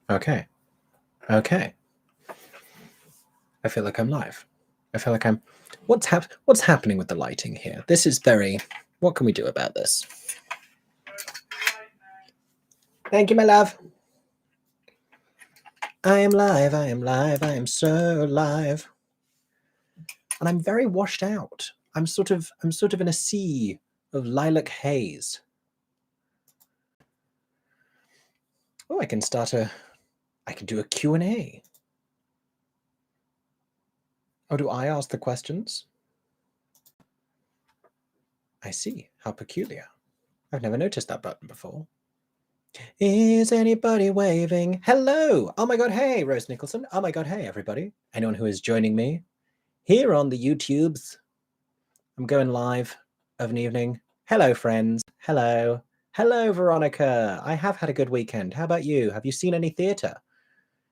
Okay. Okay. I feel like I'm live. I feel like I'm... What's happening with the lighting here? This is very... What can we do about this? Thank you, my love. I am live. I am live. I am so live. And I'm very washed out. I'm sort of in a sea of lilac haze. Oh, I can do a Q&A. Oh, do I ask the questions? I see. How peculiar. I've never noticed that button before. Is anybody waving? Hello! Oh my god, hey, Rose Nicholson. Oh my god, hey, everybody. Anyone who is joining me here on the YouTubes. I'm going live of an evening. Hello, friends. Hello. Hello, Veronica. I have had a good weekend. How about you? Have you seen any theatre?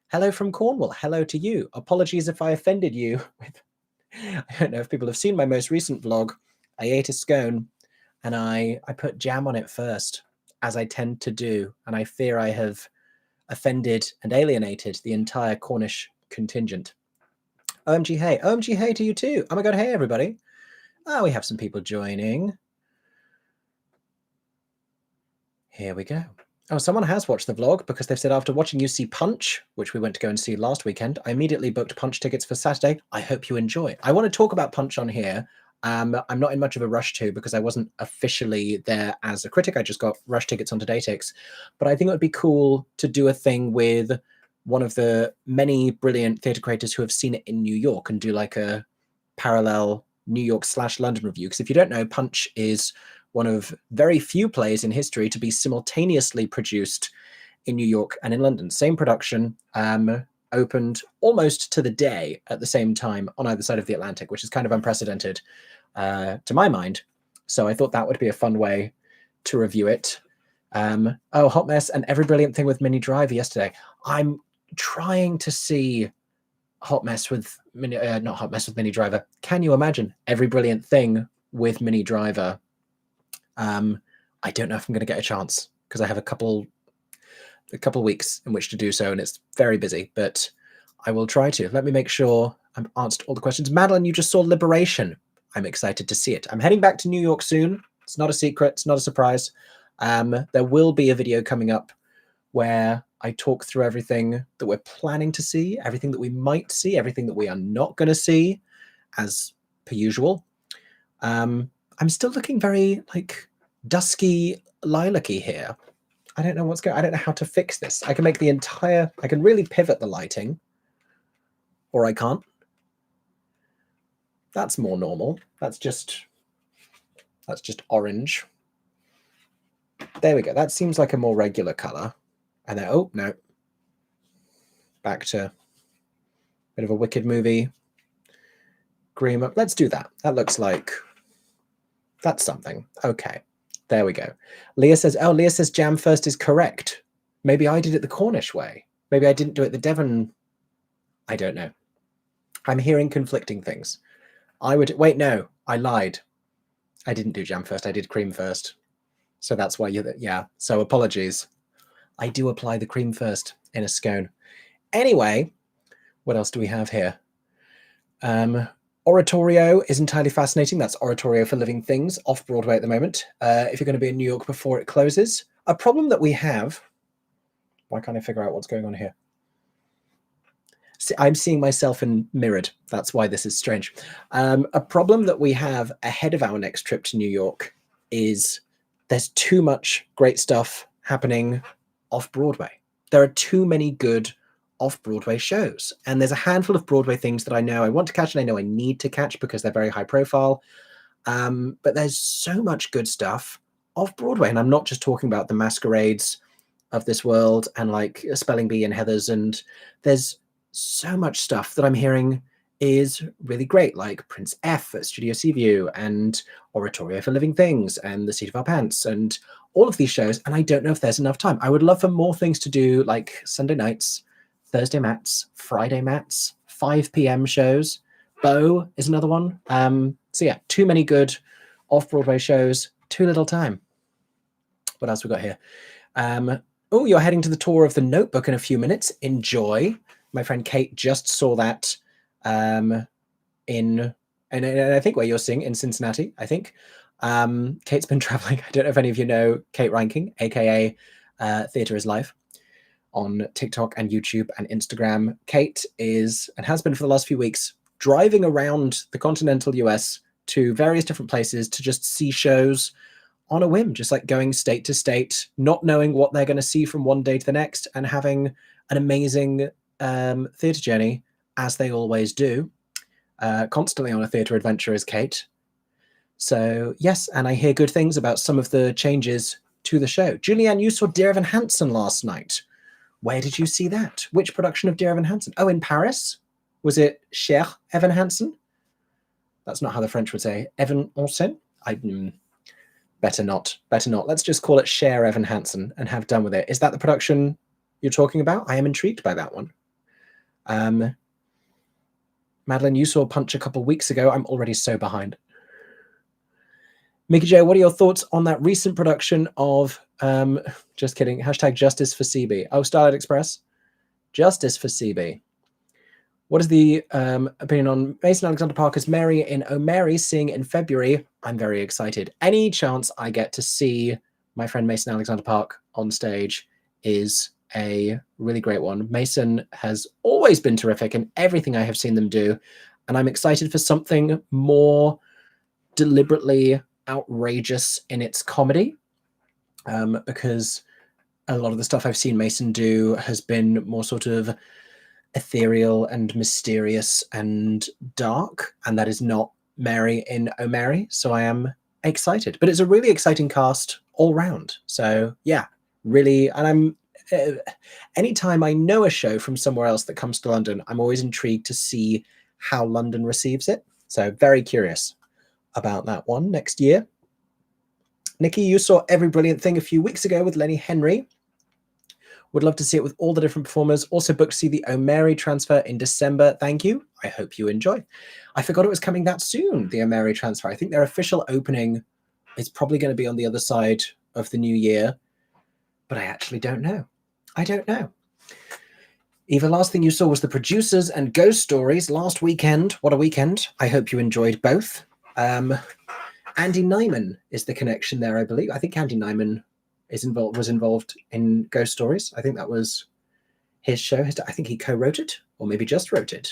Hello from Cornwall. Hello to you. Apologies if I offended you. I don't know if people have seen my most recent vlog. I ate a scone and I put jam on it first, as I tend to do, and I fear I have offended and alienated the entire Cornish contingent. OMG hey to you too. Oh my god, hey everybody. Oh, we have some people joining. Here we go. Oh, someone has watched the vlog because they've said after watching you see Punch, which we went to go and see last weekend, I immediately booked Punch tickets for Saturday. I hope you enjoy. I want to talk about Punch on here. I'm not in much of a rush to because I wasn't officially there as a critic. I just got rush tickets on Todaytix. But I think it would be cool to do a thing with one of the many brilliant theatre creators who have seen it in New York and do like a parallel New York / London review. Because if you don't know, Punch is one of very few plays in history to be simultaneously produced in New York and in London. Same production, opened almost to the day at the same time on either side of the Atlantic, which is kind of unprecedented to my mind. So I thought that would be a fun way to review it. Oh, Hot Mess and Every Brilliant Thing with Minnie Driver yesterday. I'm trying to see Hot Mess with not Hot Mess with Minnie Driver. Can you imagine Every Brilliant Thing with Minnie Driver? I don't know if I'm going to get a chance because I have a couple weeks in which to do so, and it's very busy, but I will try to. Let me make sure I've answered all the questions. Madeline, you just saw Liberation. I'm excited to see it. I'm heading back to New York soon. It's not a secret. It's not a surprise. There will be a video coming up where I talk through everything that we're planning to see, everything that we might see, everything that we are not going to see, as per usual. I'm still looking very like dusky lilac-y here. I don't know what's going on. I don't know how to fix this. I can make the entire, I can really pivot the lighting, or I can't. That's more normal. That's just orange. There we go. That seems like a more regular color. And then, oh, no. Back to a bit of a Wicked movie. Green up. Let's do that. That looks like, that's something. Okay. There we go. Leah says jam first is correct. Maybe I did it the Cornish way. Maybe I didn't do it the Devon. I don't know. I'm hearing conflicting things. Wait, no, I lied. I didn't do jam first. I did cream first. So that's why yeah. So apologies. I do apply the cream first in a scone. Anyway, what else do we have here? Oratorio is entirely fascinating. That's Oratorio for Living Things, off Broadway at the moment. If you're going to be in New York before it closes. A problem that we have... Why can't I figure out what's going on here? See, I'm seeing myself in mirrored. That's why this is strange. A problem that we have ahead of our next trip to New York is there's too much great stuff happening off Broadway. There are too many good off-Broadway shows. And there's a handful of Broadway things that I know I want to catch and I know I need to catch because they're very high profile. But there's so much good stuff off-Broadway. And I'm not just talking about the masquerades of this world and like Spelling Bee and Heathers. And there's so much stuff that I'm hearing is really great, like Prince F at Studio Seaview and Oratorio for Living Things and The Seat of Our Pants and all of these shows. And I don't know if there's enough time. I would love for more things to do, like Sunday nights, Thursday mats, Friday mats, 5 p.m. shows. Beau is another one. So yeah, too many good off-Broadway shows, too little time. What else we got here? Oh, you're heading to the tour of the Notebook in a few minutes. Enjoy. My friend Kate just saw that and I think where you're seeing in Cincinnati, I think. Kate's been traveling. I don't know if any of you know Kate Ranking, aka Theatre is Life, on TikTok and YouTube and Instagram. Kate is, and has been for the last few weeks, driving around the continental US to various different places to just see shows on a whim, just like going state to state, not knowing what they're going to see from one day to the next, and having an amazing theatre journey, as they always do. Constantly on a theatre adventure is Kate. So yes, and I hear good things about some of the changes to the show. Julianne, you saw Dear Evan Hansen last night. Where did you see that? Which production of Dear Evan Hansen? Oh, in Paris? Was it Cher Evan Hansen? That's not how the French would say. Evan Hansen? Better not. Better not. Let's just call it Cher Evan Hansen and have done with it. Is that the production you're talking about? I am intrigued by that one. Madeline, you saw Punch a couple weeks ago. I'm already so behind. Mickey J, what are your thoughts on that recent production of, just kidding, hashtag Justice for CB? Oh, Starlight Express? Justice for CB. What is the opinion on Mason Alexander Parker's Mary in Oh Mary seeing in February? I'm very excited. Any chance I get to see my friend Mason Alexander Park on stage is a really great one. Mason has always been terrific in everything I have seen them do, and I'm excited for something more deliberately outrageous in its comedy, because a lot of the stuff I've seen Mason do has been more sort of ethereal and mysterious and dark, and that is not Mary in Oh Mary, so I am excited. But it's a really exciting cast all round, so yeah, really. And I'm anytime I know a show from somewhere else that comes to London, I'm always intrigued to see how London receives it, so very curious about that one next year. Nikki, you saw Every Brilliant Thing a few weeks ago with Lenny Henry. Would love to see it with all the different performers. Also booked to see the Oh Mary transfer in December. Thank you. I hope you enjoy. I forgot it was coming that soon, the Oh Mary transfer. I think their official opening is probably going to be on the other side of the new year, but I actually don't know. I don't know. Eva, last thing you saw was The Producers and Ghost Stories last weekend. What a weekend. I hope you enjoyed both. Andy Nyman is the connection there, I believe. I think Andy Nyman was involved in Ghost Stories. I think that was his show. I think he co-wrote it, or maybe just wrote it.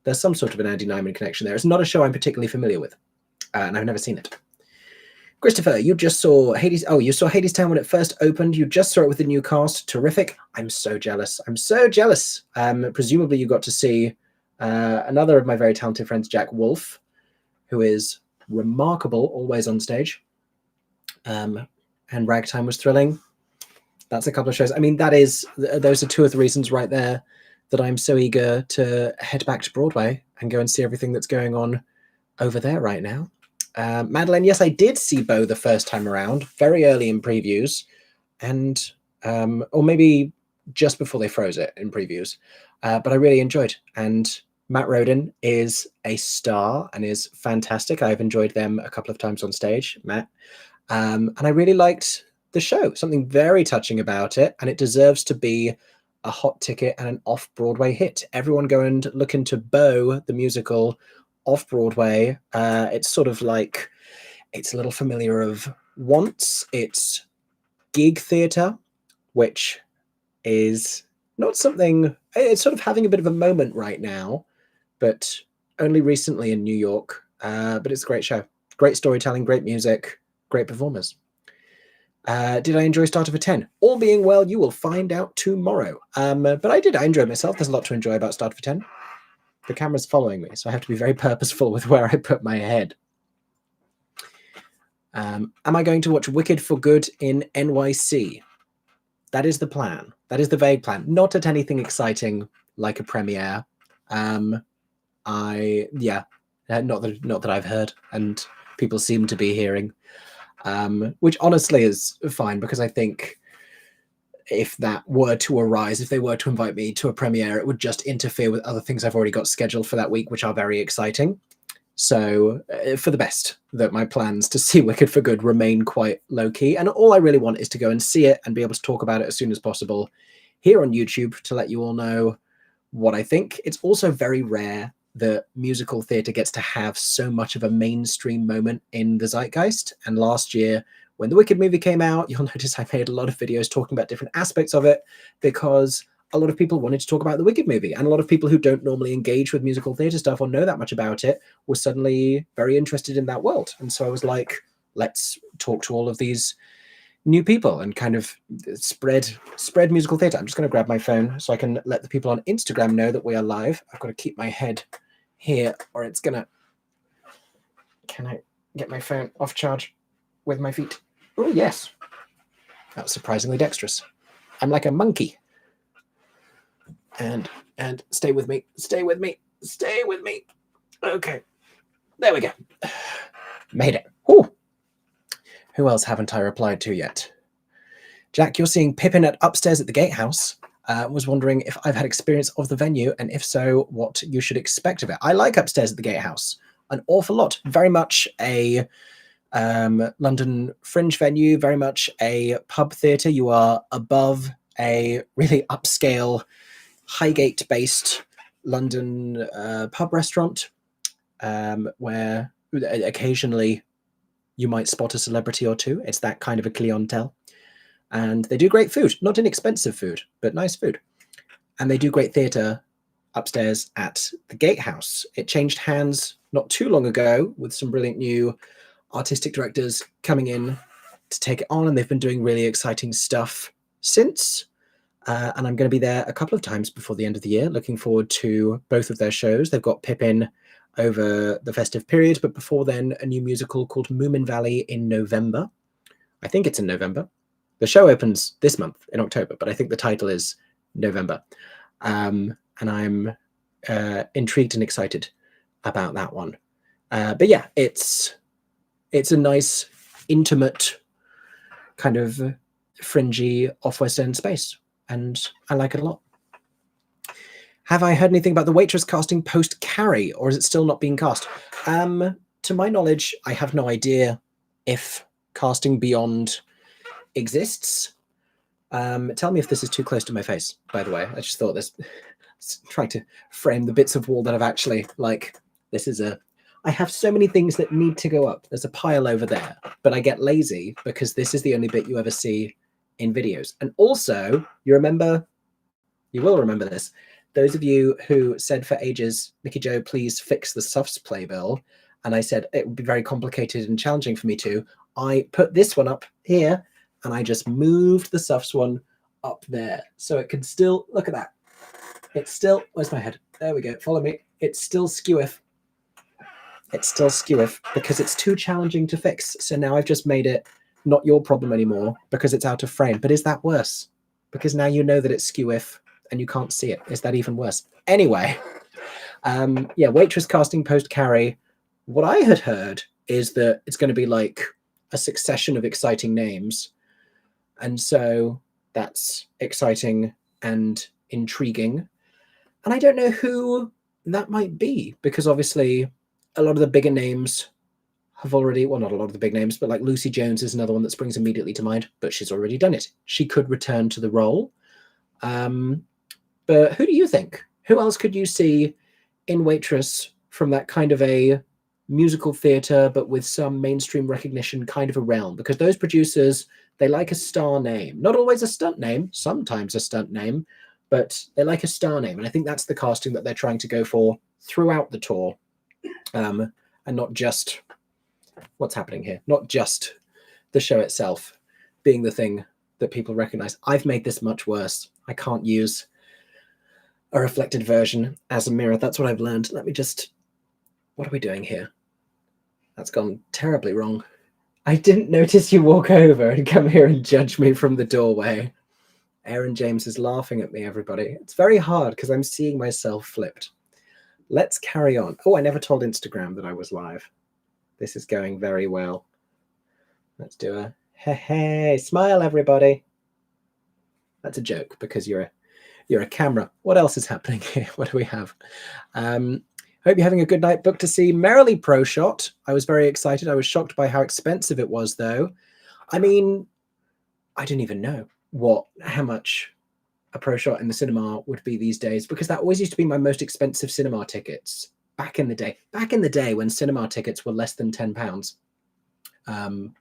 There's some sort of an Andy Nyman connection there. It's not a show I'm particularly familiar with, and I've never seen it. Christopher, you just saw Hades. Oh, you saw Hadestown when it first opened. You just saw it with the new cast. Terrific. I'm so jealous. I'm so jealous. Presumably you got to see another of my very talented friends, Jack Wolf, who is remarkable, always on stage. And Ragtime was thrilling. That's a couple of shows. I mean, those are two of the reasons right there that I'm so eager to head back to Broadway and go and see everything that's going on over there right now. Madeline, yes, I did see Beau the first time around, very early in previews, and or maybe just before they froze it in previews. But I really enjoyed. And Matt Rodin is a star and is fantastic. I've enjoyed them a couple of times on stage, Matt. And I really liked the show. Something very touching about it, and it deserves to be a hot ticket and an off-Broadway hit. Everyone go and look into Beau, the musical, off-Broadway. It's sort of like, it's a little familiar of Once. It's gig theatre, which is not something, it's sort of having a bit of a moment right now, but only recently in New York. But it's a great show. Great storytelling, great music, great performers. Did I enjoy Starter for 10? All being well, you will find out tomorrow. But I enjoyed myself. There's a lot to enjoy about Starter for 10. The camera's following me, so I have to be very purposeful with where I put my head. Am I going to watch Wicked for Good in NYC? That is the plan. That is the vague plan. Not at anything exciting like a premiere. Not that I've heard, and people seem to be hearing. Which honestly is fine, because I think if that were to arise, if they were to invite me to a premiere, it would just interfere with other things I've already got scheduled for that week, which are very exciting. So for the best, that my plans to see Wicked for Good remain quite low-key. And all I really want is to go and see it and be able to talk about it as soon as possible here on YouTube to let you all know what I think. It's also very rare that musical theatre gets to have so much of a mainstream moment in the zeitgeist. And last year, when the Wicked movie came out, you'll notice I made a lot of videos talking about different aspects of it because a lot of people wanted to talk about the Wicked movie, and a lot of people who don't normally engage with musical theatre stuff or know that much about it were suddenly very interested in that world. And so I was like, let's talk to all of these new people and kind of spread musical theatre. I'm just going to grab my phone so I can let the people on Instagram know that we are live. I've got to keep my head here or it's going to... Can I get my phone off charge with my feet? Oh, yes. That was surprisingly dexterous. I'm like a monkey. And stay with me. Stay with me. Stay with me. Okay. There we go. Made it. Ooh. Who else haven't I replied to yet? Jack, you're seeing Pippin at Upstairs at the Gatehouse. Was wondering if I've had experience of the venue, and if so, what you should expect of it. I like Upstairs at the Gatehouse an awful lot. Very much a London fringe venue, very much a pub theatre. You are above a really upscale, Highgate-based London pub restaurant, where occasionally you might spot a celebrity or two. It's that kind of a clientele. And they do great food, not inexpensive food, but nice food. And they do great theatre upstairs at the Gatehouse. It changed hands not too long ago with some brilliant new artistic directors coming in to take it on, and they've been doing really exciting stuff since. And I'm going to be there a couple of times before the end of the year. Looking forward to both of their shows. They've got Pippin over the festive period, but before then, a new musical called Moomin Valley in November. I think it's in November. The show opens this month in October, but I think the title is November. And I'm intrigued and excited about that one. But yeah, it's a nice, intimate, kind of fringy off-West End space. And I like it a lot. Have I heard anything about the Waitress casting post Carrie, or is it still not being cast? To my knowledge, I have no idea if casting beyond exists. Tell me if this is too close to my face, by the way. I just thought this, trying to frame the bits of wall that I've actually, like, this is a... I have so many things that need to go up. There's a pile over there, but I get lazy because this is the only bit you ever see in videos. And also, you will remember this, those of you who said for ages, Mickey Jo, please fix the Suffs playbill, and I said it would be very complicated and challenging for me to, I put this one up here, and I just moved the Suffs one up there. So it can still, look at that. It's still, where's my head? There we go, follow me. It's still skewiff. It's still skewiff because it's too challenging to fix. So now I've just made it not your problem anymore because it's out of frame. But is that worse? Because now you know that it's skewiff and you can't see it. Is that even worse? Anyway, yeah, Waitress casting post Carrie. What I had heard is that it's going to be like a succession of exciting names. And so that's exciting and intriguing. And I don't know who that might be, because obviously a lot of the bigger names have already, well, not a lot of the big names, but like Lucy Jones is another one that springs immediately to mind, but she's already done it. She could return to the role. But who do you think? Who else could you see in Waitress from that kind of a musical theatre, but with some mainstream recognition kind of a realm? Because those producers, they like a star name. Not always a stunt name, sometimes a stunt name, but they like a star name. And I think that's the casting that they're trying to go for throughout the tour. And not just what's happening here, not just the show itself being the thing that people recognize. I've made this much worse. I can't use a reflected version as a mirror. That's what I've learned. Let me just, what are we doing here? That's gone terribly wrong. I didn't notice you walk over and come here and judge me from the doorway. Aaron James is laughing at me, everybody. It's very hard because I'm seeing myself flipped. Let's carry on. Oh, I never told Instagram that I was live. This is going very well. Let's do a hey, smile, everybody. That's a joke because you're a camera. What else is happening here? What do we have? Hope you're having a good night. Booked to see Merrily Pro Shot. I was very excited. I was shocked by how expensive it was, though. I mean, I didn't even know how much a pro shot in the cinema would be these days, because that always used to be my most expensive cinema tickets back in the day. Back in the day when cinema tickets were less than £10,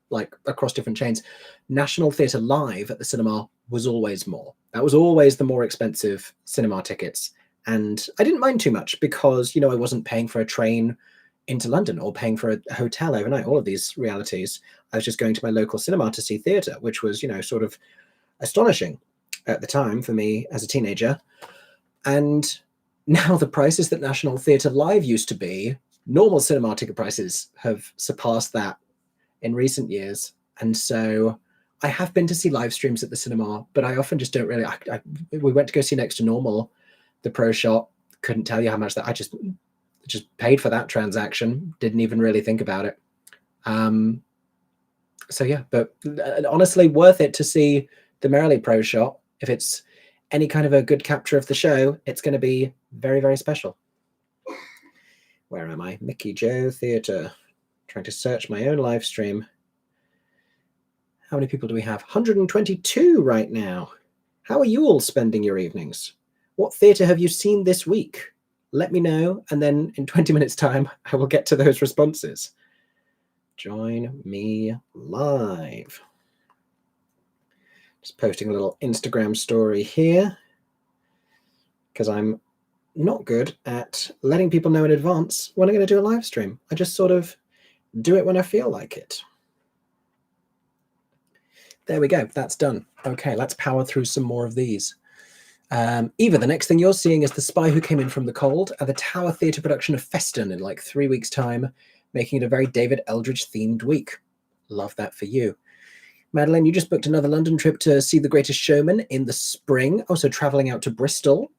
like across different chains, National Theatre Live at the cinema was always more. That was always the more expensive cinema tickets. And I didn't mind too much because, I wasn't paying for a train into London or paying for a hotel overnight, all of these realities. I was just going to my local cinema to see theatre, which was, sort of astonishing at the time for me as a teenager. And now the prices that National Theatre Live used to be, normal cinema ticket prices have surpassed that in recent years. And so I have been to see live streams at the cinema, but I often just don't really, we went to go see Next to Normal, the pro shot, couldn't tell you how much that, I just paid for that transaction, didn't even really think about it. So yeah, but honestly worth it to see the Merrily Pro shot. If it's any kind of a good capture of the show, it's going to be very, very special. Where am I? MickeyJoTheatre. Trying to search my own live stream. How many people do we have? 122 right now. How are you all spending your evenings? What theatre have you seen this week? Let me know, and then in 20 minutes time, I will get to those responses. Join me live. Just posting a little Instagram story here because I'm not good at letting people know in advance when I'm going to do a live stream. I just sort of do it when I feel like it. There we go. That's done. Okay, let's power through some more of these. Eva, the next thing you're seeing is The Spy Who Came In From the Cold at the Tower Theatre production of Feston in like 3 weeks' time, making it a very David Eldridge-themed week. Love that for you. Madeline, you just booked another London trip to see The Greatest Showman in the spring, also traveling out to Bristol.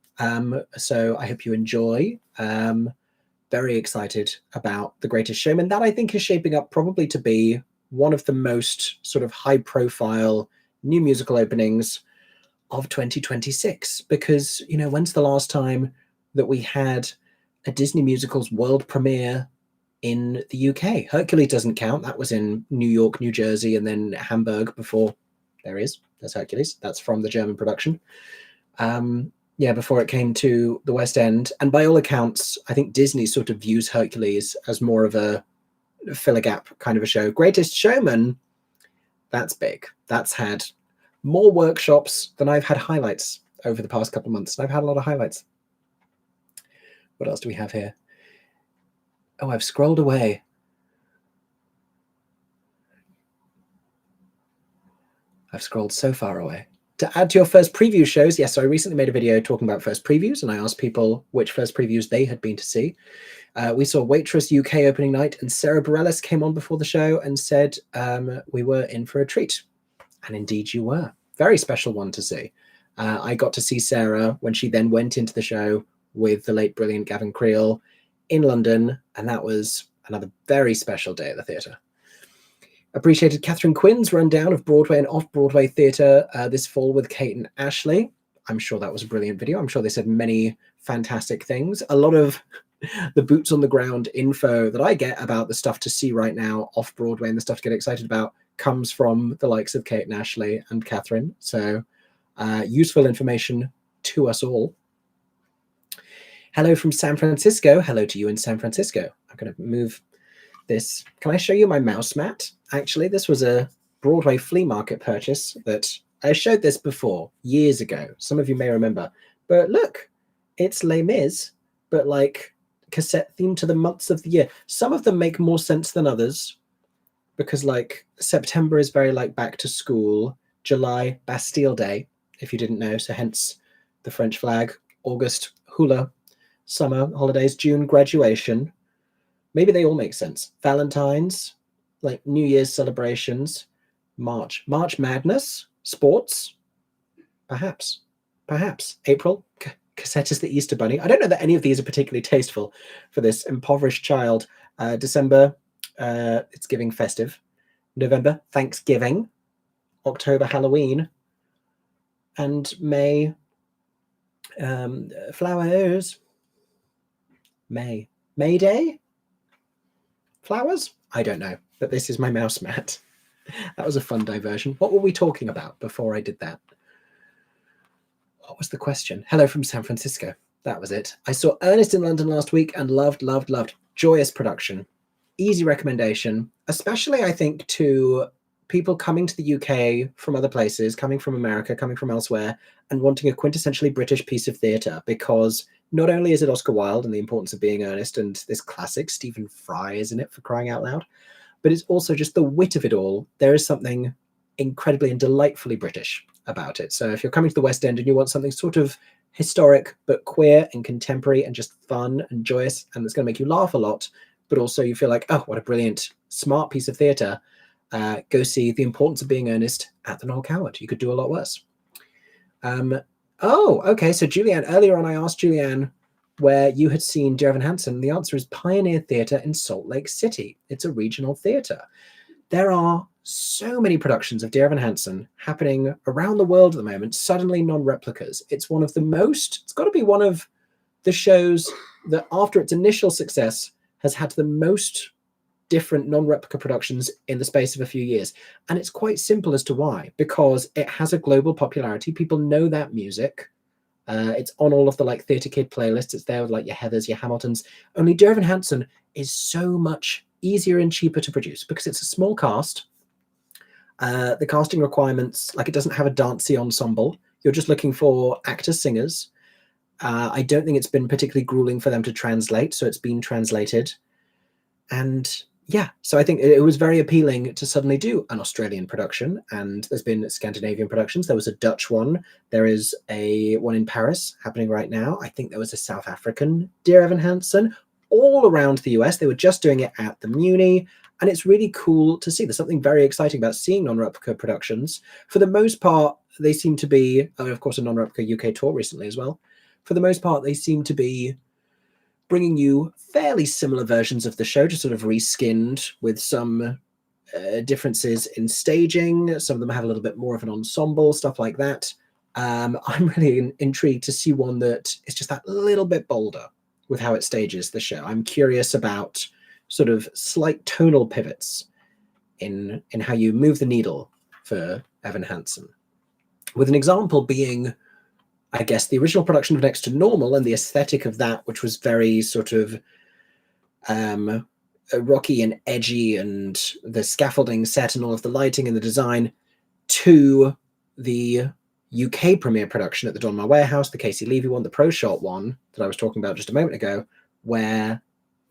So I hope you enjoy. Very excited about The Greatest Showman. That I think is shaping up probably to be one of the most sort of high-profile new musical openings of 2026, because, when's the last time that we had a Disney musical's world premiere in the UK? Hercules doesn't count. That was in New York, New Jersey, and then Hamburg before. There's Hercules. That's from the German production. Before it came to the West End. And by all accounts, I think Disney sort of views Hercules as more of a fill a gap kind of a show. Greatest Showman, that's big. That's had more workshops than I've had highlights over the past couple of months. I've had a lot of highlights. What else do we have here? Oh, I've scrolled away. I've scrolled so far away. To add to your first preview shows, yes, so I recently made a video talking about first previews, and I asked people which first previews they had been to see. We saw Waitress UK opening night, and Sarah Bareilles came on before the show and said we were in for a treat. And indeed you were. Very special one to see. I got to see Sarah when she then went into the show with the late brilliant Gavin Creel in London, and that was another very special day at the theatre. Appreciated Catherine Quinn's rundown of Broadway and off-Broadway theatre this fall with Kate and Ashley. I'm sure that was a brilliant video. I'm sure they said many fantastic things. A lot of the boots on the ground info that I get about the stuff to see right now off-Broadway and the stuff to get excited about comes from the likes of Kate and Ashley and Catherine. So useful information to us all. Hello from San Francisco. Hello to you in San Francisco. I'm going to move this. Can I show you my mouse mat? Actually, this was a Broadway flea market purchase that I showed this before years ago. Some of you may remember. But look, it's Les Mis, but like cassette themed to the months of the year. Some of them make more sense than others because like September is very like back to school. July, Bastille Day, if you didn't know. So hence the French flag. August, hula. Summer, holidays. June, graduation. Maybe they all make sense. Valentine's, like New Year's celebrations. March Madness, sports, perhaps. April, cassette is the Easter Bunny. I don't know that any of these are particularly tasteful for this impoverished child. December, it's giving festive. November, Thanksgiving. October, Halloween. And May, flowers. May. May Day? Flowers? I don't know, but this is my mouse mat. That was a fun diversion. What were we talking about before I did that? What was the question? Hello from San Francisco. That was it. I saw Ernest in London last week and loved. Joyous production. Easy recommendation, especially I think to people coming to the UK from other places, coming from America, coming from elsewhere, and wanting a quintessentially British piece of theatre, because not only is it Oscar Wilde and the importance of being earnest and this classic, Stephen Fry is in it, for crying out loud, but it's also just the wit of it all. There is something incredibly and delightfully British about it. So if you're coming to the West End and you want something sort of historic but queer and contemporary and just fun and joyous and that's going to make you laugh a lot, but also you feel like, oh, what a brilliant, smart piece of theatre, go see The Importance of Being Earnest at the Noel Coward. You could do a lot worse. Oh, okay. So Julianne, earlier on I asked Julianne where you had seen Dear Evan Hansen. The answer is Pioneer Theatre in Salt Lake City. It's a regional theatre. There are so many productions of Dear Evan Hansen happening around the world at the moment, suddenly non-replicas. It's one of the most, it's got to be one of the shows that after its initial success has had the most different non-replica productions in the space of a few years. And it's quite simple as to why, because it has a global popularity. People know that music. It's on all of the like Theatre Kid playlists. It's there with like your Heathers, your Hamiltons. Only Dear Evan Hansen is so much easier and cheaper to produce because it's a small cast. The casting requirements, like it doesn't have a dancey ensemble. You're just looking for actors, singers. I don't think it's been particularly grueling for them to translate, so it's been translated. And yeah, so I think it was very appealing to suddenly do an Australian production, and there's been Scandinavian productions. There was a Dutch one. There is a one in Paris happening right now. I think there was a South African Dear Evan Hansen. All around the US, they were just doing it at the Muni, and it's really cool to see. There's something very exciting about seeing non-replica productions. For the most part, they seem to be, of course, a non-replica UK tour recently as well. For the most part, they seem to be bringing you fairly similar versions of the show, just sort of reskinned with some differences in staging. Some of them have a little bit more of an ensemble, stuff like that. I'm really intrigued to see one that is just that little bit bolder with how it stages the show. I'm curious about sort of slight tonal pivots in how you move the needle for Evan Hansen. With an example being, I guess, the original production of Next to Normal and the aesthetic of that, which was very sort of rocky and edgy, and the scaffolding set and all of the lighting and the design, to the UK premiere production at the Donmar Warehouse, the Casey Levy one, the Pro Shot one that I was talking about just a moment ago, where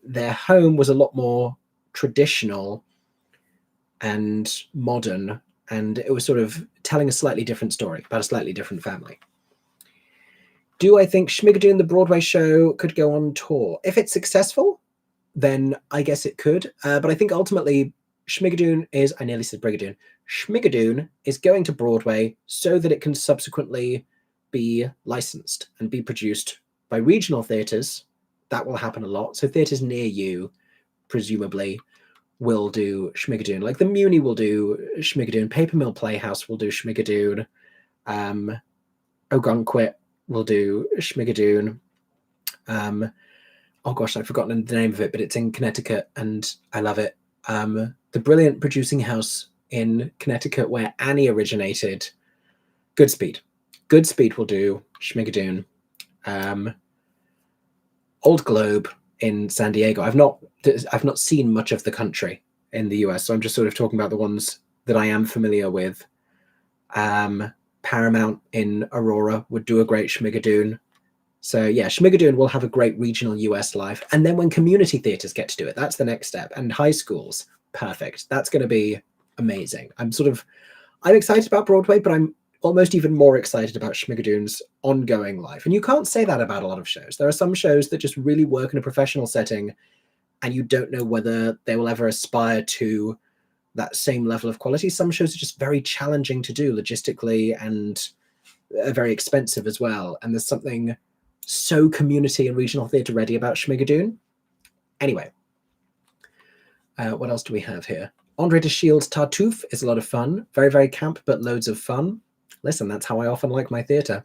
their home was a lot more traditional and modern, and it was sort of telling a slightly different story about a slightly different family. Do I think Schmigadoon, the Broadway show, could go on tour? If it's successful, then I guess it could. But I think ultimately Schmigadoon is, I nearly said Brigadoon, Schmigadoon is going to Broadway so that it can subsequently be licensed and be produced by regional theatres. That will happen a lot. So theatres near you, presumably, will do Schmigadoon. Like the Muni will do Schmigadoon, Paper Mill Playhouse will do Schmigadoon, Ogunquit will do Schmigadoon. Oh gosh, I've forgotten the name of it, but it's in Connecticut and I love it. The brilliant producing house in Connecticut where Annie originated, Goodspeed. Goodspeed will do Schmigadoon. Old Globe in San Diego. I've not seen much of the country in the US, so I'm just sort of talking about the ones that I am familiar with. Paramount in Aurora would do a great Schmigadoon. So yeah, Schmigadoon will have a great regional US life. And then when community theatres get to do it, that's the next step. And high schools, perfect. That's going to be amazing. I'm excited about Broadway, but I'm almost even more excited about Schmigadoon's ongoing life. And you can't say that about a lot of shows. There are some shows that just really work in a professional setting and you don't know whether they will ever aspire to that same level of quality. Some shows are just very challenging to do logistically and very expensive as well. And there's something so community and regional theatre ready about Schmigadoon. Anyway, what else do we have here? Andre de Shield's Tartuffe is a lot of fun. Very, very camp, but loads of fun. Listen, that's how I often like my theatre.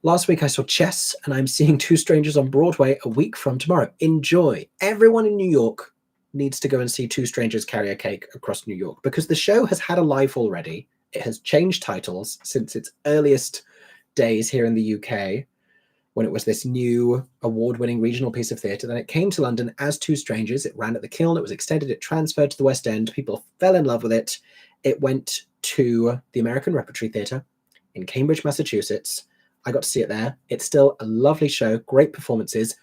Last week I saw Chess, and I'm seeing Two Strangers on Broadway a week from tomorrow. Enjoy. Everyone in New York needs to go and see Two Strangers Carry a Cake across New York, because the show has had a life already. It has changed titles since its earliest days here in the UK, when it was this new award-winning regional piece of theatre. Then it came to London as Two Strangers. It ran at the Kiln. It was extended. It transferred to the West End. People fell in love with it. It went to the American Repertory Theatre in Cambridge, Massachusetts. I got to see it there. It's still a lovely show, great performances.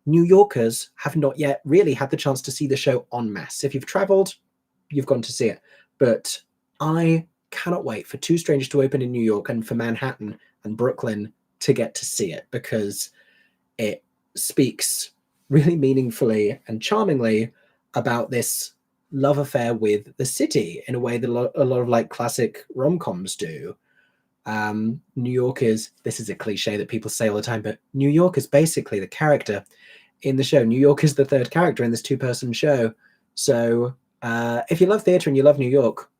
New Yorkers have not yet really had the chance to see the show en masse. If you've traveled, you've gone to see it. But I cannot wait for Two Strangers to open in New York and for Manhattan and Brooklyn to get to see it, because it speaks really meaningfully and charmingly about this love affair with the city in a way that a lot of like classic rom-coms do. New York is, this is a cliche that people say all the time, but New York is basically the character in the show. New York is the third character in this two-person show. So if you love theatre and you love New York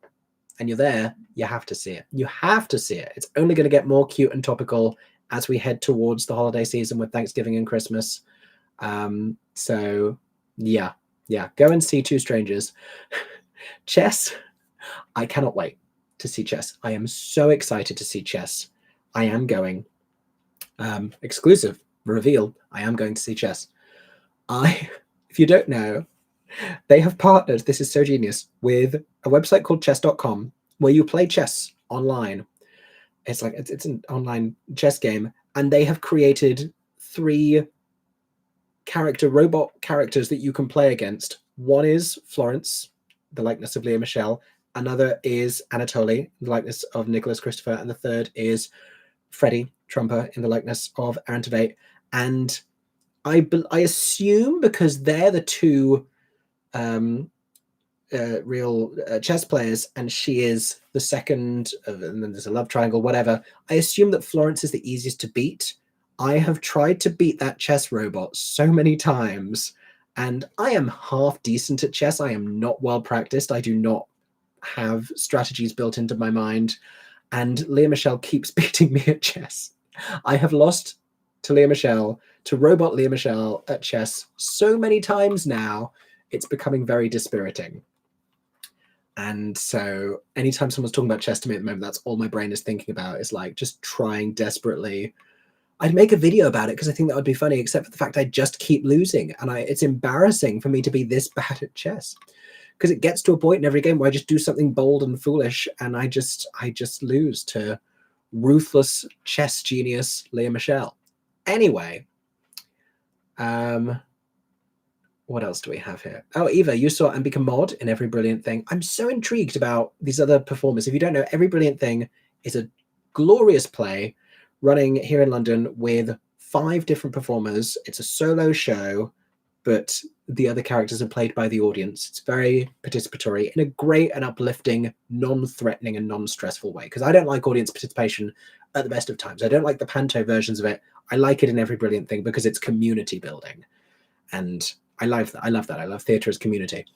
and you're there, you have to see it. You have to see it. It's only going to get more cute and topical as we head towards the holiday season with Thanksgiving and Christmas. So yeah, go and see Two Strangers. Chess, I cannot wait to see Chess. I am so excited to see Chess. I am going. Exclusive reveal, I am going to see Chess. If you don't know, they have partnered, this is so genius, with a website called chess.com, where you play chess online. It's like it's an online chess game, and they have created 3 robot characters that you can play against. One is Florence, the likeness of Leah Michelle. Another is Anatoly, the likeness of Nicholas Christopher, and the third is Freddie Trumper in the likeness of Aaron Tveit. And I assume, because they're the 2 real chess players, and she is the second, and then there's a love triangle, whatever. I assume that Florence is the easiest to beat. I have tried to beat that chess robot so many times, and I am half decent at chess. I am not well practiced. I do not have strategies built into my mind, and Leah Michelle keeps beating me at chess. I have lost to Leah Michelle, to robot Leah Michelle at chess so many times now, it's becoming very dispiriting. And so anytime someone's talking about chess to me at the moment, that's all my brain is thinking about, is like just trying desperately. I'd make a video about it because I think that would be funny, except for the fact I just keep losing, and it's embarrassing for me to be this bad at chess, because it gets to a point in every game where I just do something bold and foolish, and I just lose to ruthless chess genius Leah Michelle. Anyway, what else do we have here? Oh, Eva, you saw Ambika Mod in Every Brilliant Thing. I'm so intrigued about these other performers. If you don't know, Every Brilliant Thing is a glorious play running here in London with 5 different performers. It's a solo show, but the other characters are played by the audience. It's very participatory in a great and uplifting, non-threatening and non-stressful way, because I don't like audience participation at the best of times. I don't like the panto versions of it. I like it in Every Brilliant Thing because it's community building, and I love that. I love that. I love theatre as community.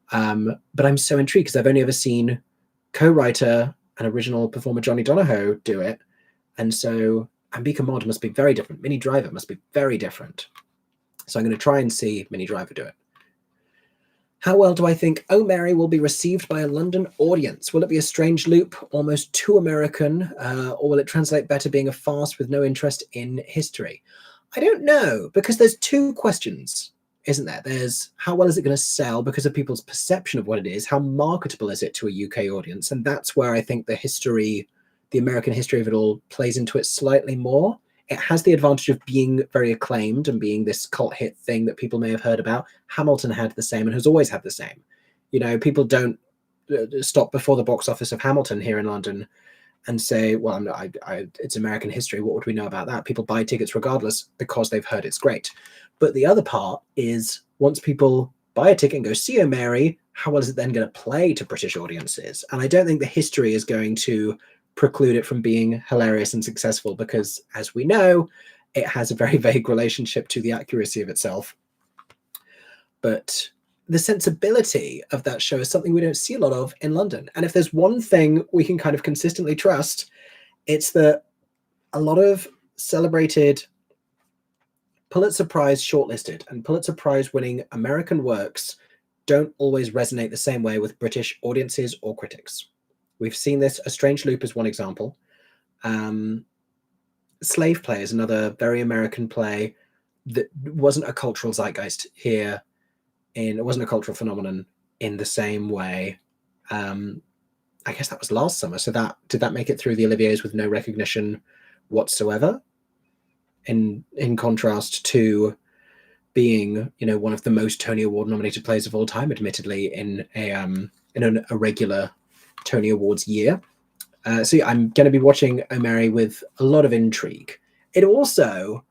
But I'm so intrigued because I've only ever seen co-writer and original performer Johnny Donahoe do it, and so Ambika Mod must be very different. Minnie Driver must be very different. So I'm going to try and see Minnie Driver do it. How well do I think Oh Mary will be received by a London audience? Will it be a strange loop, almost too American, or will it translate better being a farce with no interest in history? I don't know, because there's 2 questions, isn't there? There's how well is it going to sell because of people's perception of what it is? How marketable is it to a UK audience? And that's where I think the American history of it all plays into it slightly more. It has the advantage of being very acclaimed and being this cult hit thing that people may have heard about. Hamilton had the same and has always had the same. You know, people don't stop before the box office of Hamilton here in London and say, well, it's American history. What would we know about that? People buy tickets regardless because they've heard it's great. But the other part is, once people buy a ticket and go see Oh Mary, how well is it then going to play to British audiences? And I don't think the history is going to preclude it from being hilarious and successful, because, as we know, it has a very vague relationship to the accuracy of itself. But the sensibility of that show is something we don't see a lot of in London. And if there's one thing we can kind of consistently trust, it's that a lot of celebrated Pulitzer Prize shortlisted, and Pulitzer Prize winning American works don't always resonate the same way with British audiences or critics. We've seen this. A Strange Loop is one example. Slave Play is another very American play that wasn't a cultural zeitgeist here. It wasn't a cultural phenomenon in the same way. I guess that was last summer. So did that make it through the Olivier's with no recognition whatsoever? In contrast to being, one of the most Tony Award nominated plays of all time, admittedly in a regular Tony Awards year. So yeah, I'm going to be watching O'Mary with a lot of intrigue. It also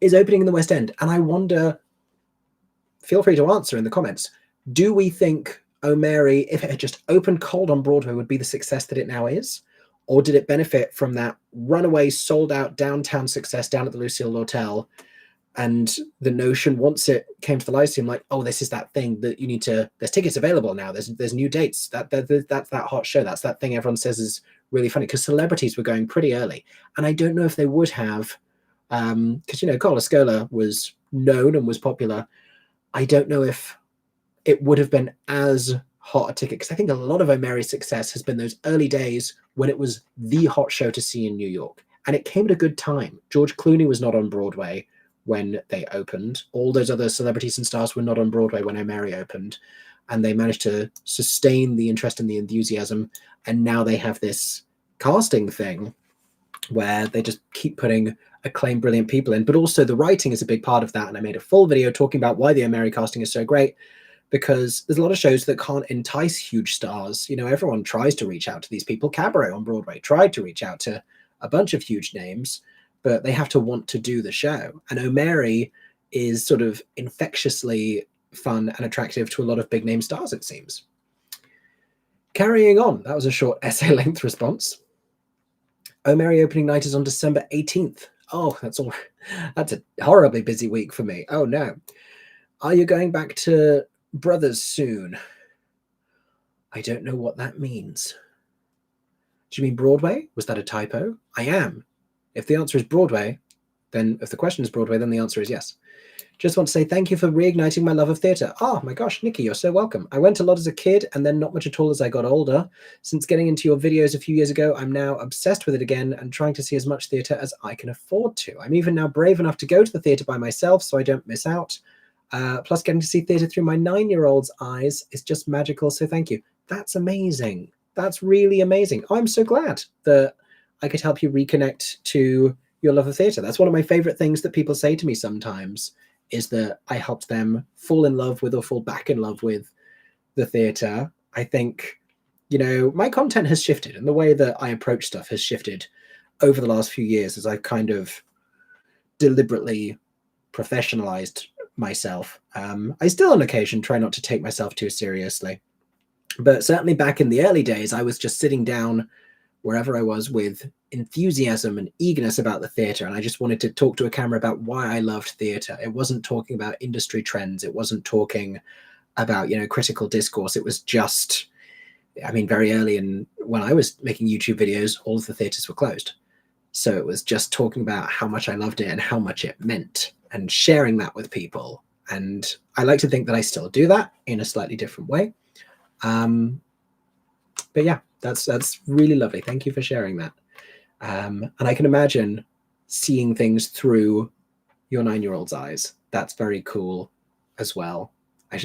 is opening in the West End, and I wonder, feel free to answer in the comments, do we think O'Mary, if it had just opened cold on Broadway, would be the success that it now is? Or did it benefit from that runaway, sold-out downtown success down at the Lucille Lortel? And the notion, once it came to the Lyceum, like, oh, this is that thing that you need to, there's tickets available now, there's new dates, that's that hot show, that's that thing everyone says is really funny, because celebrities were going pretty early. And I don't know if they would have, because, Carla Scola was known and was popular. I don't know if it would have been as hot a ticket, because I think a lot of O'Mary's success has been those early days when it was the hot show to see in New York. And it came at a good time. George Clooney was not on Broadway when they opened. All those other celebrities and stars were not on Broadway when O'Mary opened. And they managed to sustain the interest and the enthusiasm. And now they have this casting thing where they just keep putting acclaimed, brilliant people in. But also the writing is a big part of that. And I made a full video talking about why the O'Mary casting is so great, because there's a lot of shows that can't entice huge stars. Everyone tries to reach out to these people. Cabaret on Broadway tried to reach out to a bunch of huge names, but they have to want to do the show. And O'Mary is sort of infectiously fun and attractive to a lot of big name stars, it seems. Carrying on, that was a short essay length response. O'Mary opening night is on December 18th. Oh, that's a horribly busy week for me. Oh no. Are you going back to Brothers soon? I don't know what that means. Do you mean Broadway? Was that a typo? I am. If the answer is Broadway, then if the question is Broadway, then the answer is yes. Just want to say thank you for reigniting my love of theatre. Oh my gosh, Nikki, you're so welcome. I went a lot as a kid and then not much at all as I got older. Since getting into your videos a few years ago, I'm now obsessed with it again and trying to see as much theatre as I can afford to. I'm even now brave enough to go to the theatre by myself so I don't miss out. Plus getting to see theatre through my 9-year-old's eyes is just magical, so thank you. That's amazing. That's really amazing. I'm so glad that I could help you reconnect to your love of theatre. That's one of my favorite things that people say to me sometimes, is that I helped them fall in love with or fall back in love with the theatre. I think, my content has shifted and the way that I approach stuff has shifted over the last few years as I've kind of deliberately professionalized myself. I still on occasion try not to take myself too seriously, but certainly back in the early days, I was just sitting down wherever I was with enthusiasm and eagerness about the theatre. And I just wanted to talk to a camera about why I loved theatre. It wasn't talking about industry trends. It wasn't talking about, critical discourse. It was just, very early when I was making YouTube videos, all of the theatres were closed. So it was just talking about how much I loved it and how much it meant and sharing that with people. And I like to think that I still do that in a slightly different way. But yeah, that's really lovely. Thank you for sharing that. And I can imagine seeing things through your 9-year-old's eyes. That's very cool as well. I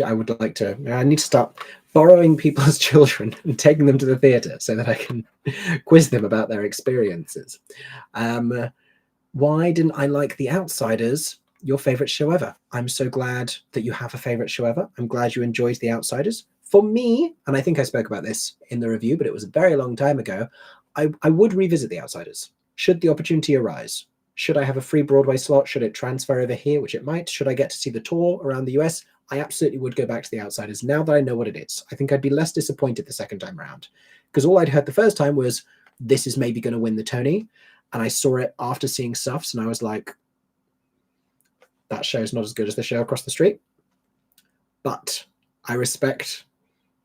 need to start borrowing people's children and taking them to the theatre so that I can quiz them about their experiences. Why didn't I like The Outsiders, your favorite show ever? I'm so glad that you have a favorite show ever. I'm glad you enjoyed The Outsiders. For me, and I think I spoke about this in the review, but it was a very long time ago, I would revisit The Outsiders. Should the opportunity arise? Should I have a free Broadway slot? Should it transfer over here, which it might? Should I get to see the tour around the US? I absolutely would go back to The Outsiders now that I know what it is. I think I'd be less disappointed the second time around, because all I'd heard the first time was, this is maybe going to win the Tony. And I saw it after seeing Suffs, and I was like, that show's not as good as the show across the street. But I respect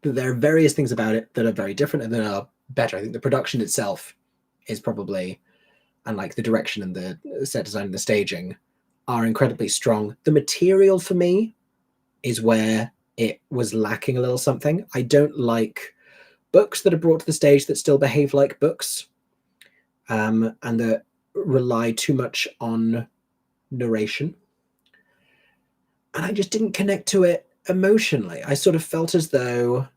that there are various things about it that are very different and that are better. I think the production itself is probably and like the direction and the set design and the staging are incredibly strong. The material for me is where it was lacking a little something. I don't like books that are brought to the stage that still behave like books, and that rely too much on narration. And I just didn't connect to it emotionally. I sort of felt as though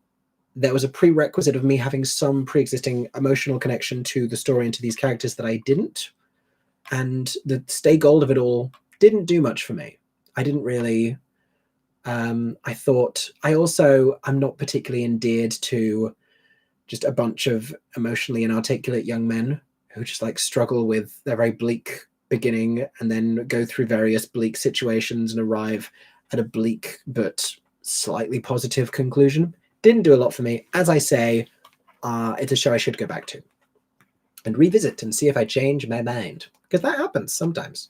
there was a prerequisite of me having some pre-existing emotional connection to the story and to these characters that I didn't. And the stay gold of it all didn't do much for me. I didn't really... I'm not particularly endeared to just a bunch of emotionally inarticulate young men who just like struggle with their very bleak beginning and then go through various bleak situations and arrive at a bleak but slightly positive conclusion. Didn't do a lot for me. As I say, it's a show I should go back to and revisit and see if I change my mind, because that happens sometimes.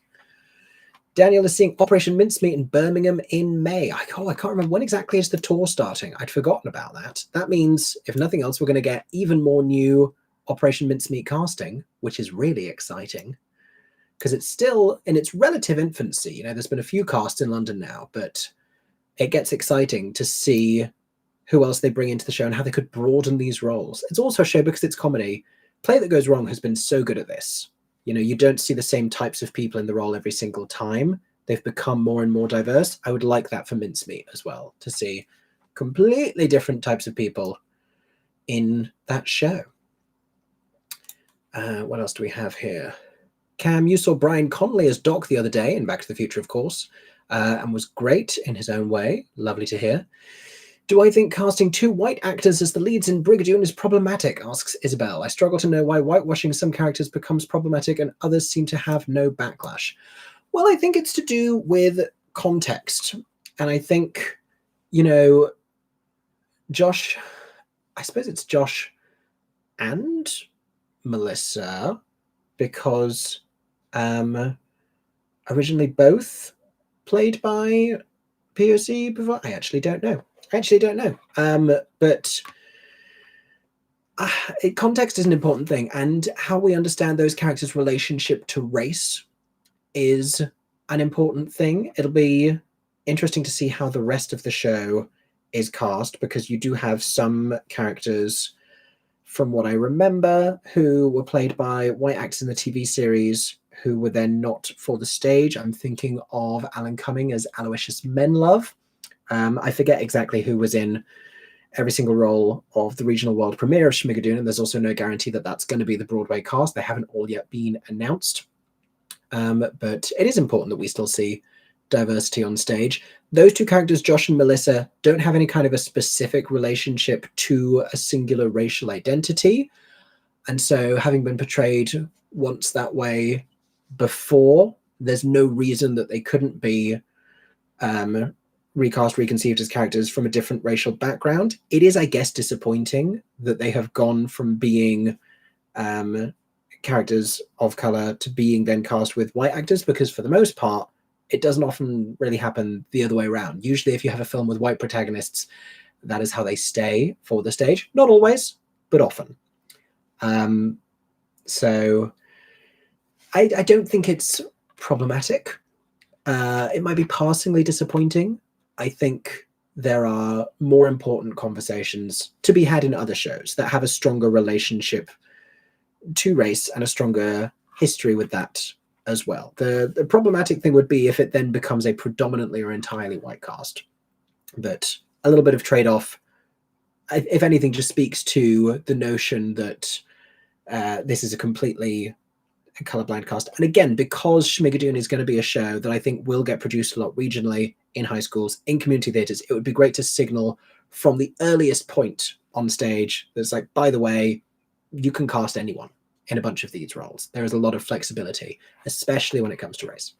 Daniel is seeing Operation Mincemeat in Birmingham in May. I can't remember when exactly is the tour starting. I'd forgotten about that. That means, if nothing else, we're going to get even more new Operation Mincemeat casting, which is really exciting, because it's still in its relative infancy. You know, there's been a few casts in London now, but it gets exciting to see who else they bring into the show and how they could broaden these roles. It's also a show, because it's comedy, Play That Goes Wrong has been so good at this. You know, you don't see the same types of people in the role every single time. They've become more and more diverse. I would like that for Mincemeat as well, to see completely different types of people in that show. What else do we have here? Cam, you saw Brian Connolly as Doc the other day in Back to the Future, of course, and was great in his own way. Lovely to hear. Do I think casting 2 white actors as the leads in Brigadoon is problematic, asks Isabel. I struggle to know why whitewashing some characters becomes problematic and others seem to have no backlash. Well, I think it's to do with context. And I think, you know, Josh, I suppose it's Josh and Melissa, because originally both played by POC before. I actually don't know. But context is an important thing, and how we understand those characters' relationship to race is an important thing. It'll be interesting to see how the rest of the show is cast, because you do have some characters, from what I remember, who were played by white actors in the TV series who were then not for the stage. I'm thinking of Alan Cumming as Aloysius Menlove. I forget exactly who was in every single role of the regional world premiere of Schmigadoon, and there's also no guarantee that that's going to be the Broadway cast. They haven't all yet been announced. But it is important that we still see diversity on stage. Those 2 characters, Josh and Melissa, don't have any kind of a specific relationship to a singular racial identity. And so, having been portrayed once that way before, there's no reason that they couldn't be recast, reconceived as characters from a different racial background. It is, I guess, disappointing that they have gone from being characters of color to being then cast with white actors, because for the most part, it doesn't often really happen the other way around. Usually, if you have a film with white protagonists, that is how they stay for the stage. Not always, but often. So I don't think it's problematic. It might be passingly disappointing. I think there are more important conversations to be had in other shows that have a stronger relationship to race and a stronger history with that as well. The problematic thing would be if it then becomes a predominantly or entirely white cast. But a little bit of trade-off, if anything, just speaks to the notion that this is a completely colorblind cast. And again, because Schmigadoon is going to be a show that I think will get produced a lot regionally, in high schools, in community theatres, it would be great to signal from the earliest point on stage that's like, by the way, you can cast anyone in a bunch of these roles. There is a lot of flexibility, especially when it comes to race.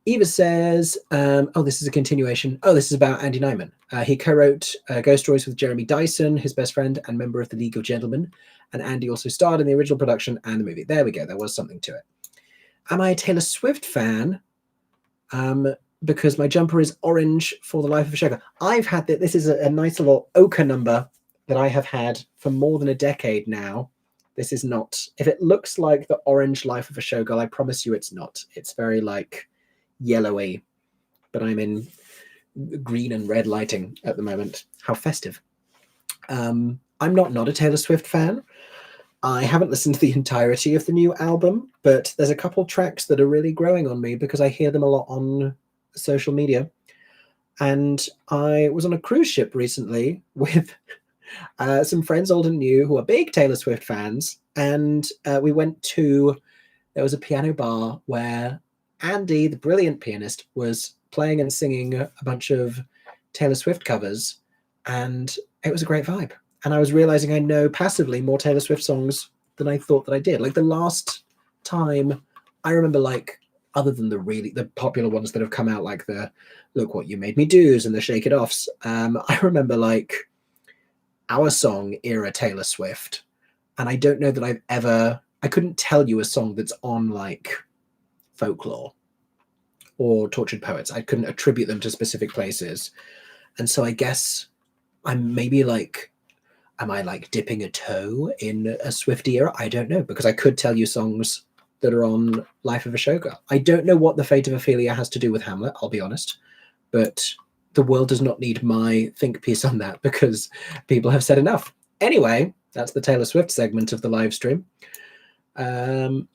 Eva says, oh, this is a continuation. Oh, this is about Andy Nyman. He co-wrote Ghost Stories with Jeremy Dyson, his best friend and member of the League of Gentlemen. And Andy also starred in the original production and the movie. There we go. There was something to it. Am I a Taylor Swift fan? Because my jumper is orange for the life of a sugar. I've had this is a nice little ochre number that I have had for more than a decade now. This is not. If it looks like the orange Life of a Showgirl, I promise you it's not. It's very like yellowy, but I'm in green and red lighting at the moment. How festive. I'm not a Taylor Swift fan. I haven't listened to the entirety of the new album, but there's a couple tracks that are really growing on me because I hear them a lot on social media. And I was on a cruise ship recently with some friends, old and new, who are big Taylor Swift fans. And we went to, there was a piano bar where Andy, the brilliant pianist, was playing and singing a bunch of Taylor Swift covers. And it was a great vibe. And I was realizing I know passively more Taylor Swift songs than I thought that I did. Like the last time I remember, like, other than the popular ones that have come out, like the Look What You Made Me Do's and the Shake It Offs, I remember like Our Song era Taylor Swift. And I don't know that I couldn't tell you a song that's on like Folklore or Tortured Poets. I couldn't attribute them to specific places. And so I guess I'm maybe like, am I like dipping a toe in a Swiftie era? I don't know, because I could tell you songs that are on Life of a Showgirl. I don't know what the fate of Ophelia has to do with Hamlet, I'll be honest, but the world does not need my think piece on that because people have said enough. Anyway, that's the Taylor Swift segment of the live stream. Oh,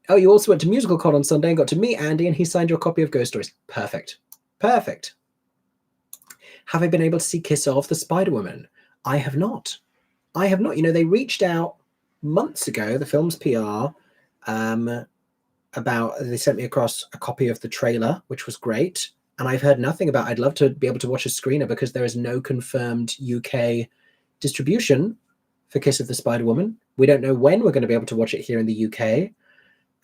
you also went to MusicalCon on Sunday and got to meet Andy, and he signed your copy of Ghost Stories. Perfect. Perfect. Have I been able to see Kiss Off the Spider-Woman? I have not. I have not. You know, they reached out months ago, the film's PR, they sent me across a copy of the trailer, which was great. And I've heard nothing about, I'd love to be able to watch a screener because there is no confirmed UK distribution for Kiss of the Spider-Woman. We don't know when we're going to be able to watch it here in the UK.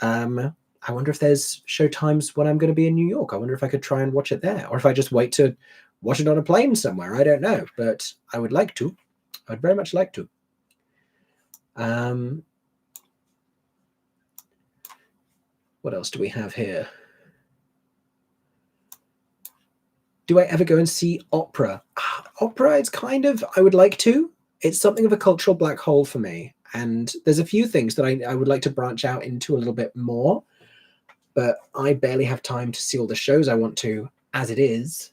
I wonder if there's show times when I'm going to be in New York. I wonder if I could try and watch it there, or if I just wait to watch it on a plane somewhere. I don't know, but I would like to. I'd very much like to. What else do we have here? Do I ever go and see opera? Opera, it's kind of, I would like to. It's something of a cultural black hole for me. And there's a few things that I would like to branch out into a little bit more. But I barely have time to see all the shows I want to as it is.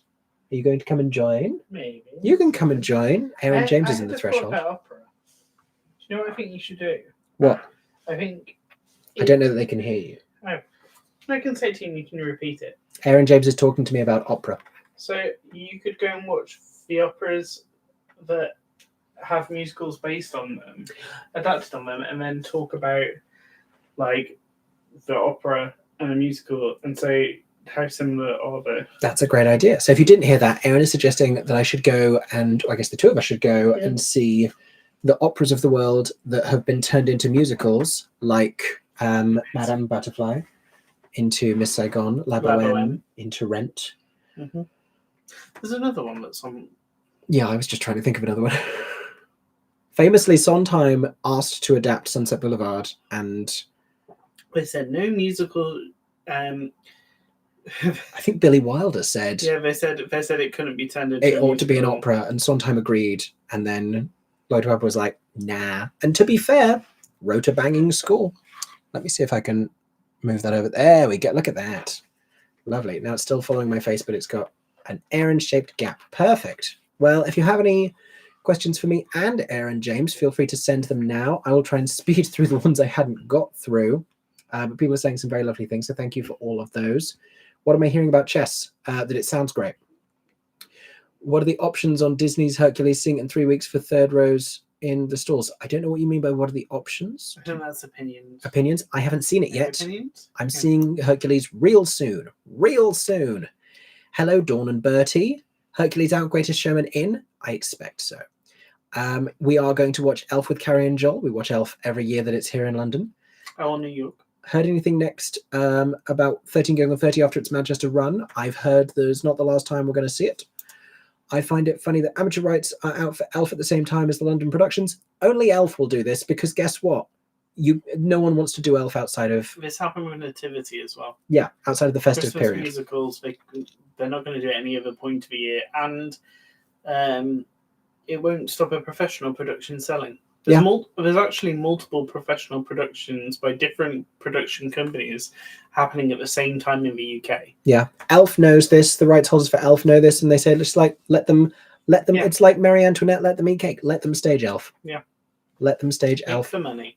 Are you going to come and join? Maybe. You can come and join. Aaron James is in the threshold. Opera. Do you know what I think you should do? What? I think... I don't know that they can hear you. Oh. I can say to you and you can repeat it. Aaron James is talking to me about opera. So you could go and watch the operas that have musicals based on them, adapted on them, and then talk about like the opera and a musical and say how similar are they. That's a great idea. So if you didn't hear that, Aaron is suggesting that I should go, and I guess the two of us should go and see the operas of the world that have been turned into musicals, like Madame Butterfly into Miss Saigon, La Boheme into Rent. Mm-hmm. There's another one that's on. Yeah, I was just trying to think of another one. Famously, Sondheim asked to adapt Sunset Boulevard, and they said no musical. I think Billy Wilder said. Yeah, they said it couldn't be turned into. It ought to be an opera, and Sondheim agreed, and then Lloyd Webber was like, "Nah." And to be fair, wrote a banging score. Let me see if I can move that over. There we go. Look at that. Lovely. Now it's still following my face, but it's got an Aaron-shaped gap. Perfect. Well, if you have any questions for me and Aaron James, feel free to send them now. I will try and speed through the ones I hadn't got through. But people are saying some very lovely things, so thank you for all of those. What am I hearing about chess? That it sounds great. What are the options on Disney's Hercules seeing in 3 weeks for third rows in the stalls? I don't know what you mean by what are the options. I think that's opinions. Opinions? I haven't seen it yet. Opinions? I'm seeing Hercules real soon. Real soon. Hello, Dawn and Bertie. Hercules Out Greatest Showman in? I expect so. We are going to watch Elf with Carrie and Joel. We watch Elf every year that it's here in London. Oh, New York. Heard anything next about 13 Going on 30 after its Manchester run? I've heard there's not the last time we're going to see it. I find it funny that amateur rights are out for Elf at the same time as the London productions. Only Elf will do this because guess what? No one wants to do Elf outside of... This happened with Nativity as well. Yeah, outside of the festive Christmas period. Musicals, they're not going to do it any other point of the year, and it won't stop a professional production selling. There's Yeah. there's actually multiple professional productions by different production companies happening at the same time in the UK. Yeah, Elf knows this. The rights holders for Elf know this, and they say just like let them. Yeah. It's like Marie Antoinette. Let them eat cake. Let them stage Elf. Yeah. Let them stage Make Elf. the money.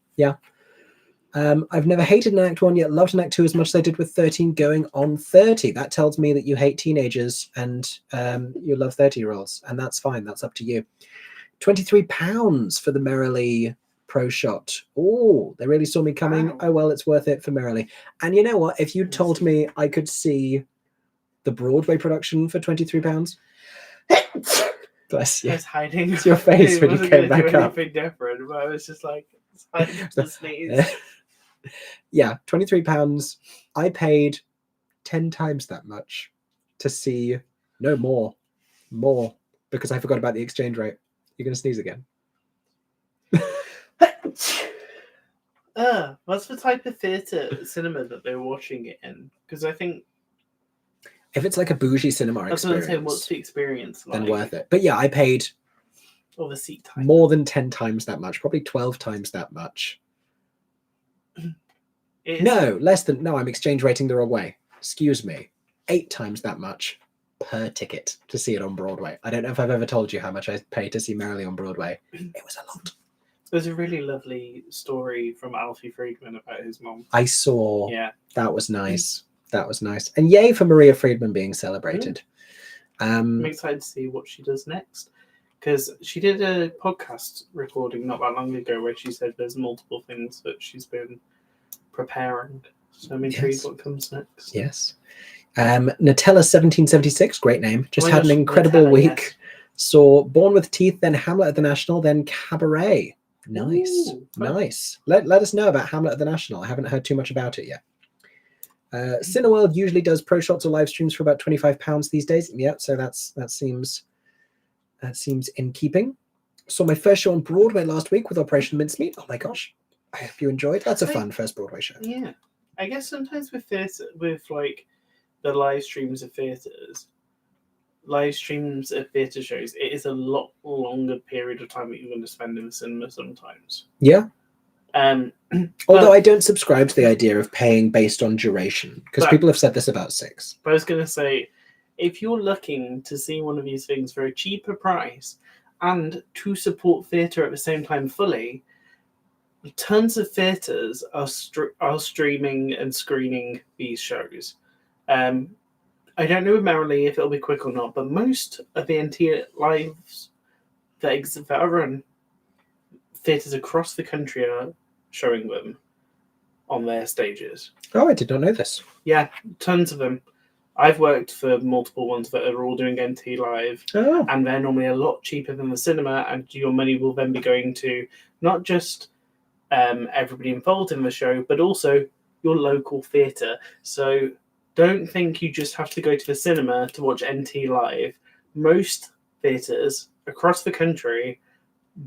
I've never hated an Act 1 yet. Loved an Act 2 as much as I did with 13 going on 30. That tells me that you hate teenagers and you love 30-year-olds, and that's fine. That's up to you. £23 for the Merrily Pro Shot. Oh, they really saw me coming. Wow. Oh, well, it's worth it for Merrily. And you know what? If you told me I could see the Broadway production for £23, bless I you. was hiding. It's your face I when you wasn't came gonna back do up. anything different, but I was just like, hiding the sneeze. Yeah, £23. I paid 10 times that much to see more, because I forgot about the exchange rate. You're going to sneeze again. What's the type of theatre cinema that they're watching it in? Because I think If it's like a bougie cinema that's what I'm saying. experience, What's the experience like? then worth it. But yeah, I paid Or the seat type? more than 10 times that much, probably 12 times that much. No, less than. No, I'm exchange rating the wrong way. Excuse me. 8 times that much per ticket to see it on Broadway. I don't know if I've ever told you how much I paid to see Merrily on Broadway. It was a lot. There's a really lovely story from Alfie Friedman about his mom. I saw. Yeah. That was nice. That was nice. And yay for Maria Friedman being celebrated. I'm excited to see what she does next. Because she did a podcast recording not that long ago where she said there's multiple things that she's been preparing. So I'm intrigued what comes next. Yes. Nutella 1776, great name. Just Oh my had an gosh, incredible Nutella, week. yes. Saw Born with Teeth, then Hamlet at the National, then Cabaret. Nice. Ooh, fun. Nice. Let us know about Hamlet at the National. I haven't heard too much about it yet. Cineworld usually does pro shots or live streams for about £25 these days. Yeah, so that seems in keeping. Saw my first show on Broadway last week with Operation Mincemeat. Oh my gosh. I hope you enjoyed. That's a fun first Broadway show. Yeah. I guess sometimes with theatre, with like the live streams of theatres, shows, it is a lot longer period of time that you're going to spend in the cinema sometimes. Yeah. Although but I don't subscribe to the idea of paying based on duration, because people have said this about 6. But I was going to say, if you're looking to see one of these things for a cheaper price and to support theatre at the same time fully, tons of theatres are streaming and screening these shows. I don't know Merrily if it'll be quick or not, but most of the NT lives that are run, theatres across the country are showing them on their stages. Oh, I did not know this. Yeah, tons of them. I've worked for multiple ones that are all doing NT Live, and they're normally a lot cheaper than the cinema, and your money will then be going to not just everybody involved in the show, but also your local theatre. So don't think you just have to go to the cinema to watch NT Live. Most theatres across the country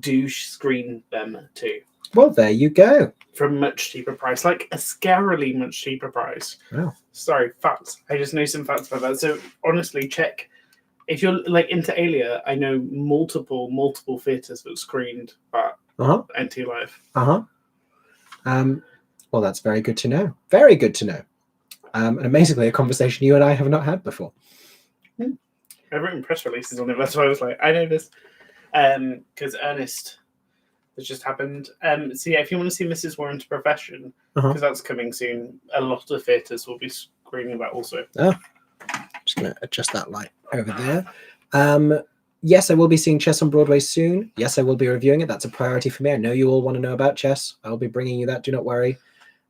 do screen them too. Well, there you go. For a much cheaper price, like a scarily much cheaper price. Wow. Sorry, facts. I just know some facts about that. So honestly, check. If you're like into Alia, I know multiple theatres that screened at NT Live. Well, that's very good to know. Very good to know. And amazingly, a conversation you and I have not had before. I've written press releases on it. That's why I was like, I know this. Because Ernest has just happened. So yeah, if you want to see Mrs. Warren's Profession, because that's coming soon, a lot of theatres will be screening that also. Just going to adjust that light over there. Yes, I will be seeing Chess on Broadway soon. Yes, I will be reviewing it. That's a priority for me. I know you all want to know about Chess. I'll be bringing you that. Do not worry.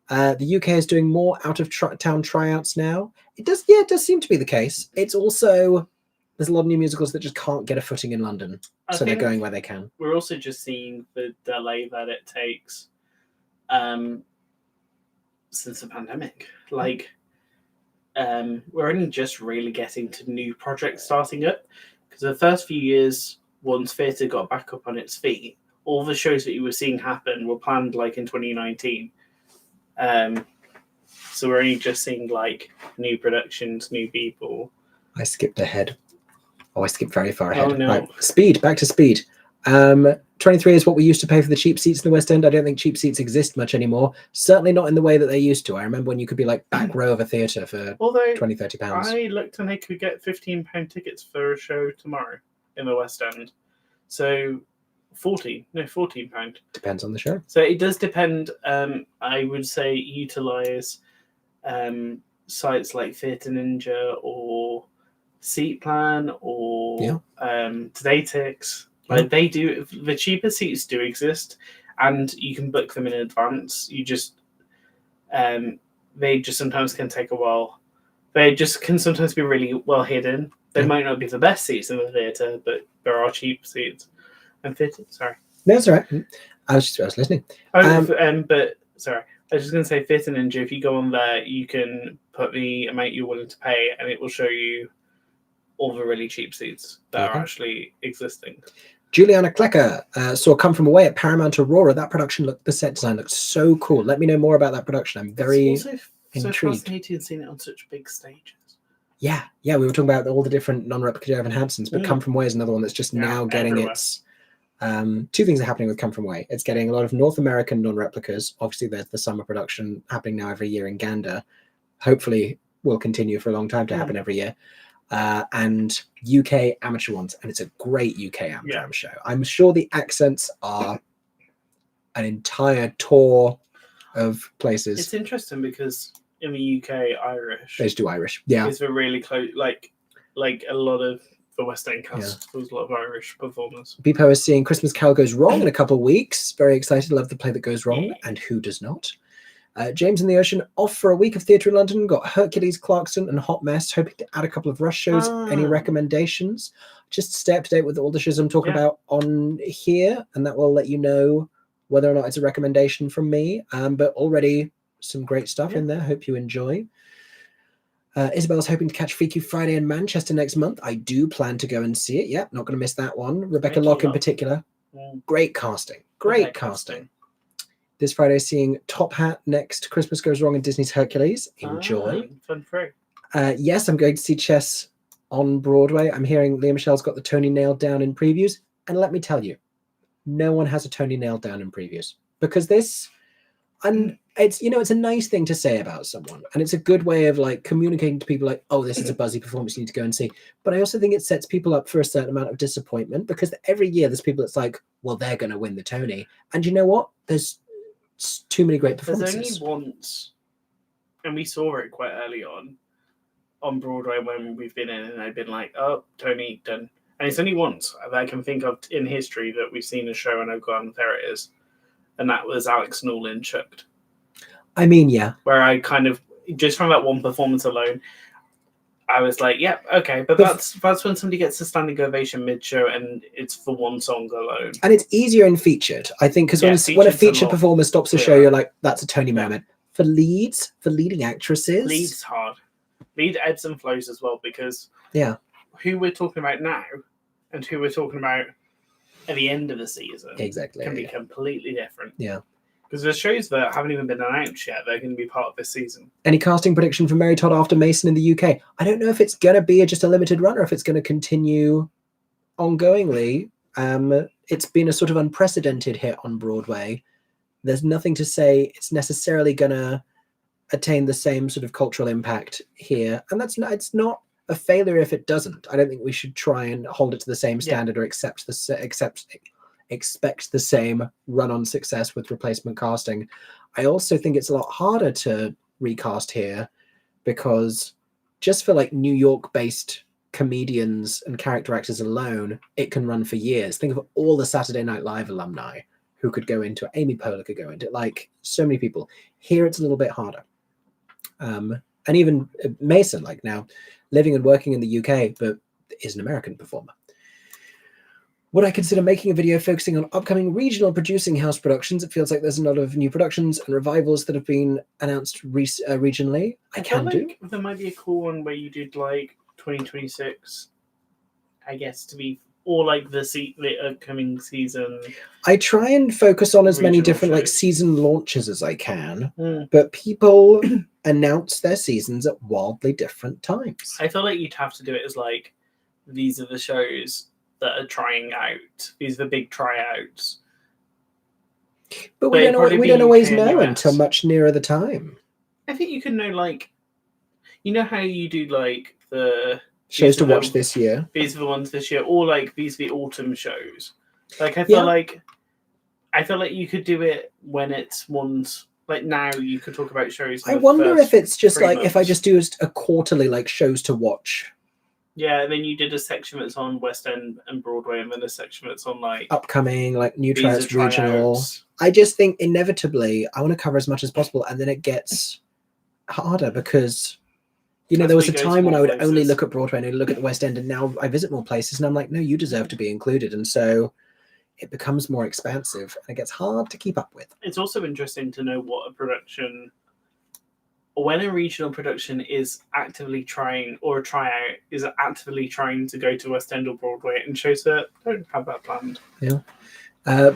The UK is doing more out-of-town tryouts now. It does seem to be the case. It's also, there's a lot of new musicals that just can't get a footing in London. So they're going where they can. We're also just seeing the delay that it takes since the pandemic. Like, we're only just really getting to new projects starting up. Because the first few years, once theatre got back up on its feet, all the shows that you were seeing happen were planned like in 2019. So we're only just seeing like new productions, new people. I skipped ahead. Oh, I skipped very far ahead. Oh, no. Right. Speed, back to Speed. 23 is what we used to pay for the cheap seats in the West End. I don't think cheap seats exist much anymore. Certainly not in the way that they used to. I remember when you could be like back row of a theatre for Although 20, 30 pounds. I looked and they could get £15 tickets for a show tomorrow in the West End. So £14. Depends on the show. So it does depend. I would say utilise sites like Theatre Ninja or Seat Plan or Todaytix. Like they do, the cheaper seats do exist, and you can book them in advance. You just, they just sometimes can take a while. They just can sometimes be really well hidden. They might not be the best seats in the theatre, but there are cheap seats. And sorry. No, that's all right. I was listening. But sorry, I was just going to say Theatre Ninja. If you go on there, you can put the amount you're willing to pay, and it will show you all the really cheap seats that are actually existing. Juliana Klecker saw Come From Away at Paramount Aurora. That production the set design looks so cool. Let me know more about that production. I'm very intrigued. So fascinating seeing it on such big stages. Yeah. We were talking about all the different non-replica Evan Hansons, but Come From Away is another one that's just now getting its. Two things are happening with Come From Away. It's getting a lot of North American non-replicas. Obviously, there's the summer production happening now every year in Gander. Hopefully, will continue for a long time to happen every year. And UK amateur ones, and it's a great UK amateur show. I'm sure the accents are an entire tour of places. It's interesting because in the UK, Irish. They just do Irish, It's a really close, like a lot of the West End cast. There's a lot of Irish performers. Beepo is seeing Christmas Carol Goes Wrong in a couple of weeks. Very excited. Love the play that goes wrong, and who does not? James in the Ocean off for a week of theatre in London. Got Hercules, Clarkson, and Hot Mess. Hoping to add a couple of rush shows. Any recommendations? Just stay up to date with all the shows I'm talking about on here, and that will let you know whether or not it's a recommendation from me. But already some great stuff in there. Hope you enjoy. Isabel's hoping to catch Freaky Friday in Manchester next month. I do plan to go and see it. Not going to miss that one. Rebecca Locke in particular. Great casting. Great casting. This Friday, seeing Top Hat next. Christmas Goes Wrong and Disney's Hercules. Enjoy. Fun free. Yes, I'm going to see Chess on Broadway. I'm hearing Leah Michelle's got the Tony nailed down in previews. And let me tell you, no one has a Tony nailed down in previews. Because this, and it's, it's a nice thing to say about someone. And it's a good way of like communicating to people like, oh, this is a buzzy performance you need to go and see. But I also think it sets people up for a certain amount of disappointment, because every year there's people that's like, well, they're going to win the Tony. And you know what? There's too many great performances. There's only once, and we saw it quite early on Broadway when we've been in, and I've been like, oh, Tony done. And it's only once that I can think of in history that we've seen a show and I've gone, there it is. And that was Alex Newlin Chucked. I mean, yeah. Where I kind of, just from that one performance alone, I was like, yeah, okay. But that's when somebody gets a standing ovation mid-show and it's for one song alone. And it's easier in featured, I think, because when a feature performer stops a show, you're like, that's a Tony moment. For leading actresses. Lead's hard. Lead ebbs and flows as well, because who we're talking about now and who we're talking about at the end of the season can be completely different. Yeah. Because there's shows that haven't even been announced yet. They're going to be part of this season. Any casting prediction for Mary Todd after Mason in the UK? I don't know if it's going to be just a limited run or if it's going to continue ongoingly. It's been a sort of unprecedented hit on Broadway. There's nothing to say it's necessarily going to attain the same sort of cultural impact here. And it's not a failure if it doesn't. I don't think we should try and hold it to the same standard or expect the same run-on success with replacement casting. I also think it's a lot harder to recast here, because just for like New York-based comedians and character actors alone, it can run for years. Think of all the Saturday Night Live alumni who could go into it. Amy Poehler could go into it, like so many people. Here it's a little bit harder. And even Mason, like now living and working in the UK, but is an American performer. Would I consider making a video focusing on upcoming regional producing house productions? It feels like there's a lot of new productions and revivals that have been announced regionally. I can do. There might be a cool one where you did like 2026, I guess, to be, or like the upcoming season. I try and focus on as many different like season launches as I can, but people announce their seasons at wildly different times. I feel like you'd have to do it as like, these are the shows that are trying out. These are the big tryouts. But we don't always know until much nearer the time. I think you can know, like, you know how you do, like, the shows to watch this year. These are the ones this year, or like these are the autumn shows. Like I feel like you could do it when it's ones like now. You could talk about shows. I wonder if it's just like if I just do a quarterly like shows to watch. Yeah, and then you did a section that's on West End and Broadway, and then a section that's on like upcoming, like new tryouts, regional. I just think inevitably I want to cover as much as possible, and then it gets harder because. There was a time when I would only look at Broadway and only look at the West End, and now I visit more places, and I'm like, no, you deserve to be included. And so it becomes more expansive, and it gets hard to keep up with. It's also interesting to know what a production, or when a regional production is actively trying, or a tryout is actively trying to go to West End or Broadway, and shows that don't have that planned. Yeah.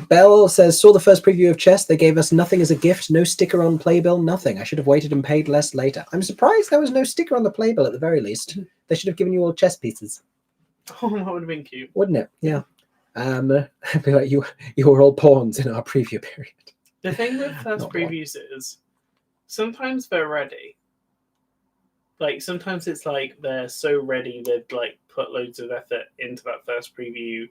Belle says, saw the first preview of Chess. They gave us nothing as a gift, no sticker on playbill, nothing. I should have waited and paid less later. I'm surprised there was no sticker on the playbill at the very least. They should have given you all chess pieces. Oh, that would have been cute. Wouldn't it? Yeah. I'd be like, you were all pawns in our preview period. The thing with first previews is sometimes they're ready. Like, sometimes it's like they're so ready they've like put loads of effort into that first preview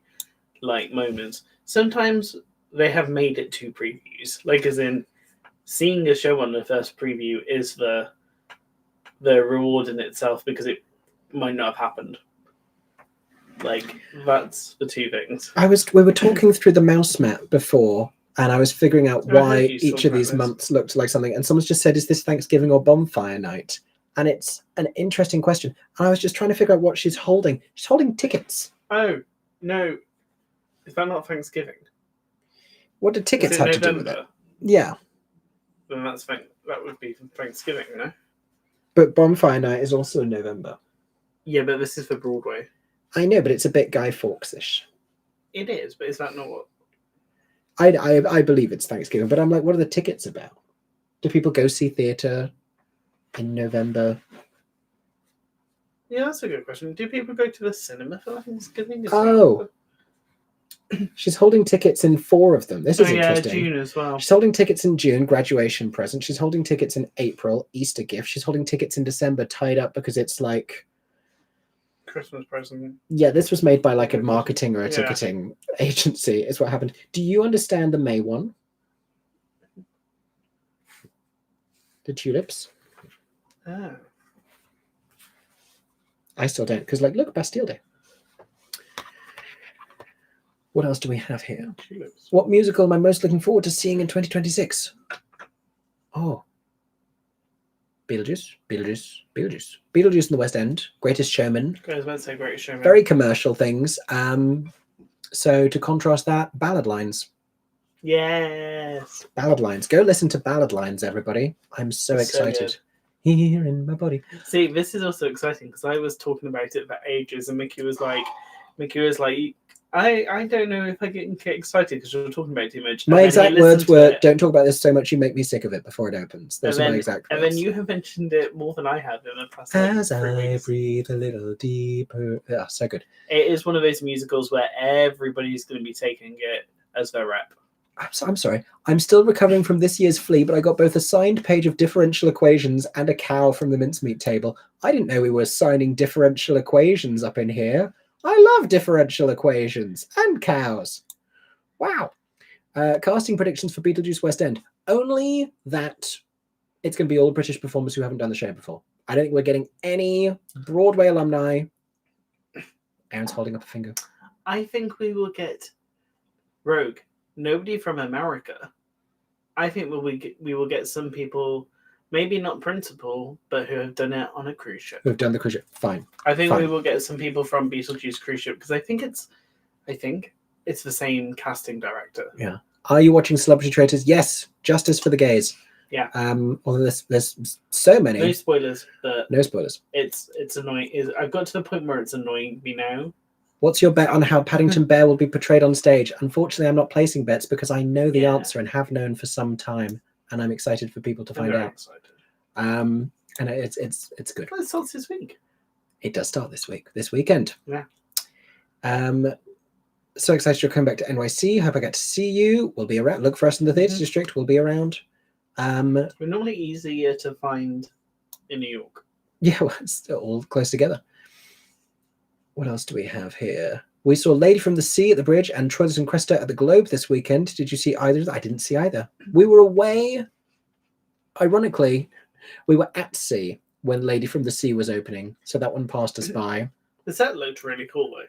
like moments. Sometimes they have made it to previews, like as in seeing a show on the first preview is the reward in itself because it might not have happened. Like that's the two things. We were talking through the mouse map before, and I was figuring out why each of these months looked like something. And someone's just said, "Is this Thanksgiving or bonfire night?" And it's an interesting question. And I was just trying to figure out what she's holding. She's holding tickets. Oh no. Is that not Thanksgiving? What did tickets have to do with it? Yeah. Then that would be Thanksgiving, no? But Bonfire Night is also in November. Yeah, but this is for Broadway. I know, but it's a bit Guy Fawkes-ish. It is, but is that not what? I believe it's Thanksgiving, but I'm like, what are the tickets about? Do people go see theatre in November? Yeah, that's a good question. Do people go to the cinema for Thanksgiving? She's holding tickets in 4 of them. This is interesting. June as well. She's holding tickets in June, graduation present. She's holding tickets in April, Easter gift. She's holding tickets in December, tied up because it's like Christmas present. Yeah, this was made by like a marketing or a ticketing agency is what happened. Do you understand the May one? The tulips? Oh. I still don't, because like, look, Bastille Day. What else do we have here? Tulips. What musical am I most looking forward to seeing in 2026? Oh. Beetlejuice in the West End. Greatest Showman. I was about to say Greatest Showman. Very commercial things. So to contrast that, Ballad Lines. Yes. Ballad Lines. Go listen to Ballad Lines, everybody. I'm so excited. Here in my body. See, this is also exciting because I was talking about it for ages, and Mickey was like, I don't know if I get excited because you're talking about it too much. My exact words were, "Don't talk about this so much, you make me sick of it before it opens." Those are my exact words. And then you have mentioned it more than I have in the past. As I breathe a little deeper. Yeah, so good. It is one of those musicals where everybody's going to be taking it as their rep. I'm sorry. I'm still recovering from this year's Flea, but I got both a signed page of differential equations and a cow from the mincemeat table. I didn't know we were signing differential equations up in here. I love differential equations and cows. Wow. Casting predictions for Beetlejuice West End. Only that it's going to be all British performers who haven't done the show before. I don't think we're getting any Broadway alumni. Aaron's holding up a finger. I think we will get Rogue. Nobody from America. I think we will get some people, maybe not principal, but who have done it on a cruise ship. Who have done the cruise ship. Fine. I think we will get some people from Beetlejuice cruise ship because I think it's the same casting director. Yeah. Are you watching Celebrity Traitors? Yes. Justice for the Gays. Yeah. Although there's so many. No spoilers, but no spoilers. It's annoying. I've got to the point where it's annoying me now. What's your bet on how Paddington Bear will be portrayed on stage? Unfortunately, I'm not placing bets because I know the answer and have known for some time, and I'm excited for people to find out. Excited. And it's good. Well, it starts this week. It does start this weekend. Yeah. So excited you're coming back to NYC. Hope I get to see you. We'll be around. Look for us in the theatre district. We'll be around. We're normally easier to find in New York. Yeah, well, it's all close together. What else do we have here? We saw Lady from the Sea at the Bridge and Troilus and Cressida at the Globe this weekend. Did you see either of them? I didn't see either. We were away. Ironically, we were at sea when Lady from the Sea was opening, so that one passed us by. The set looked really cool, though.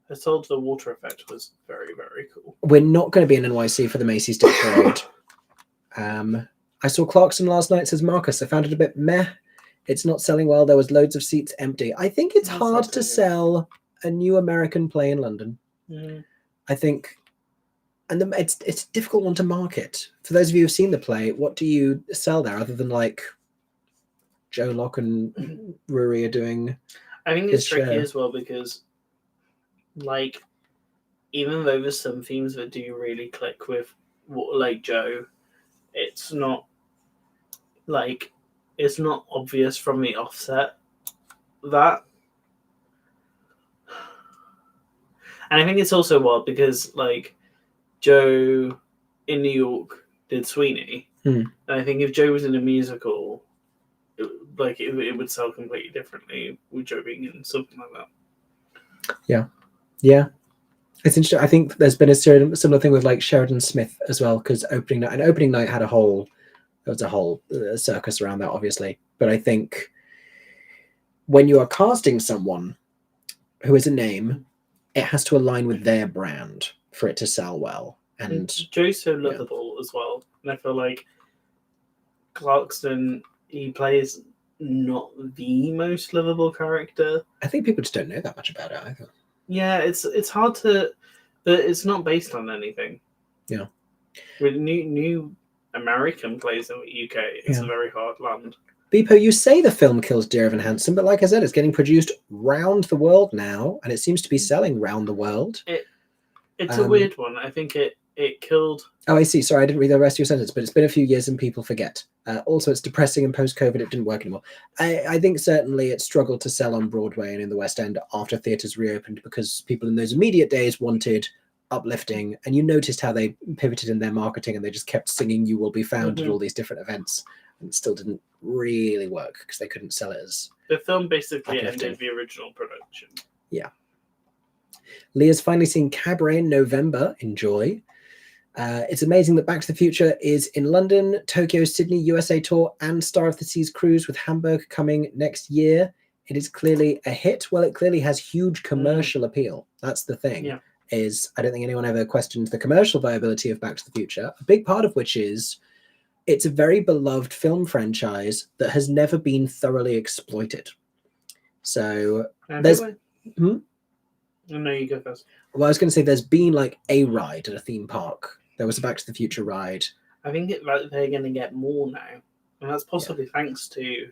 I was told the water effect was very, very cool. We're not going to be in NYC for the Macy's Day Parade. I saw Clarkson last night, says Marcus. I found it a bit meh. It's not selling well. There was loads of seats empty. I think it's hard to sell a new American play in London. I think, and it's a difficult one to market. For those of you who've seen the play, what do you sell there other than like Joe Locke and Rory are doing? I think it's tricky as well because, like, even though there's some themes that do really click with, like Joe, it's not obvious from the offset that. And I think it's also wild because, like, Joe in New York did Sweeney. And I think if Joe was in a musical, it would sell completely differently with Joe being in something like that. Yeah. It's interesting. I think there's been a similar thing with like Sheridan Smith as well, because opening night had a whole circus around that, obviously. But I think when you are casting someone who is a name, it has to align with their brand for it to sell well. And Joe's so lovable as well. And I feel like Clarkson, he plays not the most lovable character. I think people just don't know that much about it either. Yeah, it's hard to, but it's not based on anything. Yeah. With new American plays in the UK, it's a very hard land. Beepo, you say the film kills Dear Evan Hansen, but like I said, it's getting produced round the world now, and it seems to be selling round the world. It's a weird one. I think it killed... Oh, I see. Sorry, I didn't read the rest of your sentence, but it's been a few years and people forget. Also, it's depressing, and post-COVID, it didn't work anymore. I think certainly it struggled to sell on Broadway and in the West End after theatres reopened because people in those immediate days wanted uplifting, and you noticed how they pivoted in their marketing and they just kept singing You Will Be Found at all these different events, and it still didn't really work because they couldn't sell it as the film basically uplifting. ended the original production. Yeah. Leah's finally seen Cabaret in November. Enjoy. It's amazing that Back to the Future is in London, Tokyo, Sydney, USA tour, and Star of the Seas cruise with Hamburg coming next year. It is clearly a hit. Well, it clearly has huge commercial appeal. That's the thing. Yeah. Is I don't think anyone ever questioned the commercial viability of Back to the Future. A big part of which is it's a very beloved film franchise that has never been thoroughly exploited. So there's... No, you go first. Well, I was going to say there's been like a ride at a theme park. There was a Back to the Future ride. I think they're going to get more now. And that's possibly thanks to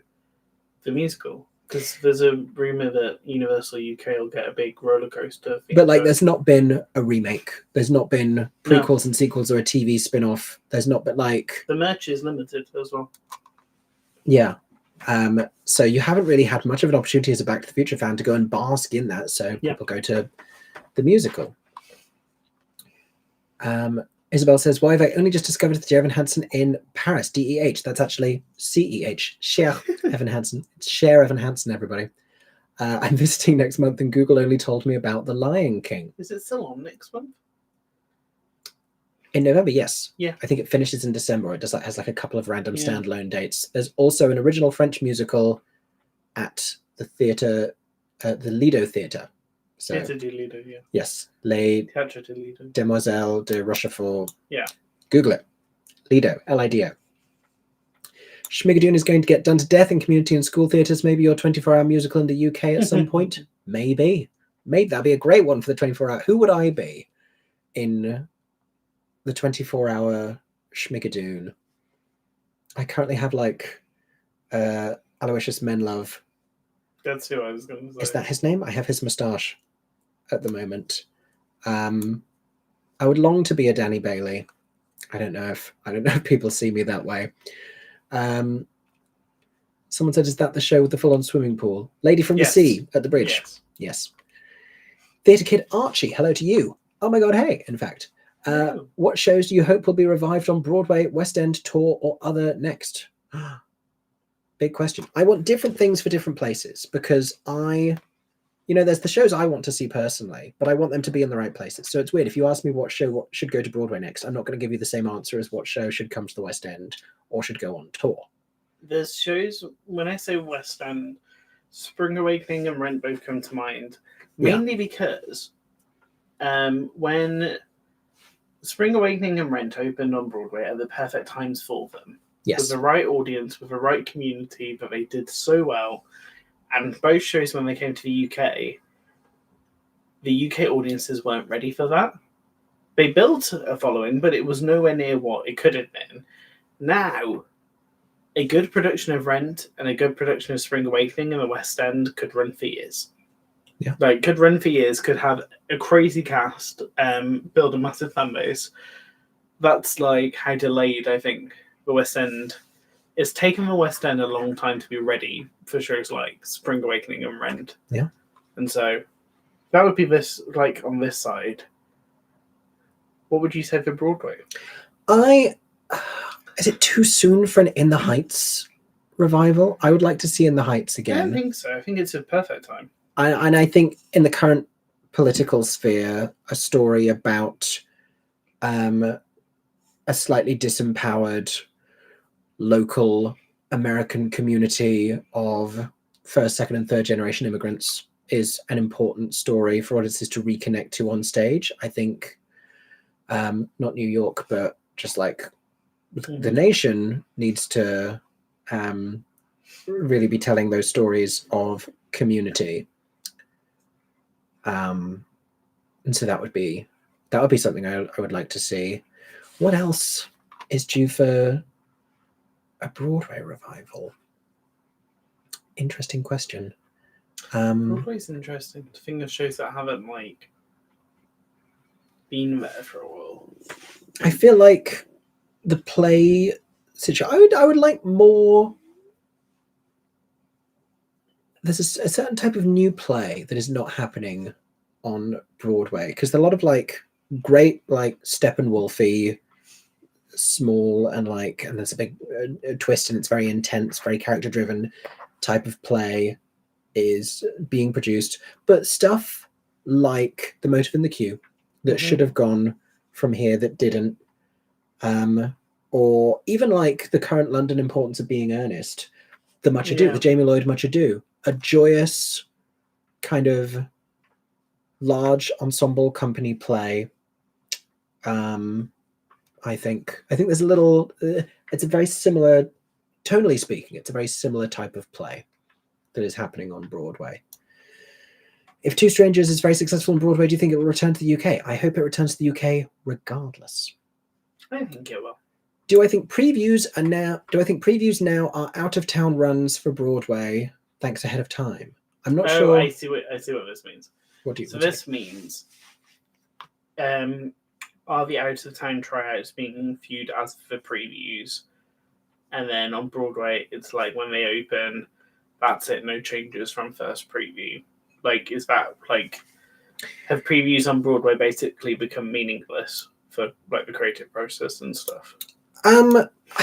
the musical. Because there's a rumour that Universal UK will get a big roller coaster. But like, there's not been a remake. There's not been prequels and sequels or a TV spin-off. There's not been like... The merch is limited as well. Yeah. So you haven't really had much of an opportunity as a Back to the Future fan to go and bask in that. So people go to the musical. Isabel says, why have I only just discovered the Evan Hansen in Paris? DEH. That's actually CEH. Cher Evan Hansen. It's Cher Evan Hansen, everybody. I'm visiting next month and Google only told me about The Lion King. Is it still on next month? In November, yes. Yeah. I think it finishes in December. It has like a couple of random standalone dates. There's also an original French musical at the theatre, the Lido Theatre. So, Theatre de Lido, yeah. Yes. Les Théâtre de Lido. Demoiselles de Rochefort. Yeah. Google it. Lido. Lido. Schmigadoon is going to get done to death in community and school theatres. Maybe your 24-hour musical in the UK at some point. Maybe. That'd be a great one for the 24-hour. Who would I be in the 24-hour Schmigadoon? I currently have like Aloysius Menlove. That's who I was going to say. Is that his name? I have his moustache at the moment. I would long to be a Danny Bailey. I don't know if people see me that way. Someone said, is that the show with the full-on swimming pool? Lady from the Sea at the Bridge. Yes. Theatre Kid Archie, hello to you. Oh my god, hey, in fact. Hello. What shows do you hope will be revived on Broadway, West End, tour, or other next? Big question. I want different things for different places because there's the shows I want to see personally, but I want them to be in the right places. So it's weird. If you ask me what show should go to Broadway next, I'm not going to give you the same answer as what show should come to the West End or should go on tour. There's shows, when I say West End, Spring Awakening and Rent both come to mind, mainly because when Spring Awakening and Rent opened on Broadway are the perfect times for them. Yes. With the right audience, with the right community, but they did so well. And both shows, when they came to the UK audiences weren't ready for that. They built a following, but it was nowhere near what it could have been. Now, a good production of Rent and a good production of Spring Awakening in the West End could run for years. Yeah. Could run for years, could have a crazy cast, build a massive fan base. That's how delayed, I think, the West End. It's taken the West End a long time to be ready for shows like Spring Awakening and Rent. Yeah. And so that would be this, on this side. What would you say for Broadway? Is it too soon for an In the Heights revival? I would like to see In the Heights again. I don't think so. I think it's a perfect time. And I think in the current political sphere, a story about a slightly disempowered local American community of first, second, and third generation immigrants is an important story for audiences to reconnect to on stage. I think not New York, but just the nation needs to really be telling those stories of community. And so that would be something I would like to see. What else is due for a Broadway revival? Interesting question. Broadway's interesting. To think of shows that haven't been there for a while. I feel like the play situation. I would like more. There's a certain type of new play that is not happening on Broadway because a lot of great Steppenwolf-y, small and there's a big twist and it's very intense, very character driven type of play is being produced, but stuff like The Motive in the Queue that should have gone from here that didn't, or even the current London importance of Being Earnest, the Much Ado, the Jamie Lloyd Much Ado, a joyous kind of large ensemble company play. I think there's a little. It's a very similar, tonally speaking, it's a very similar type of play that is happening on Broadway. If Two Strangers is very successful on Broadway, do you think it will return to the UK? I hope it returns to the UK regardless. I think it will. Do I think previews now are out of town runs for Broadway? Thanks ahead of time. I'm not sure. I see what this means. What do you? So this means, are the out of town tryouts being viewed as the previews, and then on Broadway it's when they open, that's it, no changes from first preview. Is that have previews on Broadway basically become meaningless for the creative process and stuff? I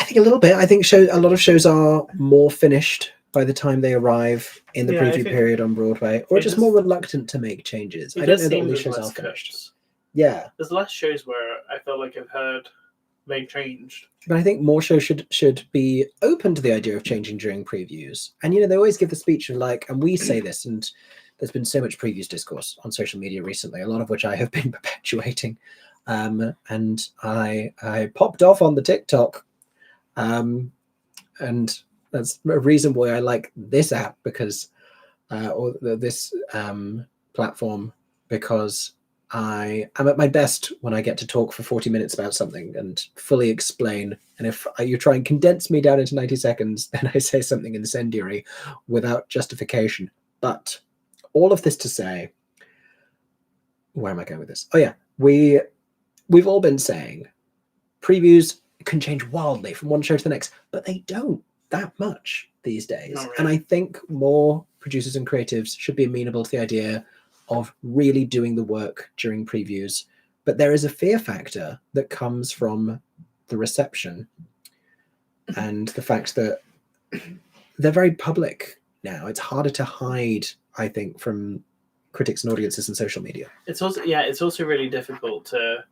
think a little bit. I think a lot of shows are more finished by the time they arrive in the preview period on Broadway, or just more reluctant to make changes. I don't know that all these shows are finished. Yeah, there's less shows where I feel like I've heard they changed. But I think more shows should be open to the idea of changing during previews. And they always give the speech of and we say this, and there's been so much previews discourse on social media recently, a lot of which I have been perpetuating. And I popped off on the TikTok, and that's a reason why I like this app because, or this platform, because I am at my best when I get to talk for 40 minutes about something and fully explain. And if you try and condense me down into 90 seconds, then I say something incendiary without justification. But all of this to say, where am I going with this? Oh yeah, we've all been saying previews can change wildly from one show to the next, but they don't that much these days. Not really. And I think more producers and creatives should be amenable to the idea of really doing the work during previews. But there is a fear factor that comes from the reception and the fact that they're very public now. It's harder to hide, I think, from critics and audiences and social media. It's also really difficult to,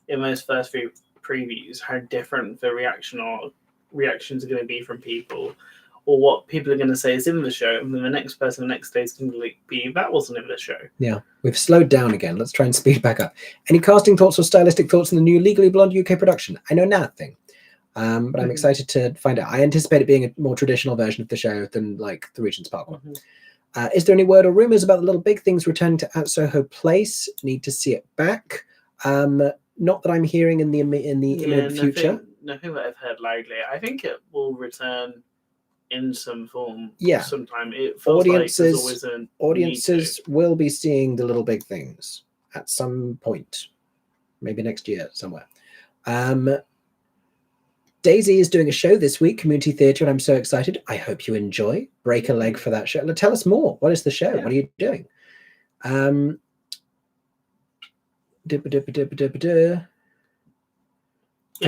in those first few previews, how different the reactions are going to be from people, or what people are going to say is in the show, and then the next person the next day is going to be, that wasn't in the show. Yeah, we've slowed down again. Let's try and speed back up. Any casting thoughts or stylistic thoughts on the new Legally Blonde UK production? I know nothing, but I'm excited to find out. I anticipate it being a more traditional version of the show than like the Regent's Park one. Is there any word or rumours about the Little Big Things returning to at Soho Place? Need to see it back. Not that I'm hearing in the imminent future. Nothing that I've heard loudly. I think it will return in some form. Yeah. Sometime. It feels audiences will be seeing the Little Big Things at some point, maybe next year somewhere. Daisy is doing a show this week, Community Theatre, and I'm so excited. I hope you enjoy. Break a leg for that show. Tell us more. What is the show? Yeah. What are you doing? I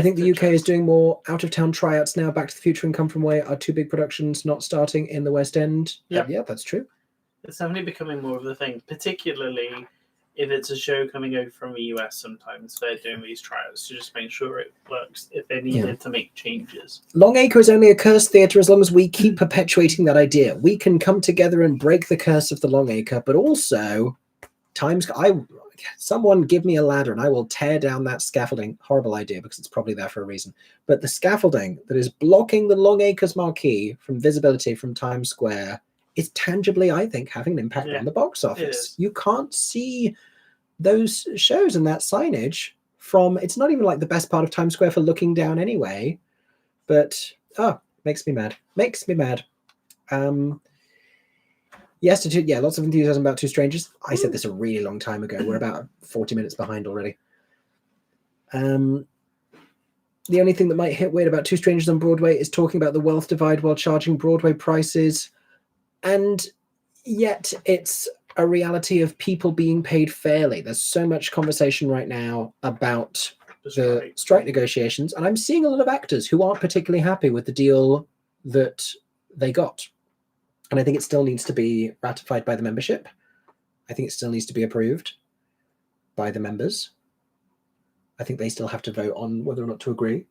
think the UK is doing more out-of-town tryouts now. Back to the Future and Come From Away are two big productions not starting in the West End. Yeah, that's true. It's definitely becoming more of a thing, particularly if it's a show coming over from the US. Sometimes they're doing these tryouts to just make sure it works if they needed to make changes. Longacre is only a cursed theatre as long as we keep perpetuating that idea. We can come together and break the curse of the Longacre, but also someone give me a ladder and I will tear down that scaffolding. Horrible idea because it's probably there for a reason. But the scaffolding that is blocking the Longacres marquee from visibility from Times Square is tangibly, I think, having an impact on the box office. You can't see those shows and that signage from, it's not even like the best part of Times Square for looking down anyway, but makes me mad. Yes, lots of enthusiasm about Two Strangers. I said this a really long time ago. We're about 40 minutes behind already. The only thing that might hit weird about Two Strangers on Broadway is talking about the wealth divide while charging Broadway prices. And yet it's a reality of people being paid fairly. There's so much conversation right now about the strike negotiations. And I'm seeing a lot of actors who aren't particularly happy with the deal that they got. And I think it still needs to be ratified by the membership. I think it still needs to be approved by the members. I think they still have to vote on whether or not to agree.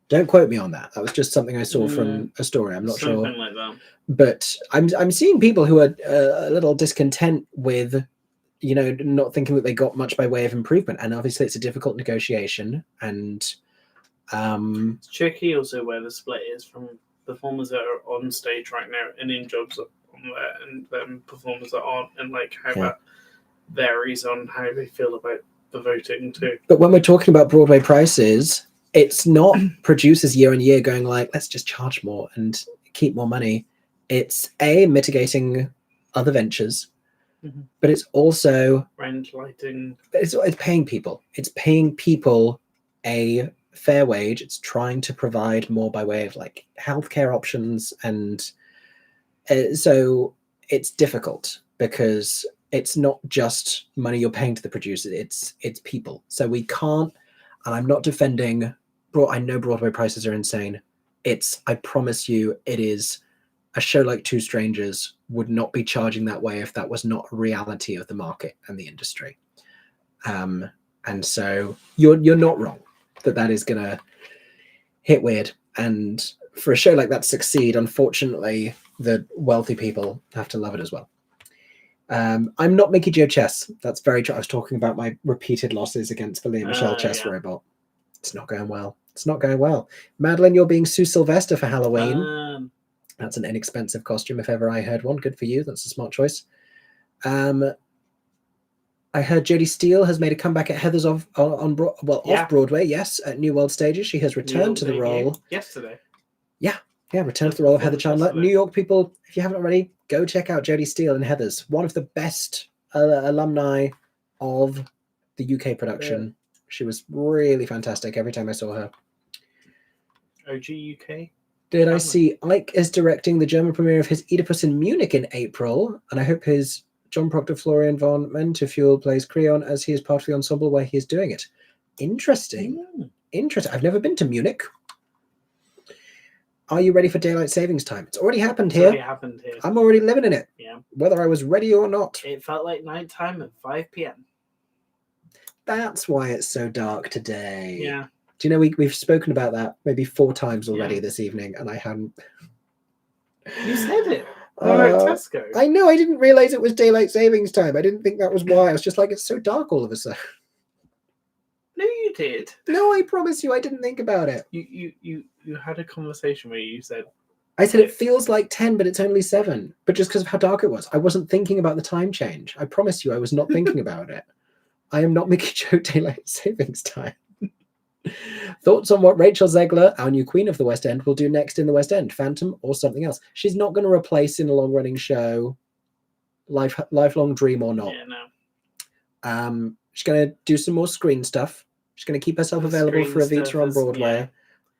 Don't quote me on that. That was just something I saw from a story. I'm not sure. Something like that. But I'm seeing people who are a little discontent with, not thinking that they got much by way of improvement. And obviously it's a difficult negotiation. And it's tricky also where the split is from performers that are on stage right now and in jobs on there, and then performers that aren't, and like how that varies on how they feel about the voting too. But when we're talking about Broadway prices, it's not producers year on year going like, let's just charge more and keep more money. It's mitigating other ventures, but it's also rent, lighting. It's paying people. It's paying people a fair wage. It's trying to provide more by way of like healthcare options, and so it's difficult because it's not just money you're paying to the producer. It's people. So we can't. And I'm not defending. I know Broadway prices are insane. I promise you, it is a show like Two Strangers would not be charging that way if that was not a reality of the market and the industry. And so you're not wrong that is going to hit weird. And for a show like that to succeed, unfortunately, the wealthy people have to love it as well. I'm not Mickey Jo Chess. That's very true. I was talking about my repeated losses against the Leah Michelle chess robot. It's not going well. Madeline, you're being Sue Sylvester for Halloween. That's an inexpensive costume if ever I heard one. Good for you. That's a smart choice. I heard Jodie Steele has made a comeback at Heathers off Broadway. Yes, at New World Stages. She has returned to the role yesterday. Yeah, returned to the role of Heather Chandler. New York people, if you haven't already, go check out Jodie Steele and Heathers. One of the best alumni of the UK production. Yeah. She was really fantastic every time I saw her. OG UK. Did I see Ike is directing the German premiere of his Oedipus in Munich in April, and I hope his John Proctor Florian von Mentefuel plays Creon as he is part of the ensemble where he is doing it. Interesting. Interesting. I've never been to Munich. Are you ready for daylight savings time? It's already happened here. I'm already living in it. Yeah. Whether I was ready or not. It felt like nighttime at 5 p.m. That's why it's so dark today. Yeah. Do you know we've spoken about that maybe 4 times already this evening, and I hadn't. You said it. We're at Tesco. I know. I didn't realize it was daylight savings time. I didn't think that was why. I was just like, it's so dark all of a sudden. No, you did. No, I promise you, I didn't think about it. You had a conversation where you said. I said it feels like 10, but it's only 7. But just because of how dark it was, I wasn't thinking about the time change. I promise you, I was not thinking about it. I am not Mickey Jo daylight savings time. Thoughts on what Rachel Zegler, our new queen of the West End, will do next in the West End? Phantom or something else? She's not going to replace in a long-running show Lifelong Dream or not. Yeah, no. She's going to do some more screen stuff. She's going to keep herself available for Evita on Broadway. Yeah.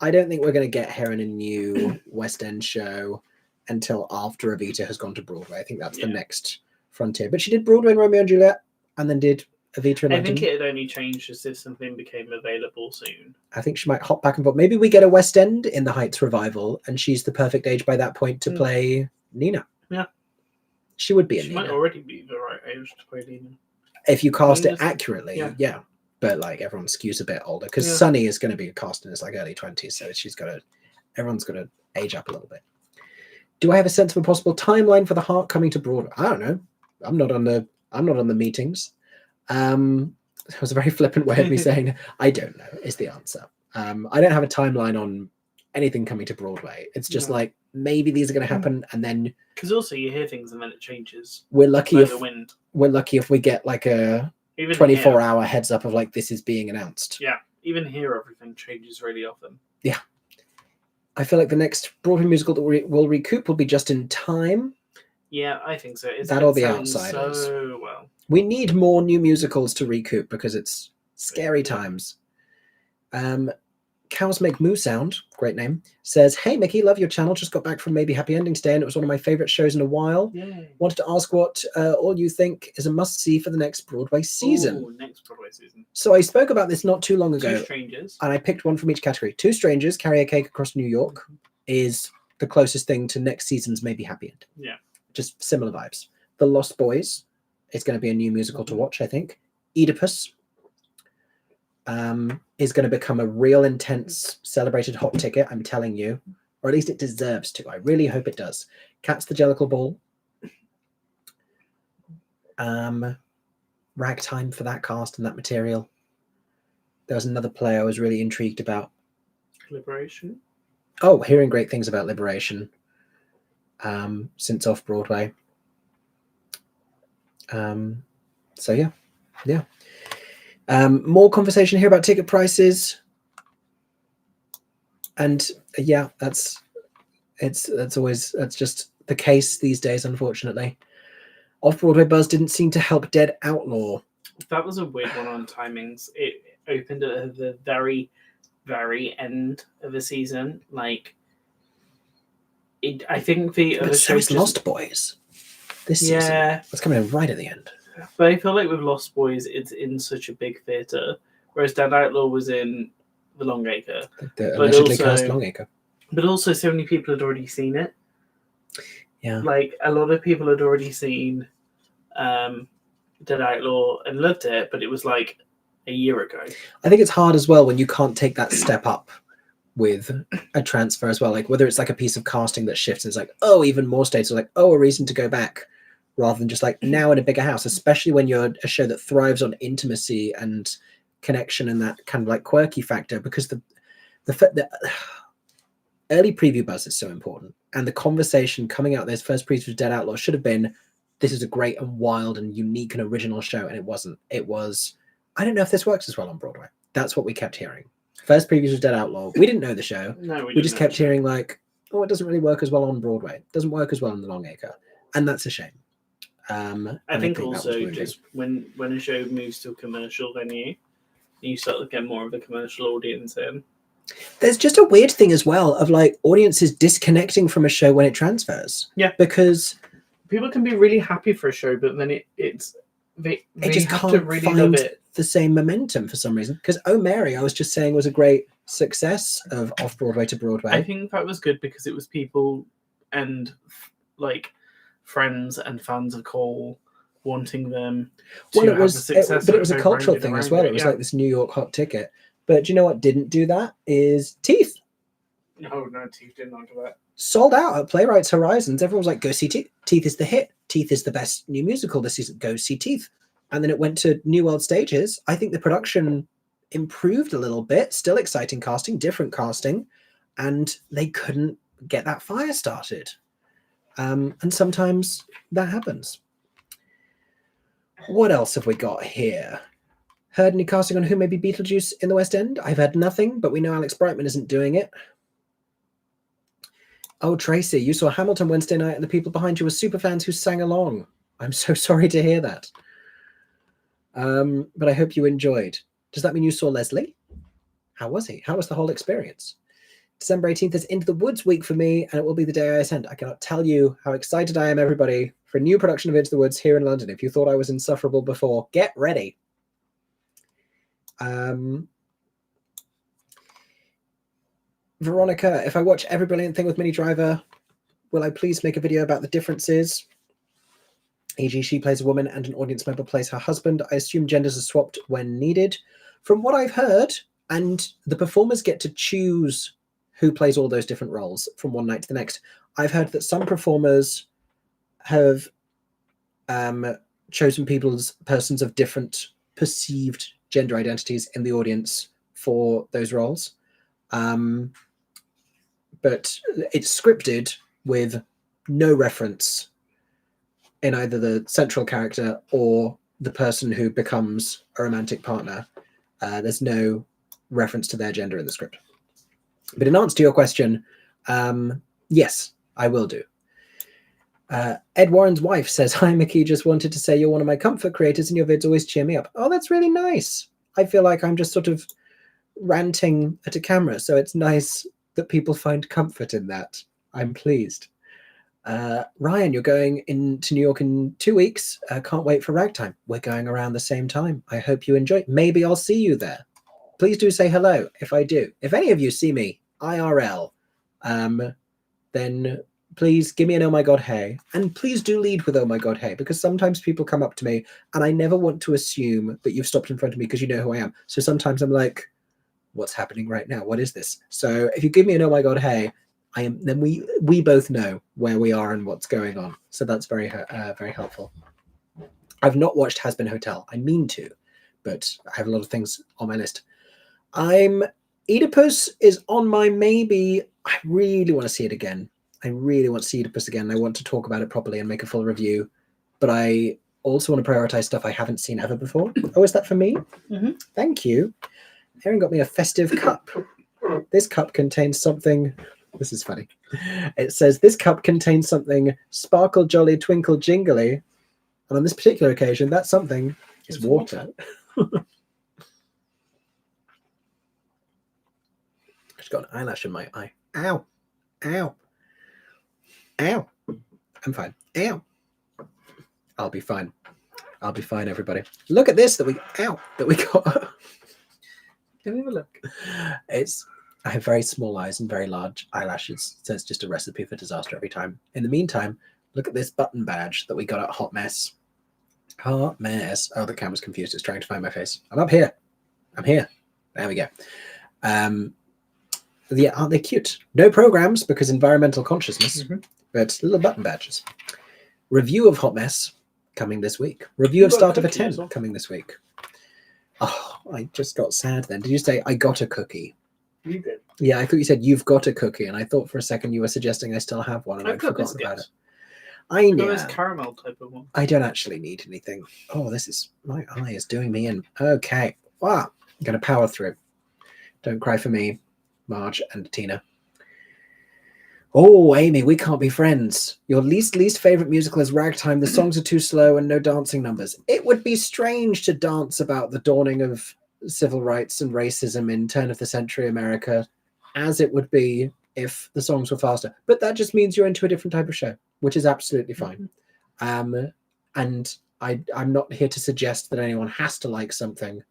I don't think we're going to get her in a new West End show until after Evita has gone to Broadway. I think that's the next frontier. But she did Broadway and Romeo and Juliet, and then did Evita in London. I think it had only changed just if something became available soon. I think she might hop back and forth. Maybe we get a West End in the Heights revival, and she's the perfect age by that point to play Nina. Yeah. She would be a She Nina. might already be the right age to play Nina. If you cast it accurately, yeah. But like everyone skews a bit older because Sunny is going to be cast in his like early 20s, so everyone's got to age up a little bit. Do I have a sense of a possible timeline for The Heart coming to Broadway? I don't know. I'm not on the meetings. It was a very flippant way of me saying I don't know is the answer. I don't have a timeline on anything coming to Broadway. It's just like maybe these are going to happen, and then because also you hear things and then it changes. We're lucky if we get like a even 24-hour heads up of like this is being announced. Yeah, even here everything changes really often. Yeah, I feel like the next Broadway musical that we'll recoup will be Just in Time. Yeah, I think so. That'll be Outsiders. So well. We need more new musicals to recoup because it's scary times. Cows Make Moo Sound, great name, says, "Hey Mickey, love your channel. Just got back from Maybe Happy Endings Day and it was one of my favorite shows in a while. Yay. Wanted to ask what all you think is a must-see for the next Broadway season." Ooh, next Broadway season. So I spoke about this not too long ago. 2 Strangers. And I picked one from each category. 2 Strangers, Carry a Cake Across New York is the closest thing to next season's Maybe Happy End. Yeah. Just similar vibes. The Lost Boys is going to be a new musical to watch, I think. Oedipus is going to become a real intense celebrated hot ticket, I'm telling you. Or at least it deserves to. I really hope it does. Cats the Jellicle Ball. Ragtime for that cast and that material. There was another play I was really intrigued about. Liberation. Oh, hearing great things about Liberation since off Broadway. So yeah. More conversation here about ticket prices, and that's just the case these days, unfortunately. Off-Broadway buzz didn't seem to help Dead Outlaw. That was a weird one on timings. It opened at the very, very end of the season. Like, I think the other so is Lost Boys this season. Yeah, it's coming in right at the end. But I feel like with Lost Boys, it's in such a big theatre, whereas Dead Outlaw was in the Longacre. The allegedly cast Longacre. But also, so many people had already seen it. Yeah. Like, a lot of people had already seen Dead Outlaw and loved it, but it was like a year ago. I think it's hard as well when you can't take that step up with a transfer as well. Like, whether it's like a piece of casting that shifts, and it's like, oh, even more states are like, oh, a reason to go back. Rather than just like now in a bigger house, especially when you're a show that thrives on intimacy and connection and that kind of like quirky factor, because the early preview buzz is so important. And the conversation coming out of those first previews of Dead Outlaw should have been, this is a great and wild and unique and original show. And it wasn't. It was, I don't know if this works as well on Broadway. That's what we kept hearing. First previews of Dead Outlaw. We didn't know the show. No, we just kept hearing like, oh, it doesn't really work as well on Broadway. It doesn't work as well in the Longacre. And that's a shame. I think also just when a show moves to a commercial venue, you start to get more of a commercial audience in. There's just a weird thing as well of like audiences disconnecting from a show when it transfers. Yeah. Because people can be really happy for a show, but then they just have can't to really love find it. the same momentum for some reason. Because Oh Mary, I was just saying, was a great success of off-Broadway to Broadway. I think that was good because it was people and like friends and fans of Cole wanting them to have a success. But it was a cultural thing as well. It was like this New York hot ticket. But do you know what didn't do that? Is Teeth. No, Teeth didn't do that. Sold out at Playwrights Horizons. Everyone was like, go see Teeth. Teeth is the hit. Teeth is the best new musical this season. Go see Teeth. And then it went to New World Stages. I think the production improved a little bit. Still exciting casting, different casting. And they couldn't get that fire started. And sometimes that happens. What else have we got here? Heard any casting on who may be Beetlejuice in the West End? I've heard nothing, but we know Alex Brightman isn't doing it. Oh, Tracy, you saw Hamilton Wednesday night and the people behind you were super fans who sang along. I'm so sorry to hear that. But I hope you enjoyed. Does that mean you saw Leslie? How was he? How was the whole experience? December 18th is Into the Woods week for me, and it will be the day I ascend. I cannot tell you how excited I am, everybody, for a new production of Into the Woods here in London. If you thought I was insufferable before, get ready. Veronica, if I watch Every Brilliant Thing with Minnie Driver, will I please make a video about the differences? E.g., she plays a woman and an audience member plays her husband. I assume genders are swapped when needed. From what I've heard, and the performers get to choose who plays all those different roles from one night to the next. I've heard that some performers have chosen persons of different perceived gender identities in the audience for those roles. But it's scripted with no reference in either the central character or the person who becomes a romantic partner. There's no reference to their gender in the script. But in answer to your question, yes, I will do. Ed Warren's wife says, hi, Mickey, just wanted to say you're one of my comfort creators and your vids always cheer me up. Oh, that's really nice. I feel like I'm just sort of ranting at a camera, so it's nice that people find comfort in that. I'm pleased. Ryan, you're going into New York in 2 weeks. Can't wait for Ragtime. We're going around the same time. I hope you enjoy. Maybe I'll see you there. Please do say hello if I do. If any of you see me IRL, then please give me an oh my god hey, and please do lead with oh my god hey, because sometimes people come up to me and I never want to assume that you've stopped in front of me because you know who I am. So sometimes I'm like, what's happening right now? What is this? So if you give me an oh my god hey, then we both know where we are and what's going on. So that's very helpful. I've not watched Has Been Hotel. I mean to, but I have a lot of things on my list. Oedipus is on my maybe. I really want to see it again. I really want to see Oedipus again. I want to talk about it properly and make a full review. But I also want to prioritize stuff I haven't seen ever before. Oh, is that for me? Mm-hmm. Thank you. Erin got me a festive cup. This cup contains something. This is funny. It says, this cup contains something sparkle, jolly, twinkle, jingly. And on this particular occasion, that something is water. I just got an eyelash in my eye. Ow. Ow. Ow. I'm fine. Ow. I'll be fine. I'll be fine, everybody. Look at this that we got. Can we have a look? I have very small eyes and very large eyelashes, so it's just a recipe for disaster every time. In the meantime, look at this button badge that we got at Hot Mess. Hot Mess. Oh, the camera's confused. It's trying to find my face. I'm up here. I'm here. There we go. Yeah, aren't they cute? No programs because environmental consciousness, but little button badges. Review of Hot Mess coming this week. Review of Start of a 10 coming this week. Oh, I just got sad then. Did you say I got a cookie? You did. Yeah, I thought you said you've got a cookie, and I thought for a second you were suggesting I still have one, and I'd forgotten about it. I know. This caramel type of one. I don't actually need anything. Oh, my eye is doing me in. Okay. Wow. I'm going to power through. Don't cry for me, Marge and Tina. Oh, Amy, we can't be friends. Your least favorite musical is Ragtime. The songs are too slow and no dancing numbers. It would be strange to dance about the dawning of civil rights and racism in turn of the century America, as it would be if the songs were faster. But that just means you're into a different type of show, which is absolutely fine. And I'm not here to suggest that anyone has to like something.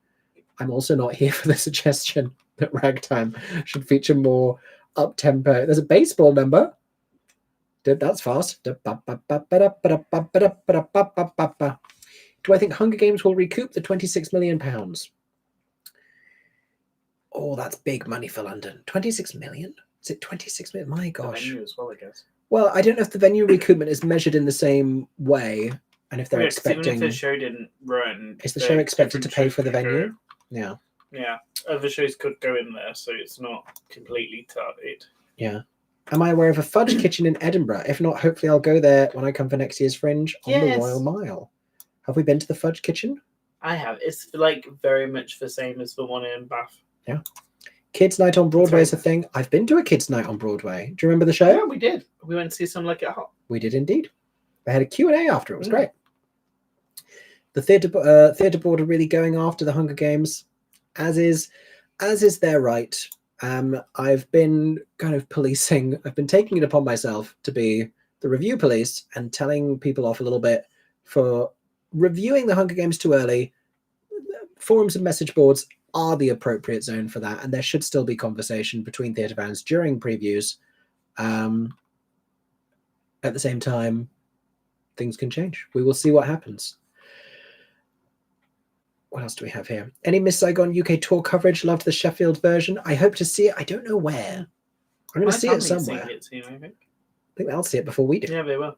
I'm also not here for the suggestion that Ragtime should feature more up-tempo. There's a baseball number. That's fast. Do I think Hunger Games will recoup the £26 million? Oh, that's big money for London. 26 million? Is it 26 million? My gosh. The venue as well, I guess. Well, I don't know if the venue recoupment is measured in the same way, and if they're expecting. Even if the show didn't run, is the show expected to pay for the venue? Yeah. Yeah, other shows could go in there, so it's not completely targeted. Yeah. Am I aware of a fudge kitchen in Edinburgh? If not, hopefully I'll go there when I come for next year's Fringe on the Royal Mile. Have we been to the fudge kitchen? I have. It's like very much the same as the one in Bath. Yeah. Kids' night on Broadway is a thing. I've been to a kids' night on Broadway. Do you remember the show? Yeah, we did. We went to see Some Like It Hot. We did indeed. They had a Q&A after. It was great. The theatre board are really going after the Hunger Games, as is their right. I've been kind of policing. I've been taking it upon myself to be the review police and telling people off a little bit for reviewing the Hunger Games too early. Forums and message boards are the appropriate zone for that, and there should still be conversation between theatre fans during previews. At the same time, things can change. We will see what happens. What else do we have here? Any Miss Saigon UK tour coverage? Loved the Sheffield version. I hope to see it. I don't know where. I'm going to see it somewhere. I think they'll see it before we do. Yeah, they will.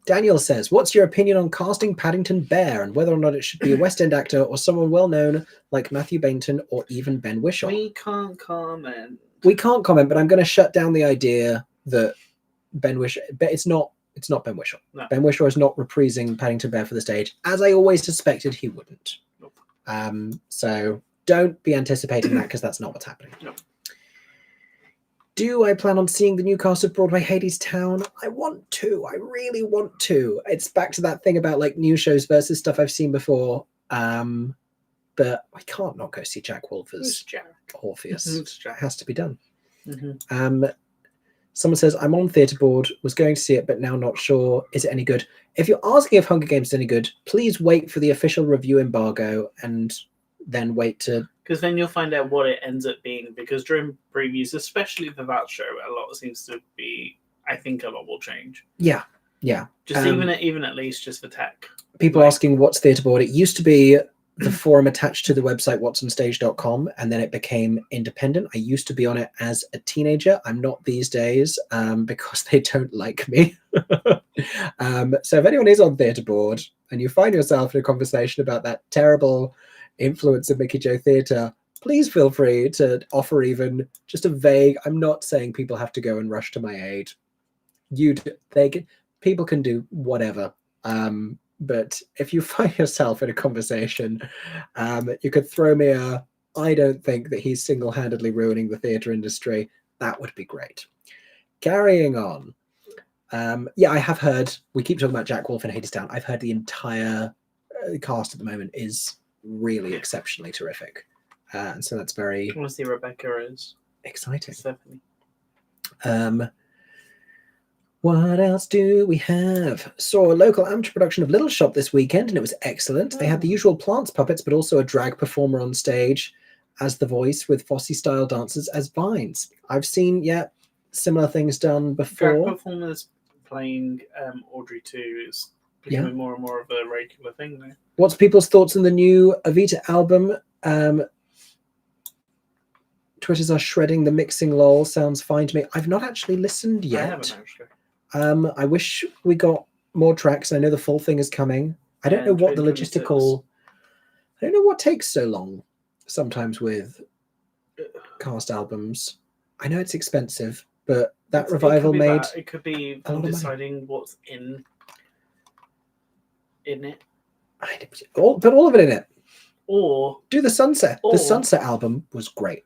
Daniel says, what's your opinion on casting Paddington Bear and whether or not it should be a West End actor or someone well-known like Matthew Bainton or even Ben Whishaw? We can't comment. We can't comment, but I'm going to shut down the idea that Ben Whishaw... It's not Ben Whishaw. No. Ben Whishaw is not reprising Paddington Bear for the stage, as I always suspected he wouldn't. Nope. So don't be anticipating that, because that's not what's happening. Nope. Do I plan on seeing the new cast of Broadway Hadestown? I want to. I really want to. It's back to that thing about like new shows versus stuff I've seen before. But I can't not go see Jack Wolfer's Orpheus. It has to be done. Mm-hmm. Someone says, I'm on theatre board, was going to see it, but now not sure. Is it any good? If you're asking if Hunger Games is any good, please wait for the official review embargo and then wait to... Because then you'll find out what it ends up being. Because during previews, especially for that show, a lot seems to be... I think a lot will change. Yeah, yeah. Just even at least just for tech. People asking what's theatre board. It used to be the forum attached to the website whatsonstage.com, and then it became independent. I used to be on it as a teenager. I'm not these days because they don't like me. So if anyone is on theatre board and you find yourself in a conversation about that terrible influence of MickeyJoTheatre, please feel free to offer even just a vague... I'm not saying people have to go and rush to my aid. People can do whatever. But if you find yourself in a conversation, you could throw me I don't think that he's single-handedly ruining the theatre industry. That would be great. Carrying on. Yeah, I have heard, we keep talking about Jack Wolf and Hadestown. I've heard the entire cast at the moment is really exceptionally terrific. And so that's very... I want to see Rebecca is exciting. Stephanie. What else do we have? Saw a local amateur production of Little Shop this weekend, and it was excellent. They had the usual plants puppets, but also a drag performer on stage as the voice with Fosse-style dancers as vines. I've seen, similar things done before. Drag performers playing Audrey 2 is becoming more and more of a regular thing now. What's people's thoughts on the new Evita album? Twitters are shredding the mixing lol. Sounds fine to me. I've not actually listened yet. I haven't actually. I wish we got more tracks. I know the full thing is coming. I don't know what the logistical... I don't know what takes so long sometimes with cast albums. I know it's expensive, but that revival made... It could be deciding what's in it. Put all of it in it. Or... do the Sunset. The Sunset album was great.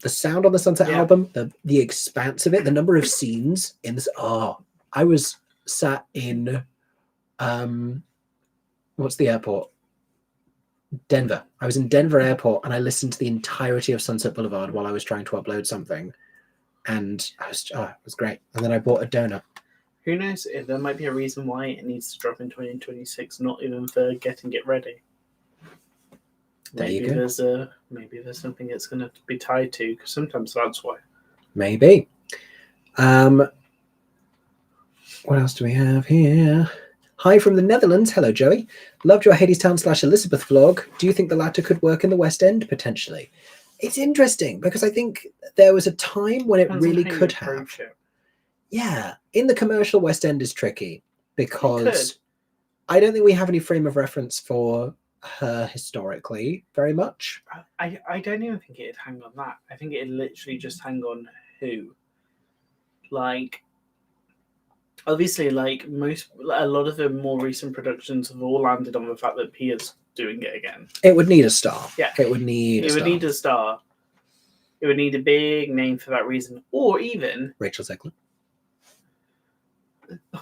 The sound on the Sunset album, the expanse of it, the number of scenes in this. I was sat in, what's the airport? Denver. I was in Denver Airport, and I listened to the entirety of Sunset Boulevard while I was trying to upload something, and it was great. And then I bought a donut. Who knows? There might be a reason why it needs to drop in 2026, not even for getting it ready. There you Maybe go. maybe there's something it's going to be tied to, because sometimes that's why. Maybe. What else do we have here? Hi from the Netherlands. Hello, Joey. Loved your Hadestown / Elizabeth vlog. Do you think the latter could work in the West End potentially? It's interesting because I think there was a time when it Depends on really how you could have. approach it. Yeah, in the commercial West End is tricky because could. I don't think we have any frame of reference for her historically very much. I don't even think it'd hang on that. I think it'd literally just hang on who. Like, obviously, like a lot of the more recent productions have all landed on the fact that Pia's doing it again. It would need a star. Yeah, it would need. It would need a star. It would need a big name for that reason, or even Rachel Zegler.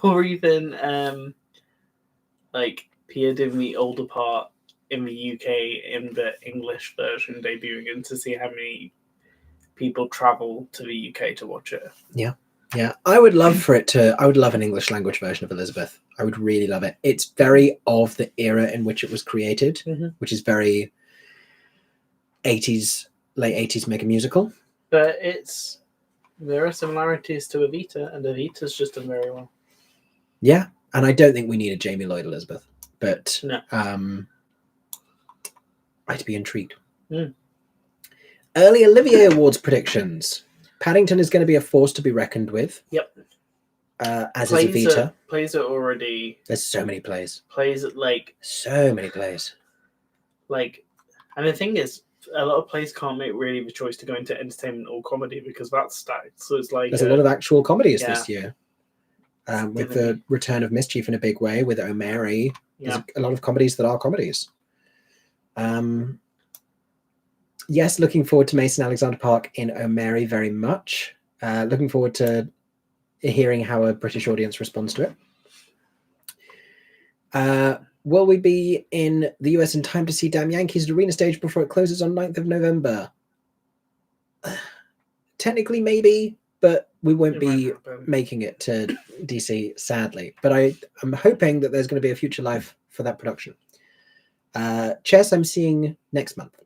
Or even like Pia doing the older part in the UK in the English version debuting, and to see how many people travel to the UK to watch it. Yeah. I would love an English language version of Elizabeth. I would really love it. It's very of the era in which it was created, which is very 80s, late 80s mega musical. But there are similarities to Evita, and Evita's just done very well. Yeah, and I don't think we need a Jamie Lloyd Elizabeth, but no. I'd be intrigued. Early Olivier Awards predictions. Paddington is going to be a force to be reckoned with. Yep. As is Evita. Plays are already... There's so many plays. Plays like... So many plays. Like, and the thing is, a lot of plays can't make really the choice to go into entertainment or comedy because that's stacked. So it's like... There's a lot of actual comedies this year. With the return of Mischief in a big way, with O'Mary. There's a lot of comedies that are comedies. Yes, looking forward to Mason Alexander Park in O'Mary very much. Looking forward to hearing how a British audience responds to it. Will we be in the US in time to see Damn Yankees at Arena Stage before it closes on 9th of November? Technically, maybe, but we won't be making it to DC, sadly. But I'm hoping that there's going to be a future life for that production. Chess, I'm seeing next month.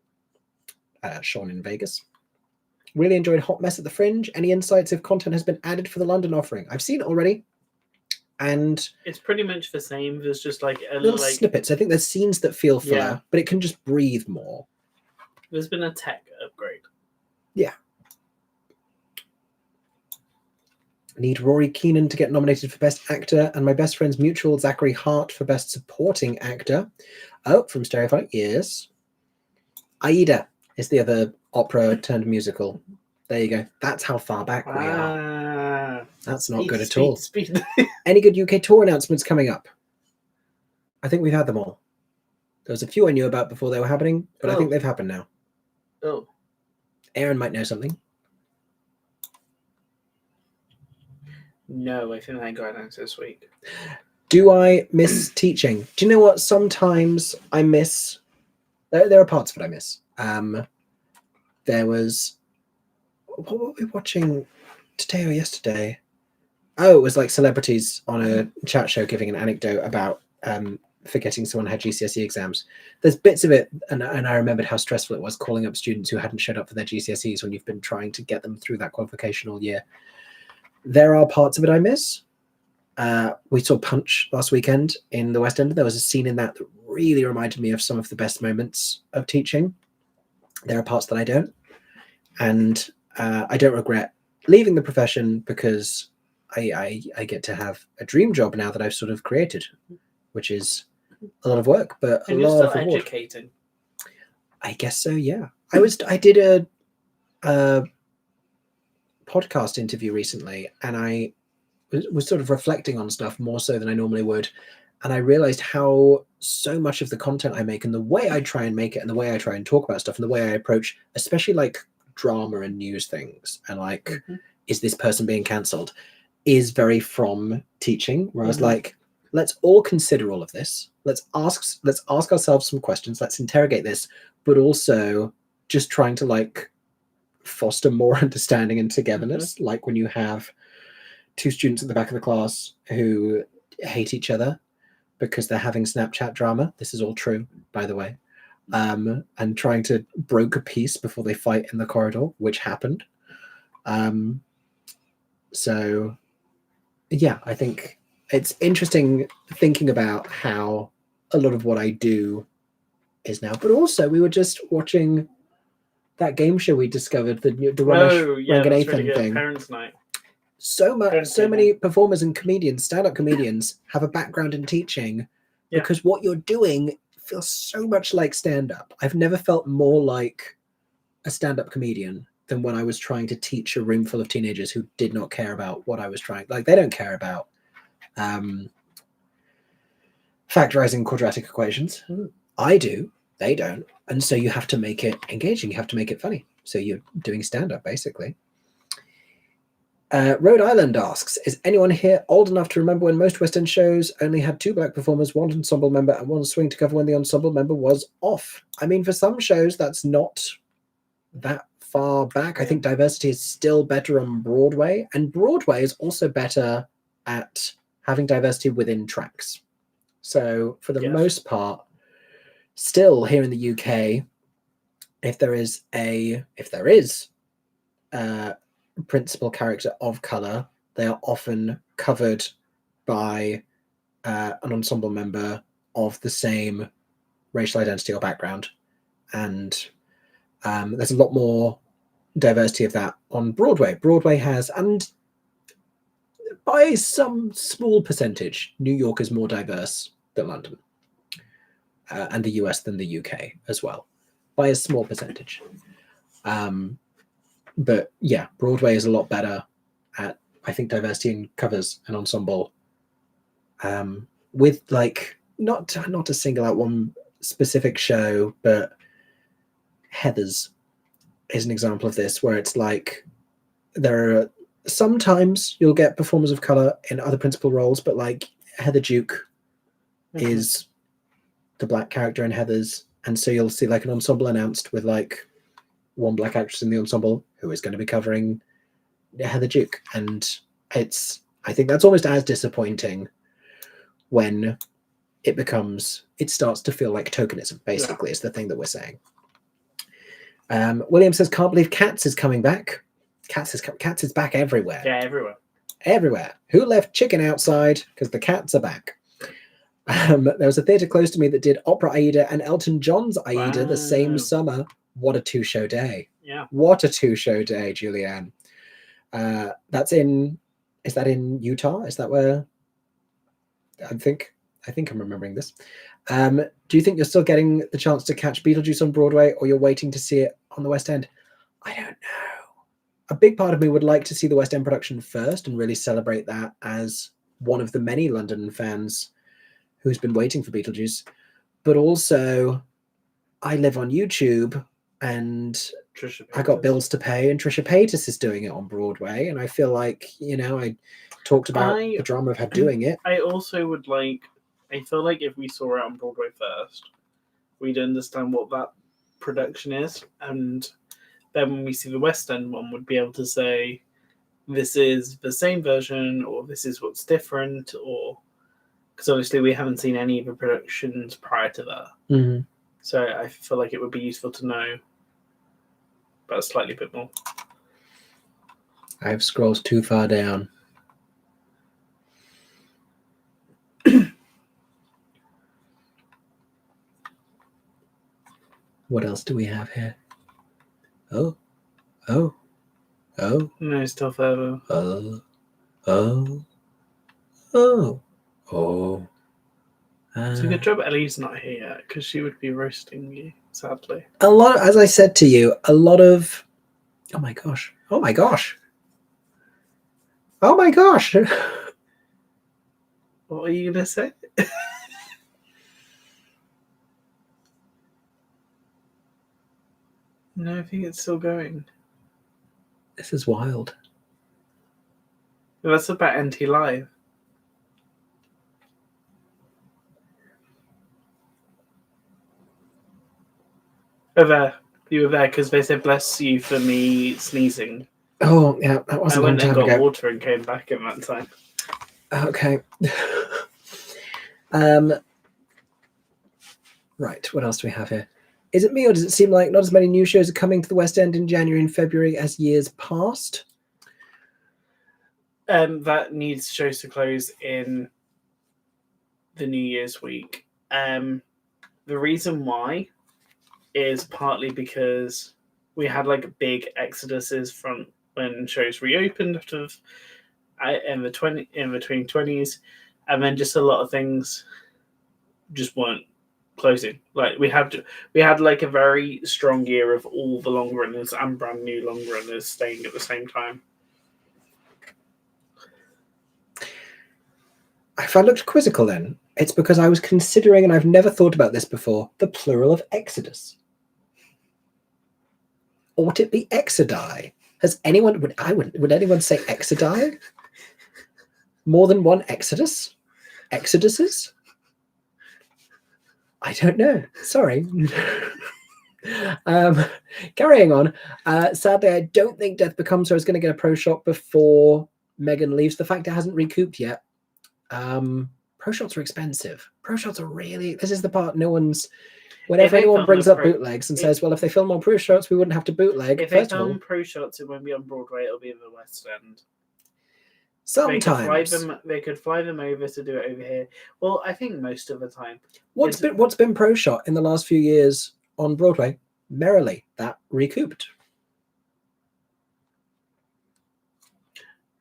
Sean in Vegas. Really enjoyed Hot Mess at the Fringe. Any insights if content has been added for the London offering? I've seen it already. And it's pretty much the same. There's just like little snippets. I think there's scenes that feel filler, but it can just breathe more. There's been a tech upgrade. Yeah. Need Rory Keenan to get nominated for Best Actor, and my best friend's mutual Zachary Hart for Best Supporting Actor. Oh, from Stereophonic, yes. Aida is the other opera turned musical. There you go. That's how far back we are. That's not good at all. Any good UK tour announcements coming up? I think we've had them all. There was a few I knew about before they were happening, but I think they've happened now. Oh. Aaron might know something. No, I think I got announced this week. Do I miss teaching? Do you know what? Sometimes I miss... There are parts of it I miss. There was... What were we watching today or yesterday? Oh, it was like celebrities on a chat show giving an anecdote about forgetting someone had GCSE exams. There's bits of it, and I remembered how stressful it was calling up students who hadn't showed up for their GCSEs when you've been trying to get them through that qualification all year. There are parts of it I miss. We saw Punch last weekend in the West End. There was a scene in that really reminded me of some of the best moments of teaching. There are parts that I don't. And I don't regret leaving the profession because I get to have a dream job now that I've sort of created, which is a lot of work, but a lot of reward. Educating. I guess so, yeah. I did a podcast interview recently, and I was sort of reflecting on stuff more so than I normally would. And I realized how so much of the content I make and the way I try and make it and the way I try and talk about stuff and the way I approach, especially like drama and news things and like, is this person being cancelled, is very from teaching, where I was like, let's all consider all of this. Let's ask ourselves some questions. Let's interrogate this, but also just trying to like foster more understanding and togetherness. Like when you have two students at the back of the class who hate each other because they're having Snapchat drama. This is all true, by the way. And trying to broker peace before they fight in the corridor, which happened. So, yeah, I think it's interesting thinking about how a lot of what I do is now. But also, we were just watching that game show we discovered, the Ramesh Ranganathan really good. thing. Parents' Night. So Parents' many performers and comedians, stand-up comedians, have a background in teaching because what you're doing feels so much like stand-up. I've never felt more like a stand-up comedian than when I was trying to teach a room full of teenagers who did not care about what I was trying. Like, they don't care about factorizing quadratic equations. I do. They don't. And so you have to make it engaging. You have to make it funny. So you're doing stand-up, basically. Rhode Island asks, is anyone here old enough to remember when most West End shows only had 2 black performers, 1 ensemble member, and 1 swing to cover when the ensemble member was off? I mean, for some shows, that's not that far back. I think diversity is still better on Broadway, and Broadway is also better at having diversity within tracks. So for the most part, still here in the UK, if there is a principal character of color, they are often covered by an ensemble member of the same racial identity or background, and there's a lot more diversity of that on Broadway. Broadway has, and by some small percentage, New York is more diverse than London, and the US than the UK as well, by a small percentage. But yeah, Broadway is a lot better at, I think, diversity in covers and ensemble, with like not to single out one specific show, but Heathers is an example of this, where it's like there are sometimes you'll get performers of color in other principal roles, but like Heather Duke is the black character in Heathers, and so you'll see like an ensemble announced with like 1 black actress in the ensemble who is going to be covering Heather Duke, and I think that's almost as disappointing when it starts to feel like tokenism, basically. Is the thing that we're saying. William says, can't believe Cats is coming back. Cats is back everywhere. Yeah, everywhere. Who left chicken outside? Because the cats are back. There was a theatre close to me that did Opera Aida and Elton John's Aida the same summer. What a 2-show day. Yeah. What a 2-show day, Julianne. Is that in Utah? Is that where? I think I'm remembering this. Do you think you're still getting the chance to catch Beetlejuice on Broadway, or you're waiting to see it on the West End? I don't know. A big part of me would like to see the West End production first and really celebrate that as one of the many London fans who's been waiting for Beetlejuice. But also, I live on YouTube, and I got bills to pay, and Trisha Paytas is doing it on Broadway, and I feel like, I talked about the drama of her doing it. I also would like, I feel like if we saw it on Broadway first, we'd understand what that production is, and then when we see the West End one, would be able to say, this is the same version, or this is what's different, or because obviously we haven't seen any of the productions prior to that. Mm-hmm. So I feel like it would be useful to know but a slightly bit more. I've scrolled too far down. What else do we have here? Oh. No, still further. It's a good job Ellie's not here yet, because she would be roasting you, sadly. As I said to you, a lot of... Oh my gosh. What are you going to say? No, I think it's still going. This is wild. That's about NT Live. Oh, there. You were there because they said bless you for me sneezing. Oh, yeah, that was I a long went and time got ago. water and came back in that time. Okay. Right, what else do we have here? Is it me, or does it seem like not as many new shows are coming to the West End in January and February as years past? That needs shows to close in the New Year's week. The reason why is partly because we had like big exoduses from when shows reopened after in between 20s, and then just a lot of things just weren't closing. Like we had like a very strong year of all the long runners and brand new long runners staying at the same time. If I looked quizzical then, it's because I was considering, and I've never thought about this before, the plural of exodus. Ought it be exodi? Has anyone would anyone say exodi? More than one exodus? Exoduses? I don't know. Sorry. Carrying on. Sadly, I don't think Death Becomes Her is going to get a pro shot before Megan leaves. The fact it hasn't recouped yet. Pro shots are expensive. Pro shots are really. This is the part no one's. Whenever anyone brings up bootlegs and says, "Well, if they film on pro shots, we wouldn't have to bootleg." If they film pro shots, it won't be on Broadway. It'll be in the West End. Sometimes they could fly them over to do it over here. Well, I think most of the time. What's been pro shot in the last few years on Broadway? Merrily, that recouped.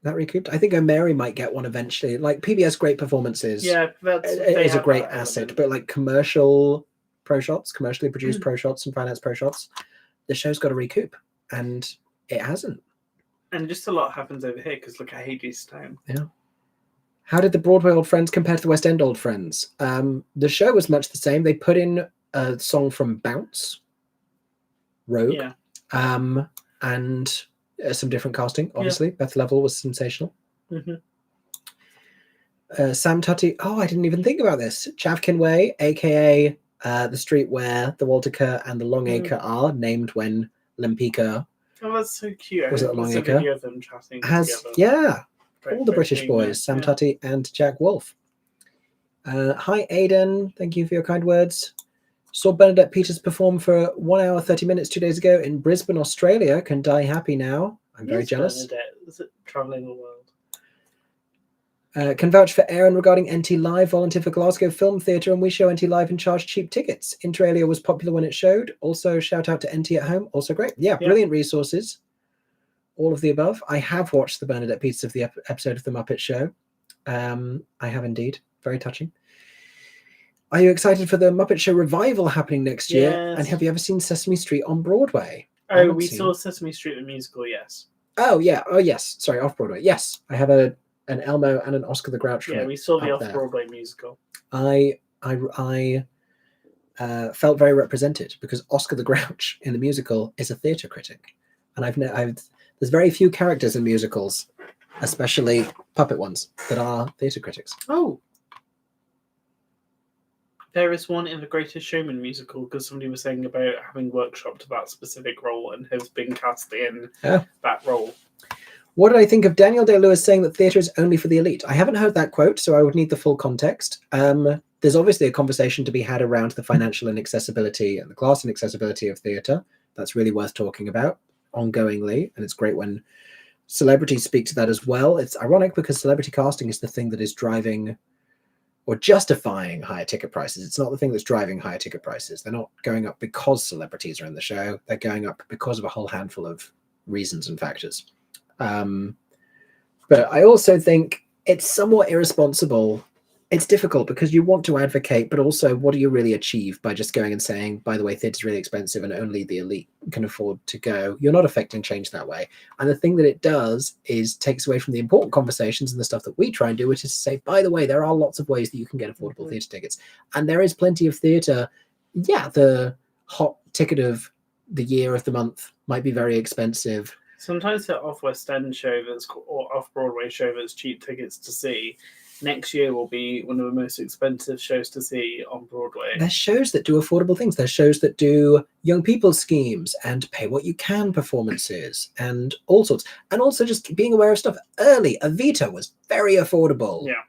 That recouped. I think O'Mary might get one eventually. Like PBS Great Performances, yeah, is a great asset. But like commercial pro shots, commercially produced pro shots and finance pro shots, the show's got to recoup, and it hasn't. And just a lot happens over here because look at Hadestown. Yeah. How did the Broadway Old Friends compare to the West End Old Friends? The show was much the same. They put in a song from Bounce, Rogue, yeah. And some different casting. Obviously, Beth Level was sensational. Mm-hmm. Sam Tutty. Oh, I didn't even think about this. Chavkin Way, aka the street where the Walter Kerr and the Longacre are, named when Lempicka. Oh, that's so cute. Was it the Longacre? Video of them chatting together. Yeah. All the British boys, Sam Tutty and Jack Wolfe. Hi, Aidan. Thank you for your kind words. Saw Bernadette Peters perform for 1 hour, 30 minutes 2 days ago in Brisbane, Australia. Can die happy now. I'm very jealous. Bernadette. Is it traveling the world? Can vouch for Aaron regarding NT Live, volunteer for Glasgow Film Theatre, and we show NT Live and charge cheap tickets. Inter Alia was popular when it showed. Also, shout out to NT at home. Also great. Yeah, brilliant resources. All of the above. I have watched the Bernadette Peters of the episode of The Muppet Show. I have indeed. Very touching. Are you excited for the Muppet Show revival happening next year? And have you ever seen Sesame Street on Broadway? Oh, we saw Sesame Street the musical, yes. Oh, yeah. Oh, yes. Sorry, off-Broadway. Yes. I have an Elmo and an Oscar the Grouch. Yeah, we saw the off-Broadway musical. I felt very represented because Oscar the Grouch in the musical is a theatre critic. And there's very few characters in musicals, especially puppet ones, that are theatre critics. Oh. There is one in the Greatest Showman musical because somebody was saying about having workshopped that specific role and has been cast in that role. What did I think of Daniel Day-Lewis saying that theatre is only for the elite? I haven't heard that quote, so I would need the full context. There's obviously a conversation to be had around the financial inaccessibility and the class inaccessibility of theatre. That's really worth talking about ongoingly, and it's great when celebrities speak to that as well. It's ironic because celebrity casting is the thing that is driving or justifying higher ticket prices. It's not the thing that's driving higher ticket prices. They're not going up because celebrities are in the show. They're going up because of a whole handful of reasons and factors. But I also think it's somewhat irresponsible. It's difficult because you want to advocate, but also what do you really achieve by just going and saying, by the way, theatre's really expensive and only the elite can afford to go? You're not affecting change that way. And the thing that it does is takes away from the important conversations and the stuff that we try and do, which is to say, by the way, there are lots of ways that you can get affordable theatre tickets. And there is plenty of theatre. Yeah, the hot ticket of the year of the month might be very expensive. Sometimes the off-West End show or off-Broadway show that's cheap tickets to see next year will be one of the most expensive shows to see on Broadway. There's shows that do affordable things. There's shows that do young people schemes and pay what you can performances and all sorts. And also just being aware of stuff early. Evita was very affordable. Yeah.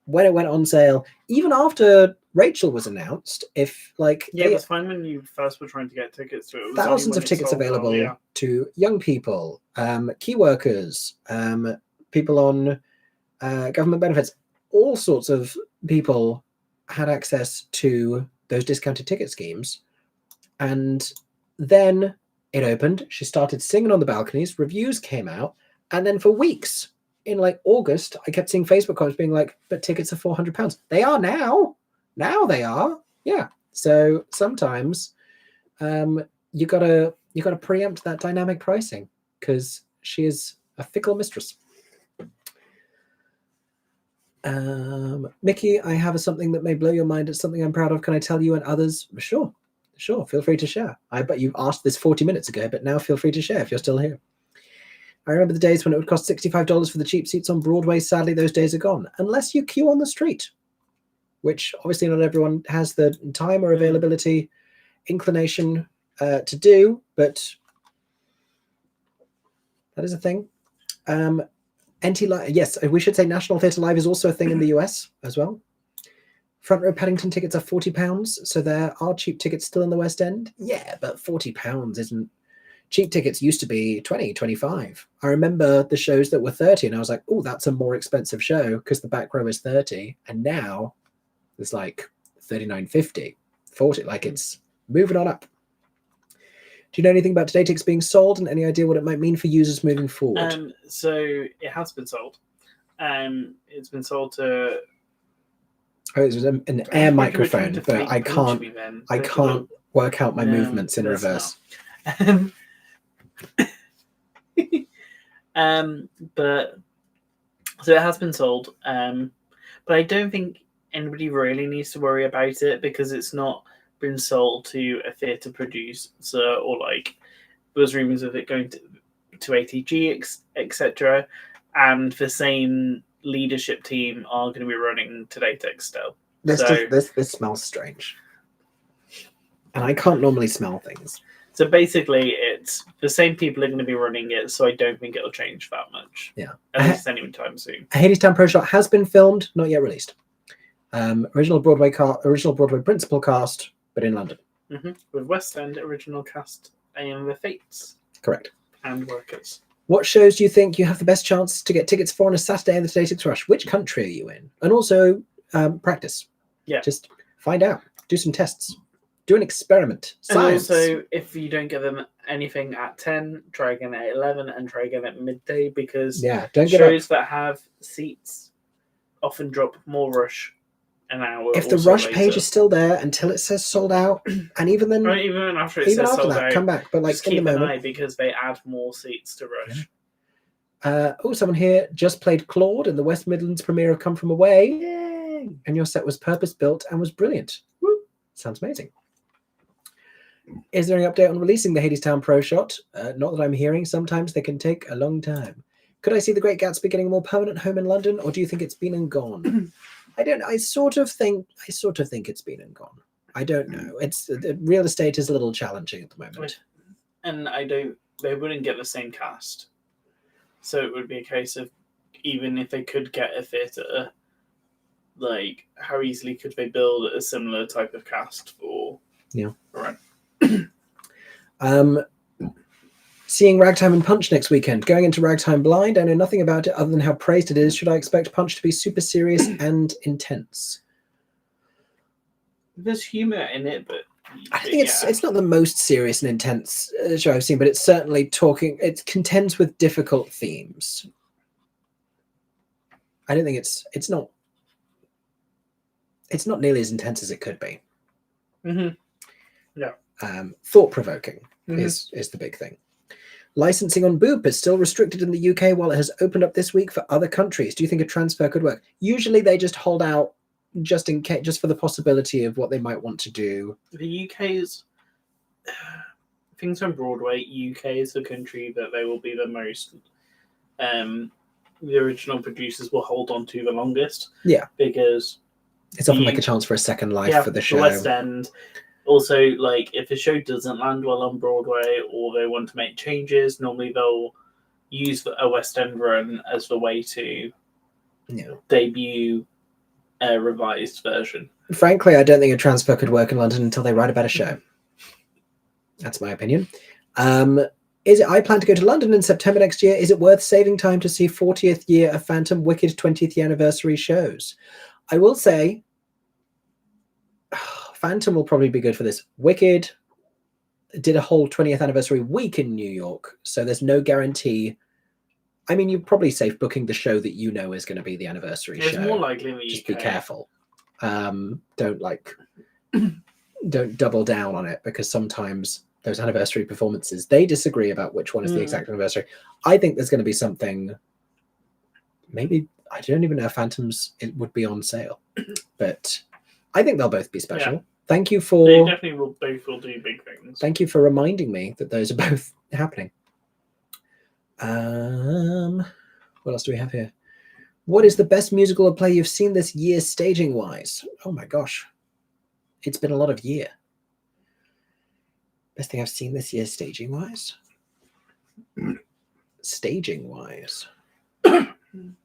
When it went on sale, even after Rachel was announced, if like Yeah, it was fine when you first were trying to get tickets to it. It was only thousands when of it tickets sold out, available yeah. to young people, key workers, people on government benefits, all sorts of people had access to those discounted ticket schemes. And then it opened. She started singing on the balconies. Reviews came out. And then for weeks, in like August, I kept seeing Facebook comments being like, but tickets are £400. They are now. Now they are. Yeah. So sometimes you gotta preempt that dynamic pricing because she is a fickle mistress. Mickey, I have something that may blow your mind. It's something I'm proud of. Can I tell you and others? Sure. Feel free to share. I bet you asked this 40 minutes ago, but now feel free to share if you're still here. I remember the days when it would cost $65 for the cheap seats on Broadway. Sadly, those days are gone, unless you queue on the street, which obviously not everyone has the time or availability, inclination to do, but that is a thing. NT Live, yes, we should say National Theatre Live is also a thing in the US as well. Front row Paddington tickets are £40, so there are cheap tickets still in the West End. Yeah, but £40 isn't. Cheap tickets used to be 20, 25. I remember the shows that were 30, and I was like, oh, that's a more expensive show because the back row is 30, and now it's like 39.50, 40. Like it's moving on up. Do you know anything about Today Tickets being sold and any idea what it might mean for users moving forward? So it has been sold. It's been sold to. Oh, it was an air microphone, but I can't work out my movements in reverse. But so it has been sold. But I don't think anybody really needs to worry about it because it's not been sold to a theatre producer or like there was rumors of it going to ATG, etc. And the same leadership team are going to be running Today Tech still. This smells strange, and I can't normally smell things. So basically, it's the same people are going to be running it, so I don't think it'll change that much. Yeah, at least anytime soon. A Hadestown Pro Shot has been filmed, not yet released. Original Broadway principal cast, but in London. Mm-hmm. With West End original cast and the Fates. Correct. And workers. What shows do you think you have the best chance to get tickets for on a Saturday in the Today Tickets Rush? Which country are you in? And also practice. Yeah. Just find out. Do some tests. Do an experiment. Science. And also, if you don't get them anything at 10, try again at 11 and try again at midday because shows that have seats often drop more rush an hour. If the rush page is still there until it says sold out, and even then, even after it says sold out, come back. But like just in keep the an moment, eye because they add more seats to rush. Yeah. Someone here just played Claude in the West Midlands premiere of Come From Away. Yay! And your set was purpose built and was brilliant. Woo! Sounds amazing. Is there any update on releasing the Hadestown Pro Shot? Not that I'm hearing. Sometimes they can take a long time. Could I see The Great Gatsby getting a more permanent home in London, or do you think it's been and gone? I don't know. I sort of think it's been and gone. I don't know. The real estate is a little challenging at the moment. And they wouldn't get the same cast. So it would be a case of even if they could get a theatre, like how easily could they build a similar type of cast for? Yeah. Right. Seeing Ragtime and Punch next weekend. Going into Ragtime blind. I know nothing about it other than how praised it is. Should I expect Punch to be super serious and intense? There's humour in it, but I think it's not the most serious and intense show I've seen, but it's certainly it contends with difficult themes. I don't think it's not nearly as intense as it could be. Mm-hmm. Yeah. Thought-provoking is the big thing. Licensing on Boop is still restricted in the UK while it has opened up this week for other countries. Do you think a transfer could work? Usually they just hold out just in case, just for the possibility of what they might want to do. The UK's things on Broadway. UK is the country that they will be the most the original producers will hold on to the longest. Yeah. Because it's often like a chance for a second life for the show. The West End. Also, like, if a show doesn't land well on Broadway or they want to make changes, normally they'll use a West End run as the way to debut a revised version. Frankly, I don't think a transfer could work in London until they write a better show. That's my opinion. I plan to go to London in September next year. Is it worth saving time to see 40th year of Phantom, Wicked 20th anniversary shows? I will say, Phantom will probably be good for this. Wicked did a whole 20th anniversary week in New York, so there's no guarantee. I mean, you're probably safe booking the show that you know is going to be the anniversary show. It's more likely in the Just UK. be careful. Don't double down on it, because sometimes those anniversary performances, they disagree about which one is the exact anniversary. I think there's going to be something, maybe, I don't even know if Phantoms it would be on sale, but I think they'll both be special. Yeah. Thank you for... They definitely will both will do big things. Thank you for reminding me that those are both happening. What else do we have here? What is the best musical or play you've seen this year staging wise? Oh my gosh. It's been a lot of year. Best thing I've seen this year staging wise? Staging wise.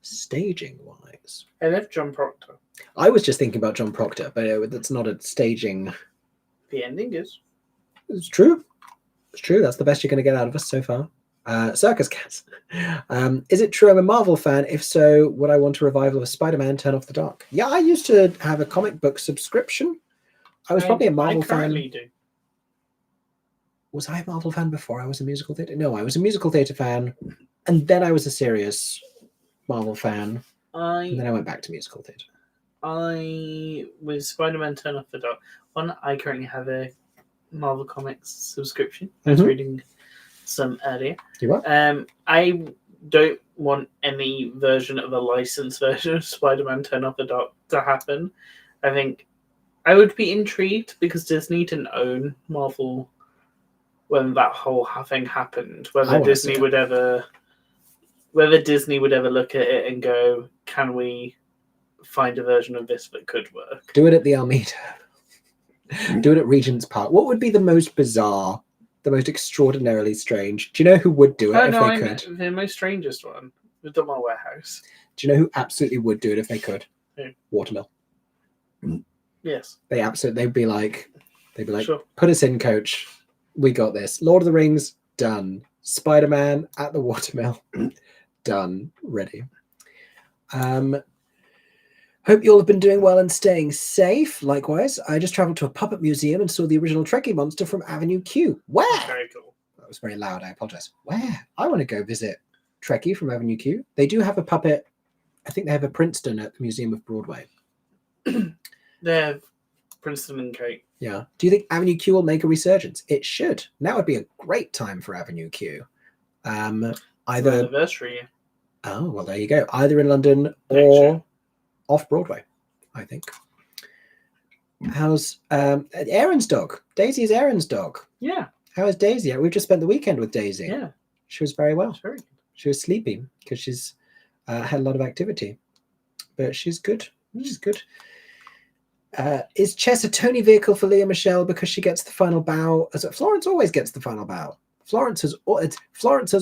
Staging wise. I love John Proctor. I was just thinking about John Proctor, but that's not a staging. The ending is. It's true. It's true. That's the best you're going to get out of us so far. Circus Cats. Is it true I'm a Marvel fan? If so, would I want a revival of Spider-Man Turn Off the Dark? Yeah, I used to have a comic book subscription. I was probably a Marvel fan. Do. Was I a Marvel fan before I was a musical theatre? No, I was a musical theatre fan, and then I was a serious Marvel fan, and then I went back to musical theatre. With Spider-Man Turn Off the Dark, I currently have a Marvel Comics subscription. I was reading some earlier. You what? I don't want any version of a licensed version of Spider-Man Turn Off the Dark to happen. I think I would be intrigued, because Disney didn't own Marvel when that whole thing happened. Whether Disney would ever look at it and go, can we find a version of this that could work? Do it at the Almeida. Do it at Regent's Park. What would be the most bizarre, the most extraordinarily strange? Do you know who would do it if they could? The most strangest one. The Dummer Warehouse. Do you know who absolutely would do it if they could? Who? Watermill. Yes. They'd be like, sure. Put us in, coach. We got this. Lord of the Rings, done. Spider-Man at the Watermill, done. Ready. Hope you all have been doing well and staying safe. Likewise, I just traveled to a puppet museum and saw the original Trekkie monster from Avenue Q. Where? Very cool. That was very loud. I apologize. Where? I want to go visit Trekkie from Avenue Q. They do have a puppet. I think they have a Princeton at the Museum of Broadway. They have Princeton and Kate. Yeah. Do you think Avenue Q will make a resurgence? It should. Now would be a great time for Avenue Q. Either anniversary. Oh, well, there you go. Either in London or off Broadway, I think. How's Aaron's dog? Daisy is Aaron's dog. Yeah. How is Daisy? We've just spent the weekend with Daisy. Yeah. She was very well. Very good. She was sleepy because she's had a lot of activity. But she's good. She's good. Is chess a Tony vehicle for Leah Michelle because she gets the final bow? Florence always gets the final bow. Florence has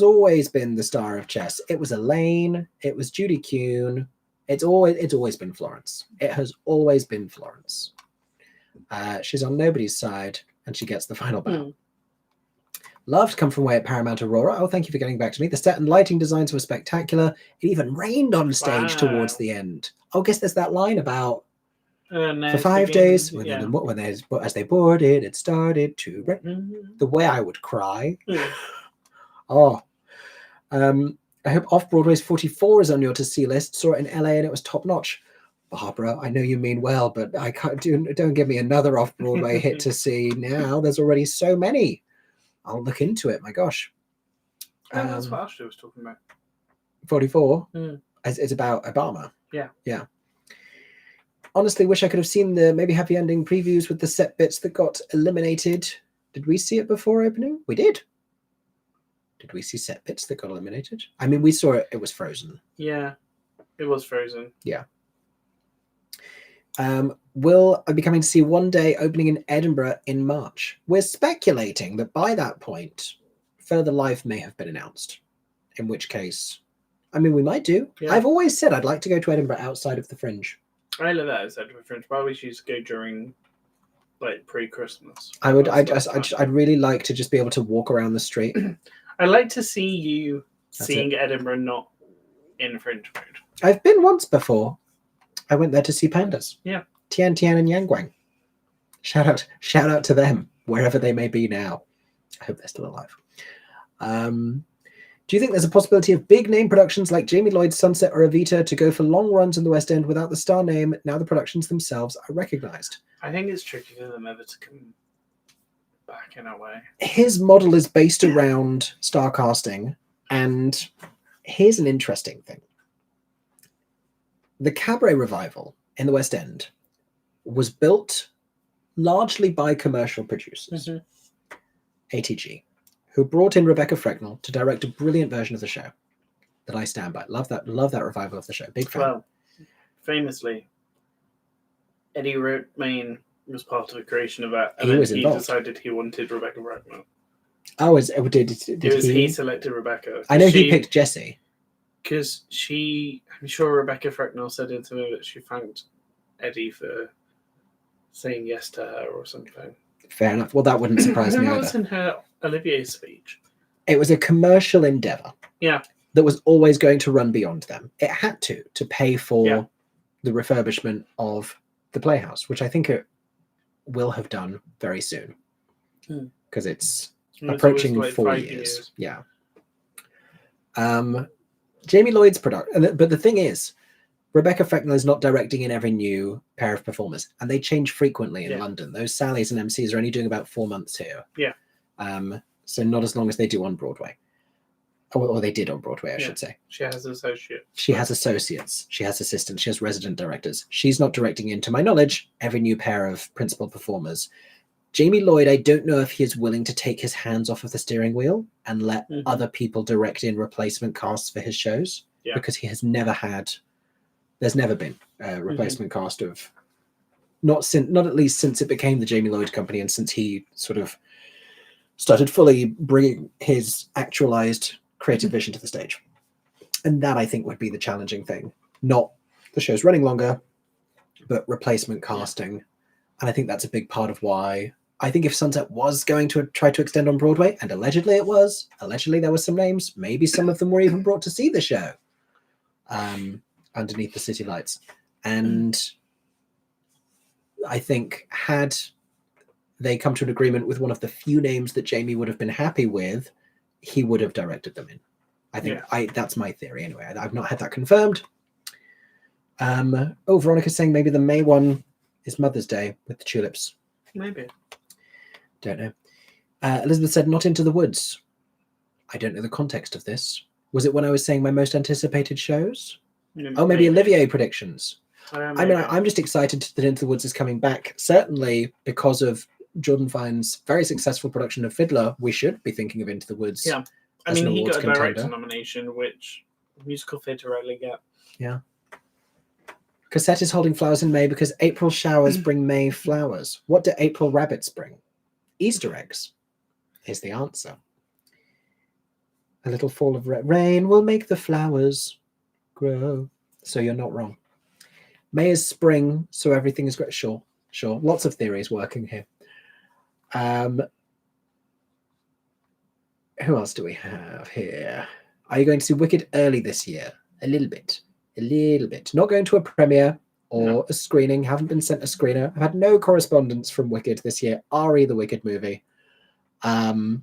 always been the star of chess. It was Elaine. It was Judy Kuhn. It's always been Florence. It has always been Florence. She's on nobody's side, and she gets the final bow. Love to come from way at Paramount Aurora. Oh, thank you for getting back to me. The set and lighting designs were spectacular. It even rained on stage towards the end. Oh, guess there's that line about for 5 days, as they boarded, it started to rain. The way I would cry. Oh. I hope Off-Broadway's 44 is on your to-see list. Saw it in LA and it was top-notch. Barbara, I know you mean well, but I can't don't give me another Off-Broadway hit to see now. There's already so many. I'll look into it. My gosh. That's what Ashley was talking about. 44? It's about Obama. Yeah. Yeah. Honestly, wish I could have seen the maybe happy ending previews with the set bits that got eliminated. Did we see it before opening? We did. Did we see set bits that got eliminated? I mean, we saw it. It was Frozen. Yeah, it was Frozen. Will I be coming to see One Day opening in Edinburgh in March? We're speculating that by that point, Further Life may have been announced. In which case, I mean, we might do. Yeah. I've always said I'd like to go to Edinburgh outside of the Fringe. I love that outside of the Fringe. Why would you just go during, like, pre-Christmas? I would. I'd really like to just be able to walk around the street. I'd like to see you That's seeing Edinburgh not in Fringe mode. I've been once before. I went there to see pandas. Yeah. Tian Tian and Yangguang. Shout out to them wherever they may be now. I hope they're still alive. Do you think there's a possibility of big name productions like Jamie Lloyd's Sunset or Evita to go for long runs in the West End without the star name? Now the productions themselves are recognised. I think it's tricky for them ever to come back in a way. His model is based around star casting, and here's an interesting thing. The cabaret revival in the West End was built largely by commercial producers, ATG, who brought in Rebecca Frecknell to direct a brilliant version of the show that I stand by. Love that revival of the show. Big fan. Well, famously, Eddie Redmayne was part of the creation of that, and he decided he wanted Rebecca Frecknell. Oh, He selected Rebecca. I know he picked Jessie. Because I'm sure Rebecca Frecknell said in something that she thanked Eddie for saying yes to her or something. Fair enough. Well, that wouldn't surprise me either. That was in her Olivier speech. It was a commercial endeavour. Yeah. That was always going to run beyond them. It had to pay for the refurbishment of the Playhouse, which I think it will have done very soon. Because it's approaching like 4 years. Yeah. Jamie Lloyd's product, but the thing is, Rebecca Frecknell is not directing in every new pair of performers, and they change frequently in London. Those Sallys and MCs are only doing about 4 months here. Yeah. So not as long as they do on Broadway. Or they did on Broadway, I should say. She has associates. She has associates. She has assistants. She has resident directors. She's not directing in, to my knowledge, every new pair of principal performers. Jamie Lloyd, I don't know if he is willing to take his hands off of the steering wheel and let other people direct in replacement casts for his shows, because he has never had. There's never been a replacement cast of, not at least since it became the Jamie Lloyd Company and since he sort of started fully bringing his actualized creative vision to the stage. And that, I think, would be the challenging thing. Not the show's running longer, but replacement casting. And I think that's a big part of why I think if Sunset was going to try to extend on Broadway, and allegedly there were some names, maybe some of them were even brought to see the show underneath the city lights. And I think had they come to an agreement with one of the few names that Jamie would have been happy with, he would have directed them in. I think that's my theory anyway. I've not had that confirmed. Veronica's saying maybe the May one is Mother's Day with the tulips. Maybe. Don't know. Elizabeth said, not Into the Woods. I don't know the context of this. Was it when I was saying my most anticipated shows? Maybe Olivier predictions. I'm just excited that Into the Woods is coming back. Certainly because of Jordan Fine's very successful production of Fiddler, we should be thinking of Into the Woods. Yeah. I mean, he got a director nomination, which musical theatre rarely get. Yeah. Cassette is holding flowers in May because April showers bring May flowers. What do April rabbits bring? Easter eggs is the answer. A little fall of rain will make the flowers grow. So you're not wrong. May is spring, so everything is great. Sure. Lots of theories working here. Who else do we have here? Are you going to see Wicked early this year? A little bit. Not going to a premiere or a screening. Haven't been sent a screener. I've had no correspondence from Wicked this year. RE the Wicked movie. And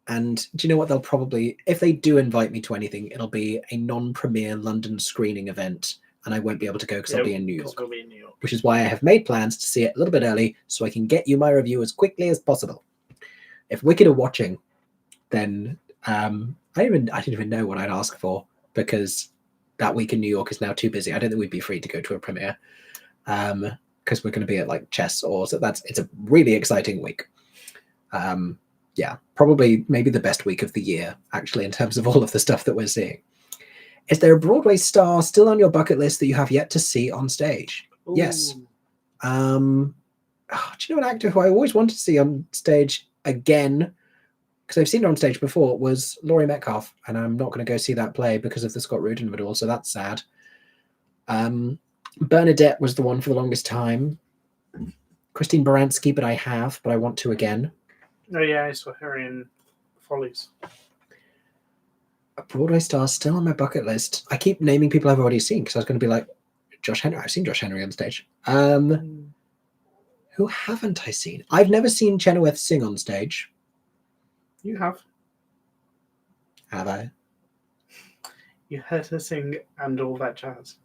do you know what? They'll probably, if they do invite me to anything, it'll be a non-premiere London screening event, and I won't be able to go because I'll be in New York. Which is why I have made plans to see it a little bit early so I can get you my review as quickly as possible. If Wicked are watching, then I didn't even know what I'd ask for, because that week in New York is now too busy. I don't think we'd be free to go to a premiere because we're going to be at like Chess or so. It's a really exciting week. Yeah, probably maybe the best week of the year, actually, in terms of all of the stuff that we're seeing. Is there a Broadway star still on your bucket list that you have yet to see on stage? Yes. Ooh. Do you know an actor who I always wanted to see on stage again, because I've seen her on stage before, was Laurie Metcalf, and I'm not going to go see that play because of the Scott Rudin of it all, so that's sad. Bernadette was the one for the longest time. Christine Baranski, but I want to again. Oh yeah, I saw her in Follies. A Broadway star still on my bucket list. I keep naming people I've already seen because I was going to be like, Josh Henry. I've seen Josh Henry on stage. Who haven't I seen? I've never seen Chenoweth sing on stage. You have. Have I? You heard her sing And All That Jazz.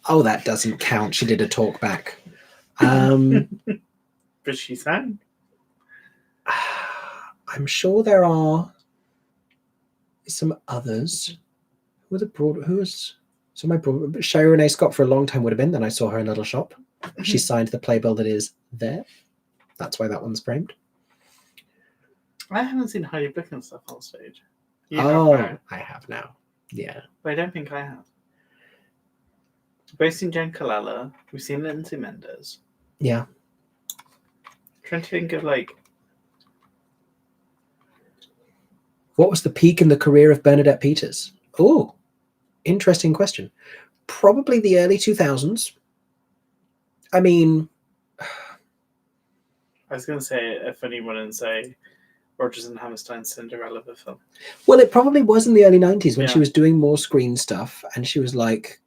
Oh, that doesn't count. She did a talk back. But she sang. I'm sure there are some others. Who was so my Broadway? Sherry Renee Scott for a long time would have been. Then I saw her in Little Shop. She signed the playbill that is there. That's why that one's framed. I haven't seen Heidi Blickenstuff on stage. You I have now. Yeah. But I don't think I have. We've seen Jen Kalala. We've seen Lindsay Mendez. Yeah. Trying to think of like. What was the peak in the career of Bernadette Peters? Oh, interesting question. Probably the early 2000s. I mean, I was going to say a funny one and say Rodgers and Hammerstein's Cinderella the film. well, it probably was in the early 90s when Yeah. she was doing more screen stuff and she was like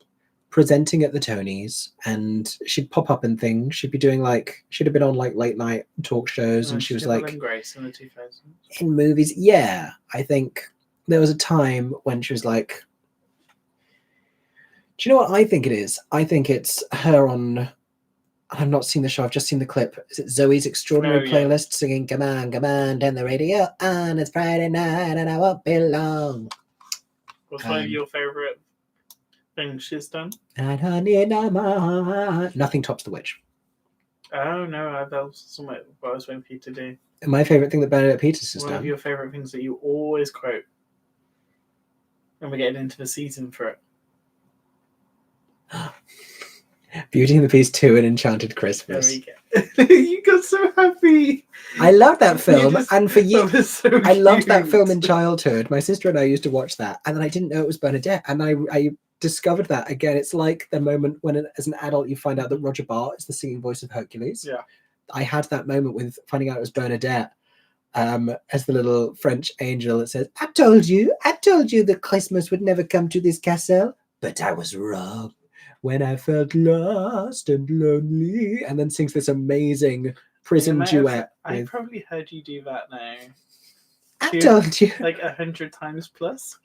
presenting at the Tonys and she'd pop up in things. She'd be doing like, she'd have been on like late night talk shows and she was like in Grace in the 2000s. in movies. Yeah, I think there was a time when she was like, do you know what I think it is? I think it's her on, I've not seen the show, I've just seen the clip. Is it Zoe's Extraordinary Playlist singing, come on, turn the radio on, it's Friday night and I won't be long. What's one of your favourite things she's done? Nothing tops The Witch. Oh no, that was something what I was waiting for you to do. My favourite thing that Bernadette Peters has One done. of your favourite things that you always quote. And we're getting into the season for it. Beauty and the Beast 2 and Enchanted Christmas. There we go. You got so happy. I love that film, and for years, so I loved that cute. film in childhood. My sister and I used to watch that, and then I didn't know it was Bernadette, and I discovered that again. It's like the moment when, as an adult, you find out that Roger Bart is the singing voice of Hercules. Yeah. I had that moment with finding out it was Bernadette, as the little French angel that says, I told you that Christmas would never come to this castle, but I was wrong. When I felt lost and lonely," and then sings this amazing prison duet. I with, probably heard you do that now. I told you. Like 100 times plus.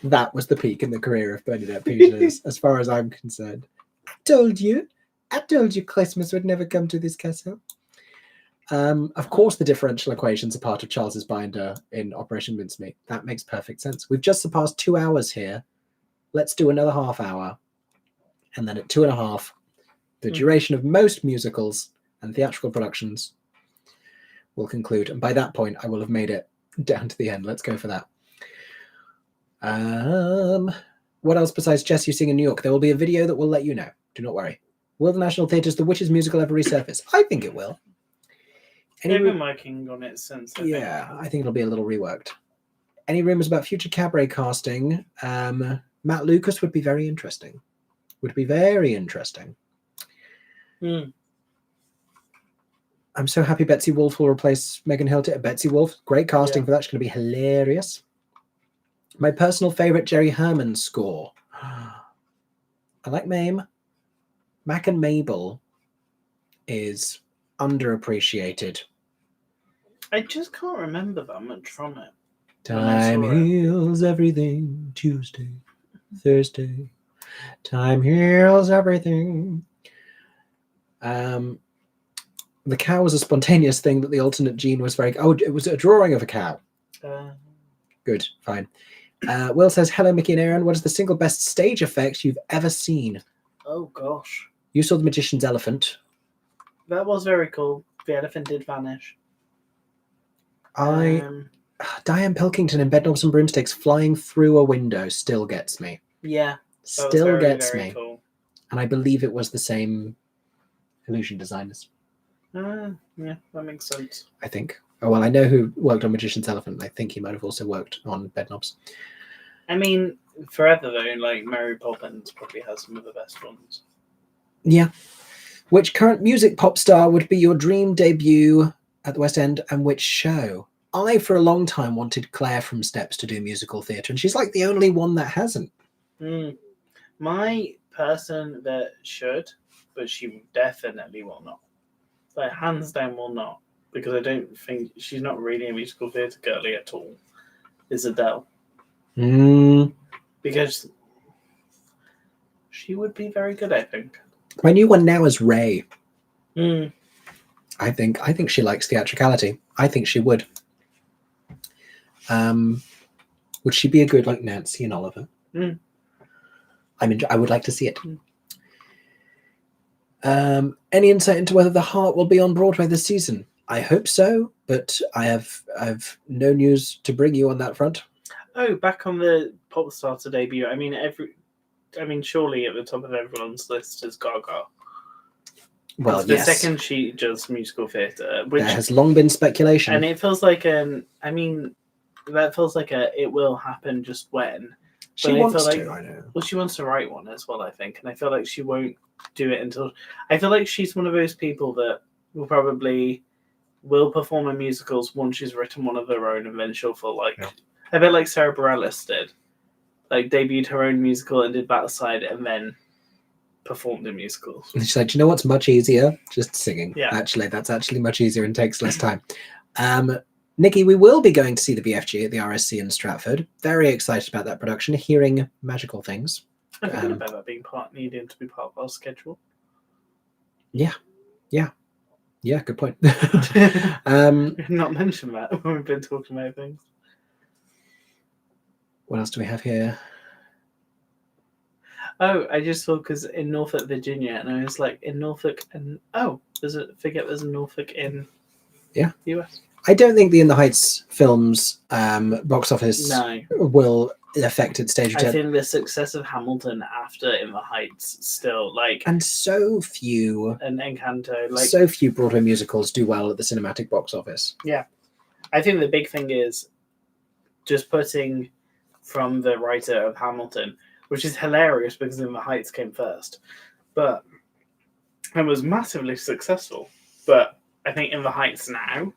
That was the peak in the career of Bernadette Peters, as far as I'm concerned. I told you Christmas would never come to this castle. Of course, the differential equations are part of Charles's binder in Operation Mincemeat. That makes perfect sense. We've just surpassed 2 hours here. Let's do another half hour. And then at 2.5, the duration of most musicals and theatrical productions will conclude. And by that point, I will have made it down to the end. Let's go for that. What else besides Jess you sing in New York? There will be a video that will let you know. Do not worry. Will the National Theatre's The Witches musical ever resurface? I think it will. They've been working on it since. I think it'll be a little reworked. Any rumors about future cabaret casting? Matt Lucas would be very interesting. I'm so happy Betsy Wolfe will replace Megan Hilty. Betsy Wolfe, great casting for that. She's going to be hilarious. My personal favorite Jerry Herman score. I like Mame. Mac and Mabel is underappreciated. I just can't remember that much from it. Time heals everything. Tuesday, Thursday. Time heals everything. The cow was a spontaneous thing that the alternate gene was very... Oh, it was a drawing of a cow. Good, fine. Will says, hello, Mickey and Aaron. What is the single best stage effect you've ever seen? Oh, gosh. You saw The Magician's Elephant. That was very cool. The elephant did vanish. Diane Pilkington in Bedknobs and Broomsticks flying through a window still gets me. Yeah, that was Still very, gets very me. cool. And I believe it was the same illusion designers. Yeah, that makes sense. I think. Oh, well, I know who worked on Magician's Elephant. I think he might have also worked on Bedknobs. I mean, forever though, like Mary Poppins probably has some of the best ones. Yeah. Which current music pop star would be your dream debut at the West End, and which show? I, for a long time, wanted Claire from Steps to do musical theatre, and she's like the only one that hasn't. My person that should, but she definitely will not. Like, hands down will not. Because I don't think she's not really a musical theatre girly at all, is Adele. Because she would be very good, I think. My new one now is Ray. Mm. I think she likes theatricality. I think she would. Would she be a good like Nancy and Oliver? I would like to see it. Any insight into whether The Heart will be on Broadway this season? I hope so, but I have no news to bring you on that front. Oh, back on the pop star to debut. I mean, surely at the top of everyone's list is Gaga. Well, the yes. second she does musical theatre, which there has long been speculation, and it feels like that feels like it will happen just when. She wants to. I know. Well, she wants to write one as well, I think, and I feel like she won't do it until. I feel like she's one of those people that will perform in musicals once she's written one of her own, and then she'll feel like. Yeah. I bet like Sarah Bareilles did, like debuted her own musical and did Battlecide, and then performed in musicals. And she's like, do you know what's much easier? Just singing. Yeah. Actually, that's actually much easier and takes less time. Nikki, we will be going to see the BFG at the RSC in Stratford. Very excited about that production, hearing magical things. I forgot about that being needing to be part of our schedule. Yeah, good point. Not mentioned that when we've been talking about things. What else do we have here? Oh, I just saw because in Norfolk, Virginia, and I was like, in Norfolk, and there's a Norfolk in the US. I don't think the In the Heights films box office will affect its stage return. I think the success of Hamilton after In the Heights still and so few and Encanto so few Broadway musicals do well at the cinematic box office. Yeah, I think the big thing is just putting from the writer of Hamilton, which is hilarious because In the Heights came first, but it was massively successful. But I think In the Heights now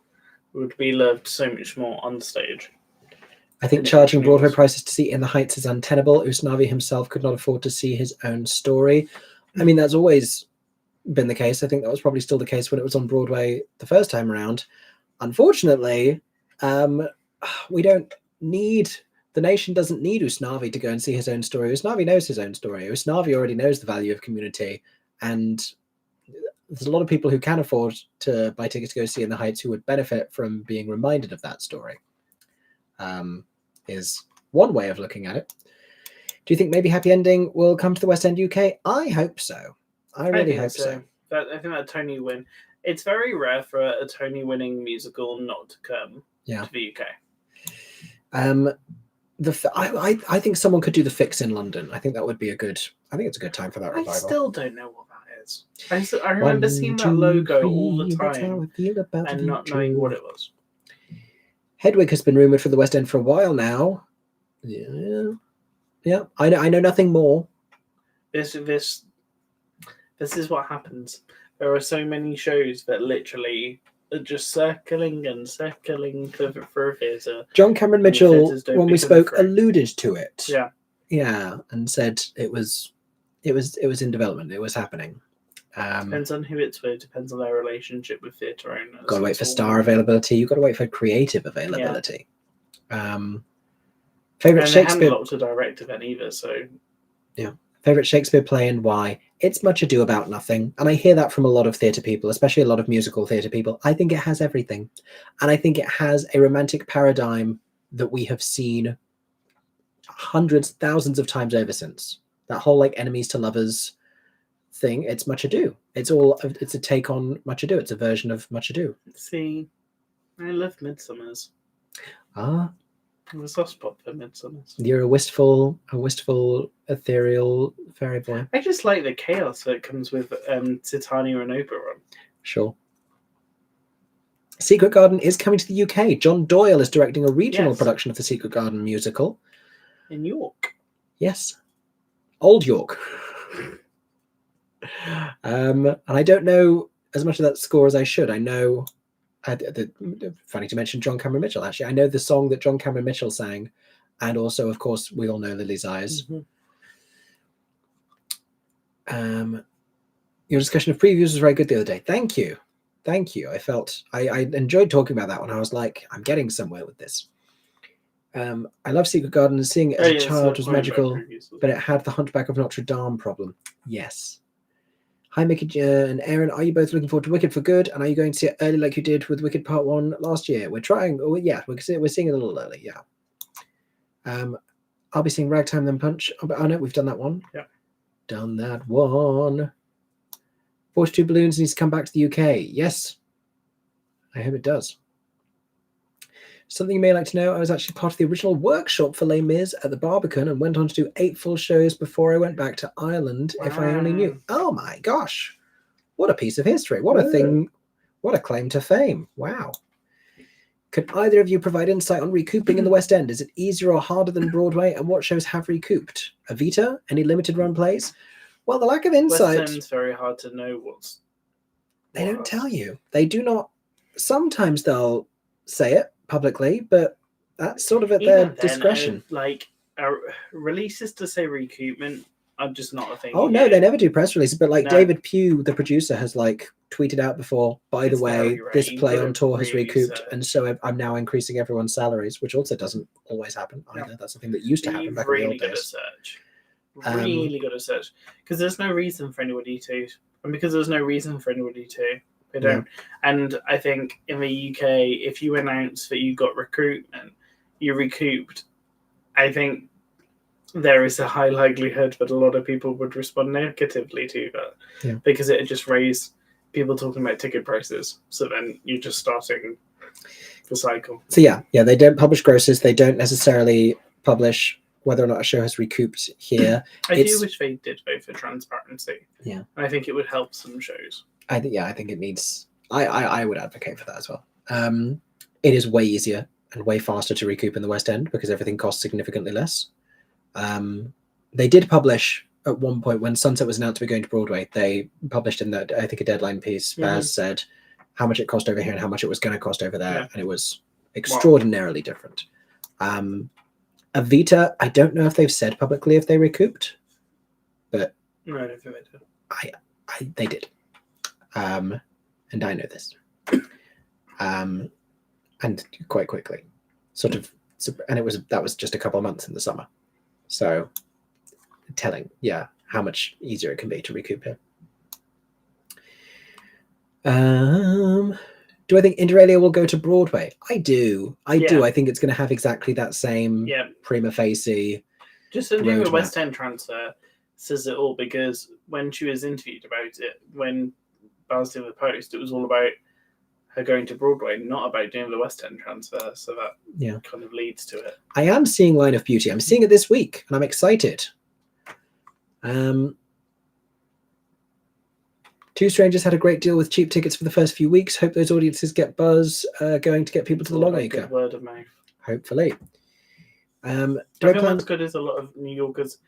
would be loved so much more on stage. I think charging Broadway prices to see In the Heights is untenable. Usnavi himself could not afford to see his own story. I mean, that's always been the case. I think that was probably still the case when it was on Broadway the first time around. Unfortunately, the nation doesn't need Usnavi to go and see his own story. Usnavi knows his own story. Usnavi already knows the value of community, and there's a lot of people who can afford to buy tickets to go see In the Heights who would benefit from being reminded of that story. Is one way of looking at it. Do you think maybe Happy Ending will come to the West End UK? I hope so. I really hope so. I think that Tony win. It's very rare for a Tony winning musical not to come to the UK. I think someone could do The Fix in London. I think that would be I think it's a good time for that revival. I still don't know what that is. I remember seeing that logo all the time and not knowing what it was. Hedwig has been rumoured for the West End for a while now. Yeah. I know nothing more. This is what happens. There are so many shows that literally are just circling for a theatre. John Cameron Mitchell, when we spoke, alluded to it. Yeah, and said it was in development. It was happening. Depends on who it's with. Depends on their relationship with theatre owners. Got to wait for star availability. You've got to wait for creative availability. Favorite Shakespeare. Not to direct event either. So favorite Shakespeare play and why? It's Much Ado About Nothing, and I hear that from a lot of theatre people, especially a lot of musical theatre people. I think it has everything, and I think it has a romantic paradigm that we have seen hundreds, thousands of times over since. That whole like enemies to lovers thing. It's Much Ado. It's a take on Much Ado. It's a version of Much Ado. See, I love Midsummers. Ah, I have a soft spot for Midsummers. you're a wistful, ethereal fairy boy. I just like the chaos that comes with Titania and Oberon. Sure. Secret Garden is coming to the UK. John Doyle is directing a regional production of the Secret Garden musical. In York. Yes. Old York. And I don't know as much of that score as I should. I know, funny to mention John Cameron Mitchell, actually. I know the song that John Cameron Mitchell sang. And also, of course, we all know Lily's Eyes. Mm-hmm. Your discussion of previews was very good the other day. Thank you. Thank you. I enjoyed talking about that one. I was like, I'm getting somewhere with this. I love Secret Garden, and seeing it as a child was magical, but it had the Hunchback of Notre Dame problem. Yes. Hi, Mickey and Aaron. Are you both looking forward to Wicked for good? And are you going to see it early like you did with Wicked Part 1 last year? We're trying. Oh, yeah, we're seeing it a little early. Yeah. I'll be seeing Ragtime Then Punch. Oh, no, we've done that one. Yeah. Done that one. 42 Balloons needs to come back to the UK. Yes. I hope it does. Something you may like to know, I was actually part of the original workshop for Les Mis at the Barbican and went on to do 8 full shows before I went back to Ireland. Wow. If I only knew. Oh my gosh. What a piece of history. What a thing. What a claim to fame. Wow. Could either of you provide insight on recouping in the West End? Is it easier or harder than Broadway? And what shows have recouped? Evita? Any limited run plays? Well, the lack of insight. West End's very hard to know what's. They don't tell you. They do not. Sometimes they'll say it publicly, but that's sort of at their discretion. Like releases to say recoupment are just not a thing. Oh no, they never do press releases. But like David Pugh, the producer, has like tweeted out before. By the way, this play on tour has recouped, and so I'm now increasing everyone's salaries, which also doesn't always happen either. No. That's something that used to happen back in the old days. Really got to search because there's no reason for anybody to, and because there's no reason for anybody to. They don't. Yeah. And I think in the UK, if you announce that you got recruitment, you recouped, I think there is a high likelihood that a lot of people would respond negatively to that because it just raised people talking about ticket prices. So then you're just starting the cycle. So yeah, they don't publish grosses. They don't necessarily publish whether or not a show has recouped here. I do wish they did vote for transparency. Yeah. I think it would help some shows. I think it needs. I would advocate for that as well. It is way easier and way faster to recoup in the West End because everything costs significantly less. They did publish at one point when Sunset was announced to be going to Broadway. They published in that I think a deadline piece. Baz said how much it cost over here and how much it was going to cost over there, and it was extraordinarily different. Evita, I don't know if they've said publicly if they recouped, but no, I don't think they did. They did. And I know this. And quite quickly. Sort of, and that was just a couple of months in the summer. So telling, how much easier it can be to recoup here. Do I think Inter Alia will go to Broadway? I do. I think it's going to have exactly that same prima facie. Just doing a West End transfer says it all because when she was interviewed about it, when Baz did the post, it was all about her going to Broadway, not about doing the West End transfer. So that kind of leads to it. I am seeing Line of Beauty. I'm seeing it this week, and I'm excited. Two Strangers had a great deal with cheap tickets for the first few weeks. Hope those audiences get buzz going to get people to the Longacre. Word of mouth. Hopefully. I think what's good is a lot of New Yorkers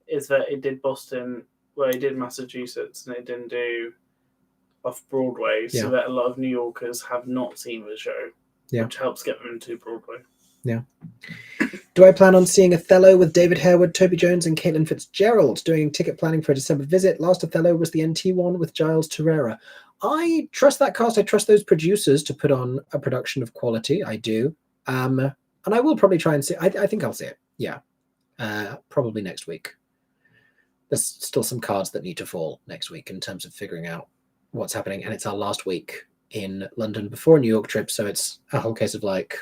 is that it did Boston, well, it did Massachusetts, and it didn't do off Broadway, so that a lot of New Yorkers have not seen the show, which helps get them into Broadway. Yeah. Do I plan on seeing Othello with David Harewood, Toby Jones, and Caitlin Fitzgerald? Doing ticket planning for a December visit. Last Othello was the NT one with Giles Terrera. I trust that cast. I trust those producers to put on a production of quality. I do. And I will probably try and see. I think I'll see it. Yeah. Probably next week. There's still some cards that need to fall next week in terms of figuring out what's happening. And it's our last week in London before a New York trip. So it's a whole case of like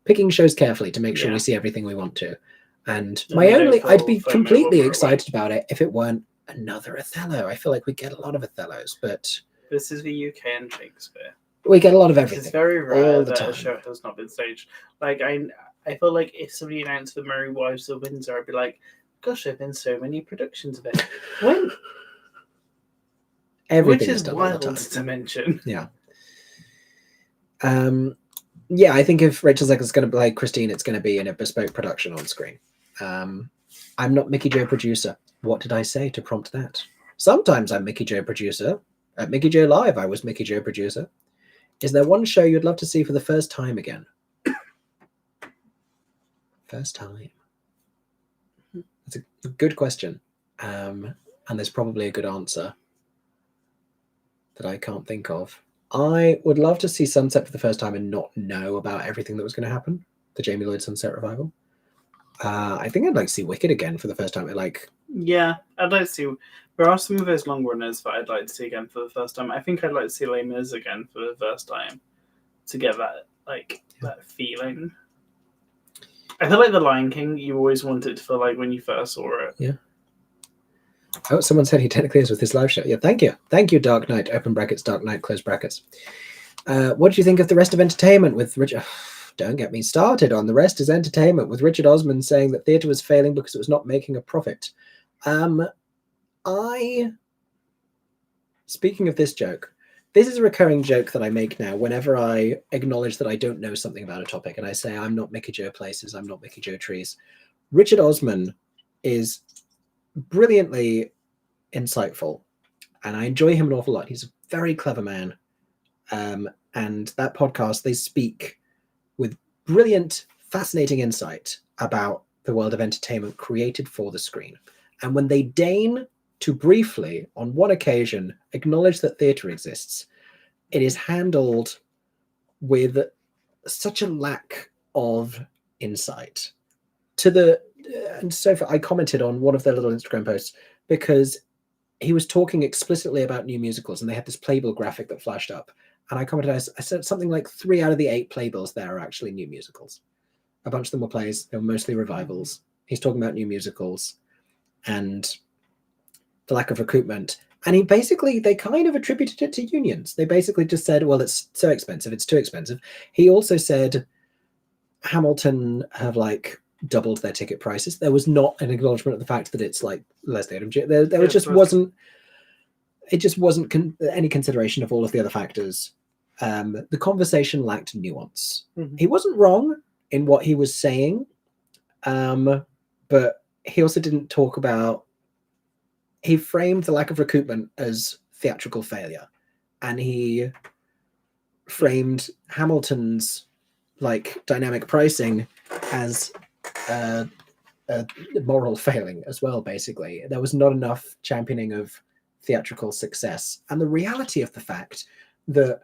picking shows carefully to make sure we see everything we want to. And I'd be completely excited about it if it weren't another Othello. I feel like we get a lot of Othellos, but this is the UK and Shakespeare. We get a lot of It's everything. very all rare the that a time. show has not been staged. Like I feel like if somebody announced The Merry Wives of Windsor, I'd be like, gosh, there've been so many productions of it. When? Everything Which is is done all the wild time. to mention. Yeah. Yeah, I think if Rachel Zegler's going to play Christine, it's going to be in a bespoke production on screen. I'm not Mickey Jo producer. What did I say to prompt that? Sometimes I'm Mickey Jo producer. At Mickey Jo Live, I was Mickey Jo producer. Is there one show you'd love to see for the first time again? First time. That's a good question. And there's probably a good answer that I can't think of. I would love to see Sunset for the first time and not know about everything that was going to happen. The Jamie Lloyd Sunset revival. I think I'd like to see Wicked again for the first time. Yeah, I'd like to see. There are some of those long runners that I'd like to see again for the first time. I think I'd like to see Les Mis again for the first time to get that that feeling. I feel like The Lion King, you always want it to feel like when you first saw it. Yeah. Oh, someone said he technically is with his live show. Yeah, thank you, Dark Knight. Open brackets, Dark Knight, close brackets. What do you think of the rest of entertainment with Richard? Don't get me started on the rest is entertainment with Richard Osman saying that theatre was failing because it was not making a profit. Speaking of this joke, this is a recurring joke that I make now whenever I acknowledge that I don't know something about a topic and I say I'm not Mickey Jo Places, I'm not Mickey Jo Trees. Richard Osman is brilliantly insightful and I enjoy him an awful lot. He's a very clever man. And that podcast, they speak with brilliant, fascinating insight about the world of entertainment created for the screen. And when they deign to briefly, on one occasion, acknowledge that theatre exists, it is handled with such a lack of insight. And so I commented on one of their little Instagram posts because he was talking explicitly about new musicals and they had this playbill graphic that flashed up. And I commented, I said something like 3 out of the 8 playbills there are actually new musicals. A bunch of them were plays. They were mostly revivals. He's talking about new musicals and the lack of recruitment. And they kind of attributed it to unions. They basically just said, well, it's so expensive. It's too expensive. He also said Hamilton have doubled their ticket prices. There was not an acknowledgement of the fact that it's Leslie Odom. There just wasn't. It just wasn't any consideration of all of the other factors. The conversation lacked nuance. Mm-hmm. He wasn't wrong in what he was saying, but he also didn't talk about. He framed the lack of recoupment as theatrical failure, and he framed Hamilton's dynamic pricing as a moral failing as well. Basically, there was not enough championing of theatrical success, and the reality of the fact that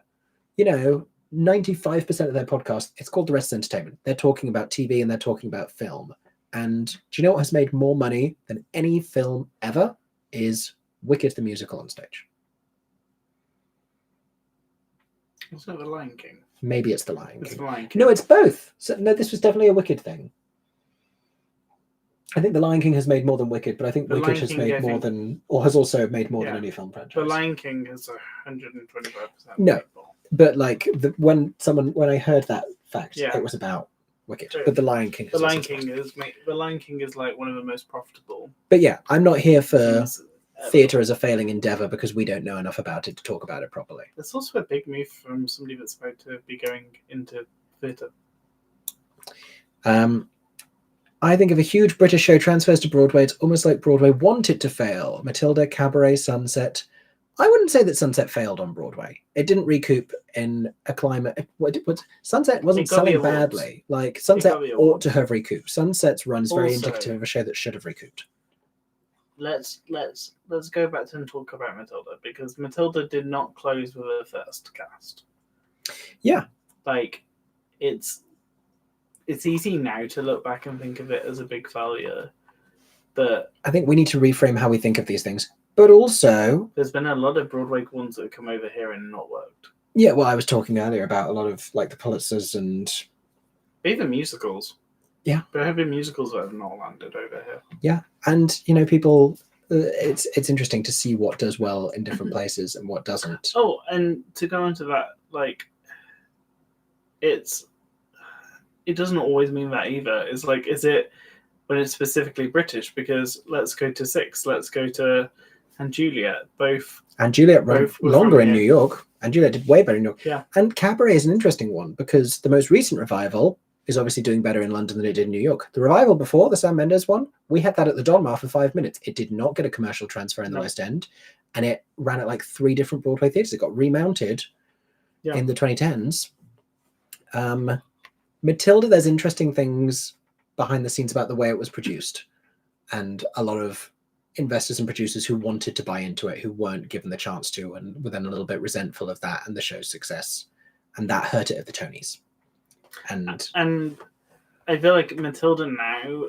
95% of their podcast, it's called The Rest is Entertainment. They're talking about TV and they're talking about film. And do you know what has made more money than any film ever? Is Wicked the musical on stage. It's not The Lion King. Maybe it's The Lion King. It's The Lion King. No, it's both. So, no, this was definitely a Wicked thing. I think The Lion King has made more than Wicked, but I think Wicked has made more than, or has also made more than any film franchise. The Lion King is 125%. No, but when I heard that fact, it was about Wicked. True. But The Lion King. The Lion King is one of the most profitable. But yeah, I'm not here for theatre as a failing endeavor because we don't know enough about it to talk about it properly. It's also a big move from somebody that's about to be going into theatre. I think if a huge British show transfers to Broadway, it's almost like Broadway wanted to fail. Matilda, Cabaret, Sunset. I wouldn't say that Sunset failed on Broadway. It didn't recoup in a climate. Sunset wasn't selling badly. Sunset ought to have recouped. Sunset's run is very indicative of a show that should have recouped. Let's go back to and talk about Matilda, because Matilda did not close with a first cast. Yeah. It's easy now to look back and think of it as a big failure, but I think we need to reframe how we think of these things. But also, there's been a lot of Broadway ones that have come over here and not worked. Yeah, well, I was talking earlier about a lot of the Pulitzers and even musicals. Yeah, there have been musicals that have not landed over here. Yeah, and people. It's interesting to see what does well in different places and what doesn't. Oh, and to go into that, like it doesn't always mean that either. It's like, is it when it's specifically British? Because let's go to Six, let's go to and Juliet, both. And Juliet ran Both were longer from in here. New York, and Juliet did way better in New York. Yeah. And Cabaret is an interesting one because the most recent revival is obviously doing better in London than it did in New York. The revival before, the Sam Mendes one, we had that at the Donmar for 5 minutes. It did not get a commercial transfer in the No. West End, and it ran at like 3 different Broadway theatres. It got remounted in the 2010s. Matilda, there's interesting things behind the scenes about the way it was produced, and a lot of investors and producers who wanted to buy into it who weren't given the chance to, and were then a little bit resentful of that and the show's success, and that hurt it at the Tonys. And I feel like Matilda now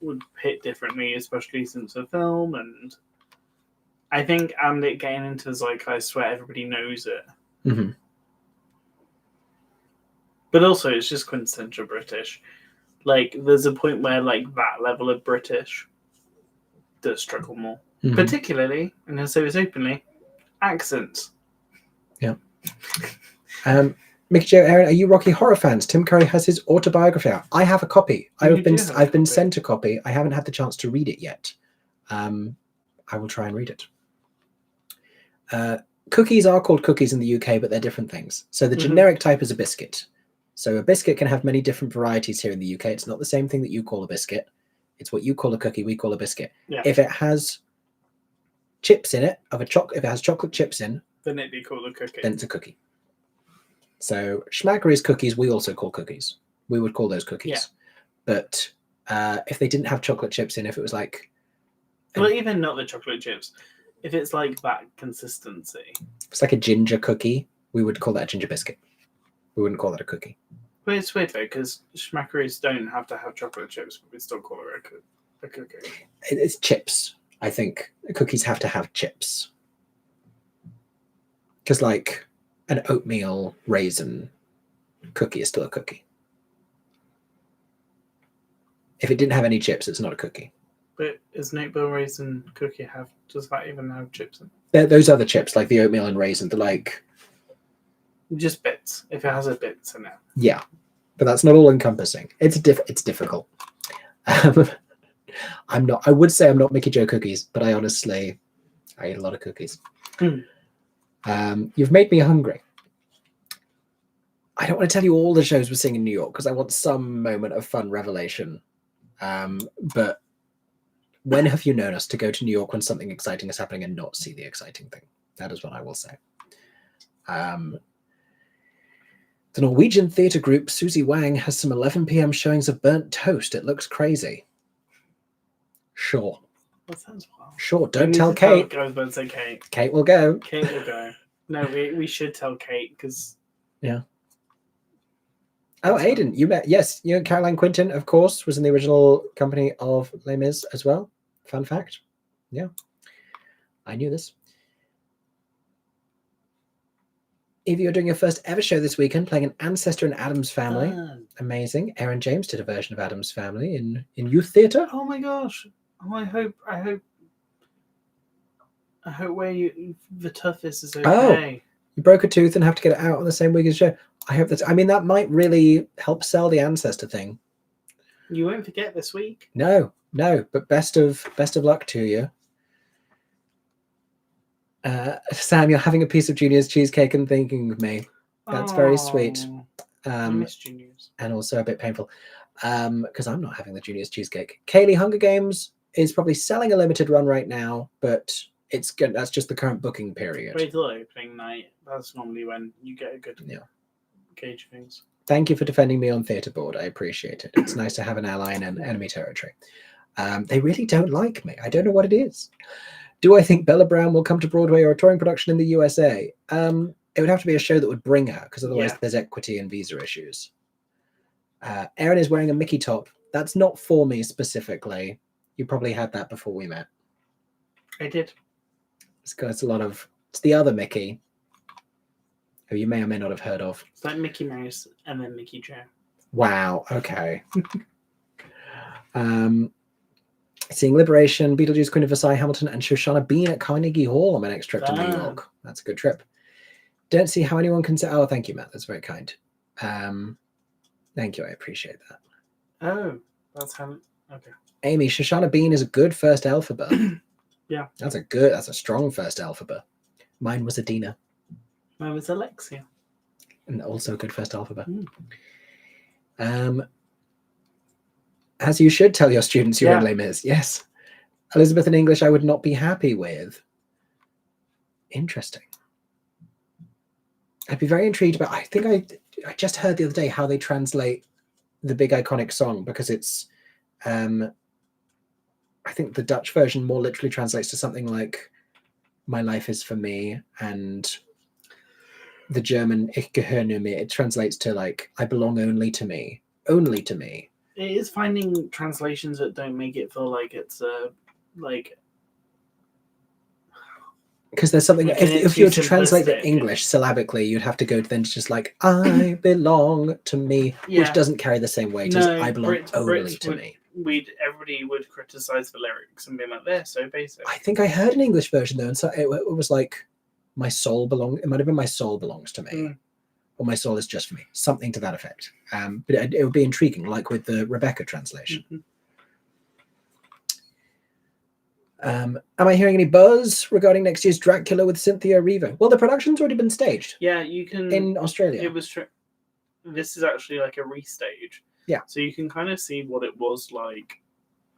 would hit differently, especially since the film, and I think it getting into the zeitgeist where everybody knows it. Mm-hmm. But also, it's just quintessential British. Like, there's a point where, like, that level of British does struggle more. Mm-hmm. Particularly, and I'll say this openly, accents. Yeah. Mickey Jo, Aaron, are you Rocky Horror fans? Tim Curry has his autobiography out. I have a copy. I've been sent a copy. I haven't had the chance to read it yet. I will try and read it. Cookies are called cookies in the UK, but they're different things. So the generic type is a biscuit. So a biscuit can have many different varieties here in the UK. It's not the same thing that you call a biscuit. It's what you call a cookie, we call a biscuit. Yeah. If it has chips in it, if it has chocolate chips in, then it'd be called a cookie. Then it's a cookie. So Schmackery's cookies, we also call cookies. We would call those cookies. Yeah. But if they didn't have chocolate chips in, if it was like... Well, even not the chocolate chips. If it's like that consistency. If it's like a ginger cookie, we would call that a ginger biscuit. We wouldn't call that a cookie. But it's weird though, because Schmackery's don't have to have chocolate chips, but we still call it a cookie. It's chips. I think cookies have to have chips. Because like an oatmeal raisin cookie is still a cookie. If it didn't have any chips, it's not a cookie. But does an oatmeal raisin cookie does that even have chips in it? Those other chips, like the oatmeal and raisin, they're like... Just bits, if it has a bits in it. Yeah, but that's not all encompassing. It's difficult. I would say I'm not Mickey Jo cookies, but I honestly, I eat a lot of cookies. You've made me hungry. I don't want to tell you all the shows we're seeing in New York because I want some moment of fun revelation. But when have you known us to go to New York when something exciting is happening and not see the exciting thing? That is what I will say. The Norwegian theatre group Susie Wang has some 11 p.m. showings of Burnt Toast. It looks crazy. Sure. That sounds wild. Sure, don't tell Kate. I was about to say Kate. Kate will go. Kate will go. No, we should tell Kate because... Yeah. Oh, Aidan, you met... Yes, you know Caroline Quinton, of course, was in the original company of Les Mis as well. Fun fact. Yeah. I knew this. Evie, you're doing your first ever show this weekend, playing an ancestor in Addams Family. Amazing. Aaron James did a version of Addams Family in youth theatre. Oh my gosh. Oh, I hope where the toughest is okay. Oh, you broke a tooth and have to get it out on the same week as the show. I hope that's... I mean, that might really help sell the ancestor thing. You won't forget this week. No, but best of luck to you. Sam, you're having a piece of Junior's cheesecake and thinking of me. That's very sweet. I miss Junior's. And also a bit painful because I'm not having the Junior's cheesecake. Kaylee, Hunger Games is probably selling a limited run right now, but it's good. That's just the current booking period. Wait till opening night. That's normally when you get a good gauge of things. Thank you for defending me on Theatre Board. I appreciate it. It's nice to have an ally in enemy territory. They really don't like me. I don't know what it is. Do I think Bella Brown will come to Broadway or a touring production in the USA? It would have to be a show that would bring her, because otherwise there's equity and visa issues. Erin is wearing a Mickey top. That's not for me specifically. You probably had that before we met. I did. It's the other Mickey, who you may or may not have heard of. It's like Mickey Mouse and then Mickey Jo. Wow, okay. Seeing Liberation, Beetlejuice, Queen of Versailles, Hamilton, and Shoshana Bean at Carnegie Hall on my next trip to New York. That's a good trip. Don't see how anyone can say, oh, thank you, Matt. That's very kind. Thank you. I appreciate that. Oh, that's how. Okay. Amy, Shoshana Bean is a good first Elphaba. Yeah. That's a strong first Elphaba. Mine was Adina. Mine was Alexia. And also a good first Elphaba. Mm. As you should tell your students you're in Les Mis. Yes. Elizabeth in English I would not be happy with. Interesting. I'd be very intrigued about, I think I just heard the other day how they translate the big iconic song, because it's I think the Dutch version more literally translates to something like "My life is for me," and the German "Ich gehöre nur mir," it translates to like "I belong only to me," only to me. It is finding translations that don't make it feel like it's like. Because there's something, if you were to translate the English syllabically, you'd have to go to then just like "I belong to me," which doesn't carry the same weight as "I belong only to me." Everybody would criticize the lyrics and be like, "They're so basic." I think I heard an English version though, and so it was like, "My soul belongs." It might have been "My soul belongs to me," or "My soul is just for me," something to that effect. But it would be intriguing, like with the Rebecca translation. Mm-hmm. Am I hearing any buzz regarding next year's Dracula with Cynthia Erivo? Well, the production's already been staged. Yeah, you can in Australia. It was. This is actually like a restage. Yeah. So you can kind of see what it was like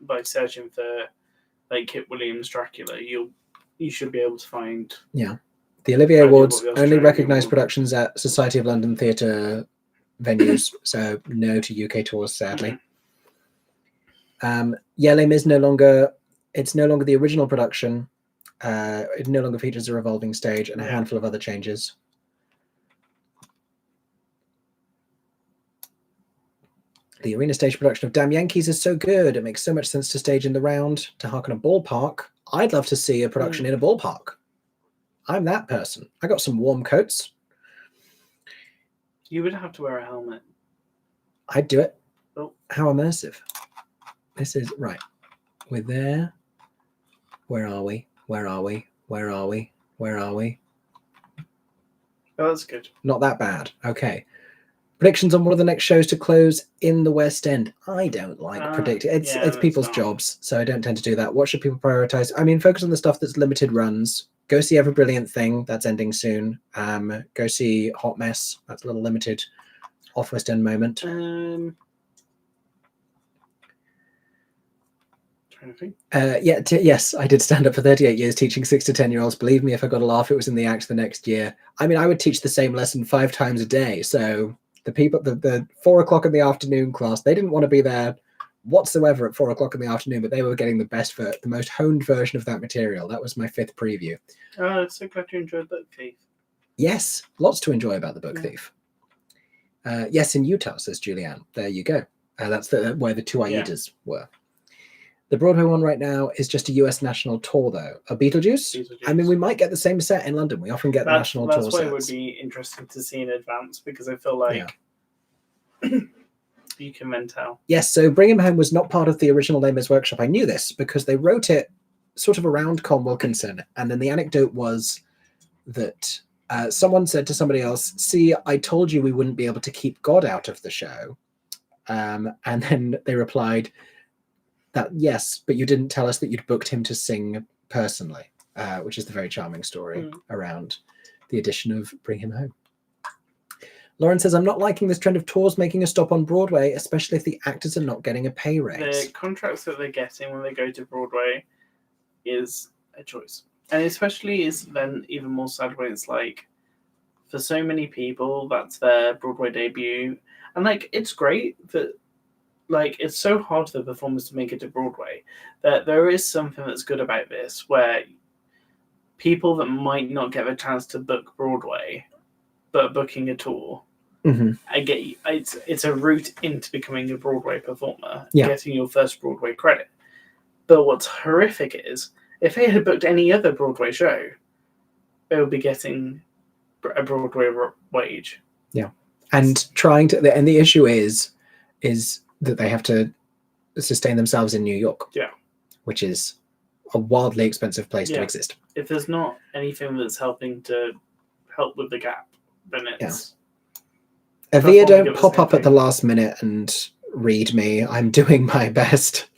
by searching for like Kit Williams Dracula. You should be able to find. Yeah. The Olivier Awards only recognise productions at Society of London Theatre venues, so no to UK tours, sadly. Les Mis no longer. It's no longer the original production. It no longer features a revolving stage and a handful of other changes. The arena stage production of Damn Yankees is so good. It makes so much sense to stage in the round, to harken a ballpark. I'd love to see a production in a ballpark. I'm that person. I got some warm coats. You would have to wear a helmet. I'd do it. Oh. How immersive. This is right. We're there. Where are we? Where are we? Where are we? Where are we? Oh, that's good. Not that bad. Okay. Predictions on one of the next shows to close in the West End. I don't like predicting. It's people's jobs, so I don't tend to do that. What should people prioritize? I mean, focus on the stuff that's limited runs. Go see Every Brilliant Thing. That's ending soon. Go see Hot Mess. That's a little limited off West End moment. Yes, I did stand up for 38 years teaching 6 to 10-year-olds. Believe me, if I got a laugh, it was in the act the next year. I mean, I would teach the same lesson 5 times a day. So the people, the 4 o'clock in the afternoon class, they didn't want to be there whatsoever at 4 o'clock in the afternoon, but they were getting the most honed version of that material. That was my 5th preview. Oh, so glad you enjoyed Book Thief. Yes, lots to enjoy about the Book Thief. Yes, in Utah, says Julianne. There you go. That's where the 2 Aidas were. The Broadway one right now is just a US national tour, though. A Beetlejuice? I mean, we might get the same set in London. We often get the national tour sets. That's why it would be interesting to see in advance, because I feel like you can then tell. Yes, so Bring Him Home was not part of the original Les Mis workshop. I knew this because they wrote it sort of around Con Wilkinson. And then the anecdote was that someone said to somebody else, see, I told you we wouldn't be able to keep God out of the show. And then they replied, that yes, but you didn't tell us that you'd booked him to sing personally, which is the very charming story around the addition of Bring Him Home. Lauren says, I'm not liking this trend of tours making a stop on Broadway, especially if the actors are not getting a pay raise. The contracts that they're getting when they go to Broadway is a choice. And especially is then even more sad when it's like, for so many people, that's their Broadway debut. And like, it's great that like, it's so hard for the performers to make it to Broadway that there is something that's good about this, where people that might not get a chance to book Broadway, but booking a tour, it's a route into becoming a Broadway performer, getting your first Broadway credit. But what's horrific is, if they had booked any other Broadway show, they would be getting a Broadway wage. Yeah, and and the issue is that they have to sustain themselves in New York. Yeah. Which is a wildly expensive place to exist. If there's not anything that's helping to help with the gap, then it's Avia, performing don't at the pop same up at the thing. last minute and read me. I'm doing my best.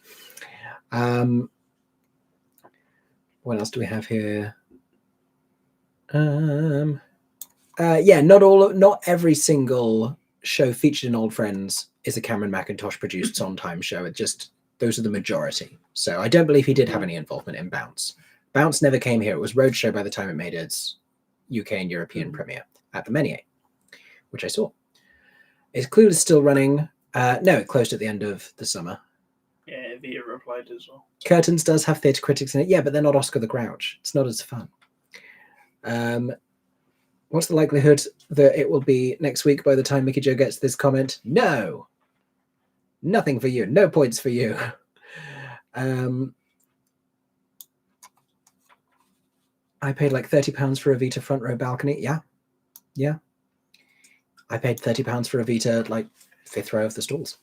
What else do we have here? Not every single show featured in Old Friends is a Cameron McIntosh produced Sondheim show. It just, those are the majority. So I don't believe he did have any involvement in Bounce. Bounce never came here. It was Roadshow by the time it made its UK and European premiere at the Menier, which I saw. Is Clueless still running? No, it closed at the end of the summer. Yeah, Via replied as well. Curtains does have theatre critics in it. Yeah, but they're not Oscar the Grouch. It's not as fun. What's the likelihood that it will be next week by the time Mickey Joe gets this comment? No. Nothing for you. No points for you. I paid like £30 for a Vita front row balcony. Yeah. Yeah. I paid £30 for a Vita, like 5th row of the stalls.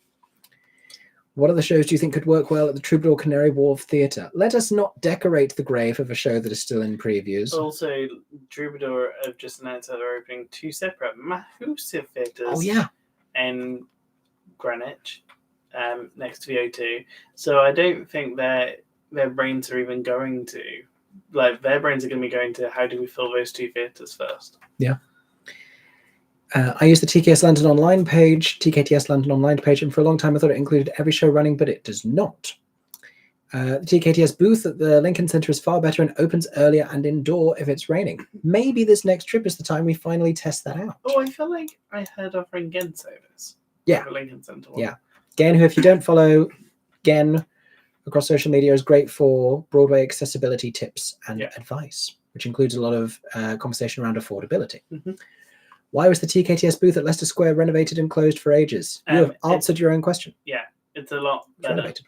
What other shows do you think could work well at the Troubadour Canary Wharf Theatre? Let us not decorate the grave of a show that is still in previews. Also, Troubadour have just announced that they're opening 2 separate massive theatres. Oh, yeah. In Greenwich, next to the O2. So I don't think their brains are even going to, like, their brains are going to be going to how do we fill those 2 theatres first. Yeah. I use the TKS London online page, TKTS London online page, and for a long time I thought it included every show running, but it does not. The TKTS booth at the Lincoln Centre is far better and opens earlier and indoor if it's raining. Maybe this next trip is the time we finally test that out. Oh, I feel like I heard our friend Gen say this. Yeah. The Lincoln Centre one. Yeah. Gen, who, if you don't follow Gen across social media, is great for Broadway accessibility tips and advice, which includes a lot of conversation around affordability. Mm-hmm. Why was the TKTS booth at Leicester Square renovated and closed for ages? You have answered your own question. Yeah, it's a lot better. Renovated.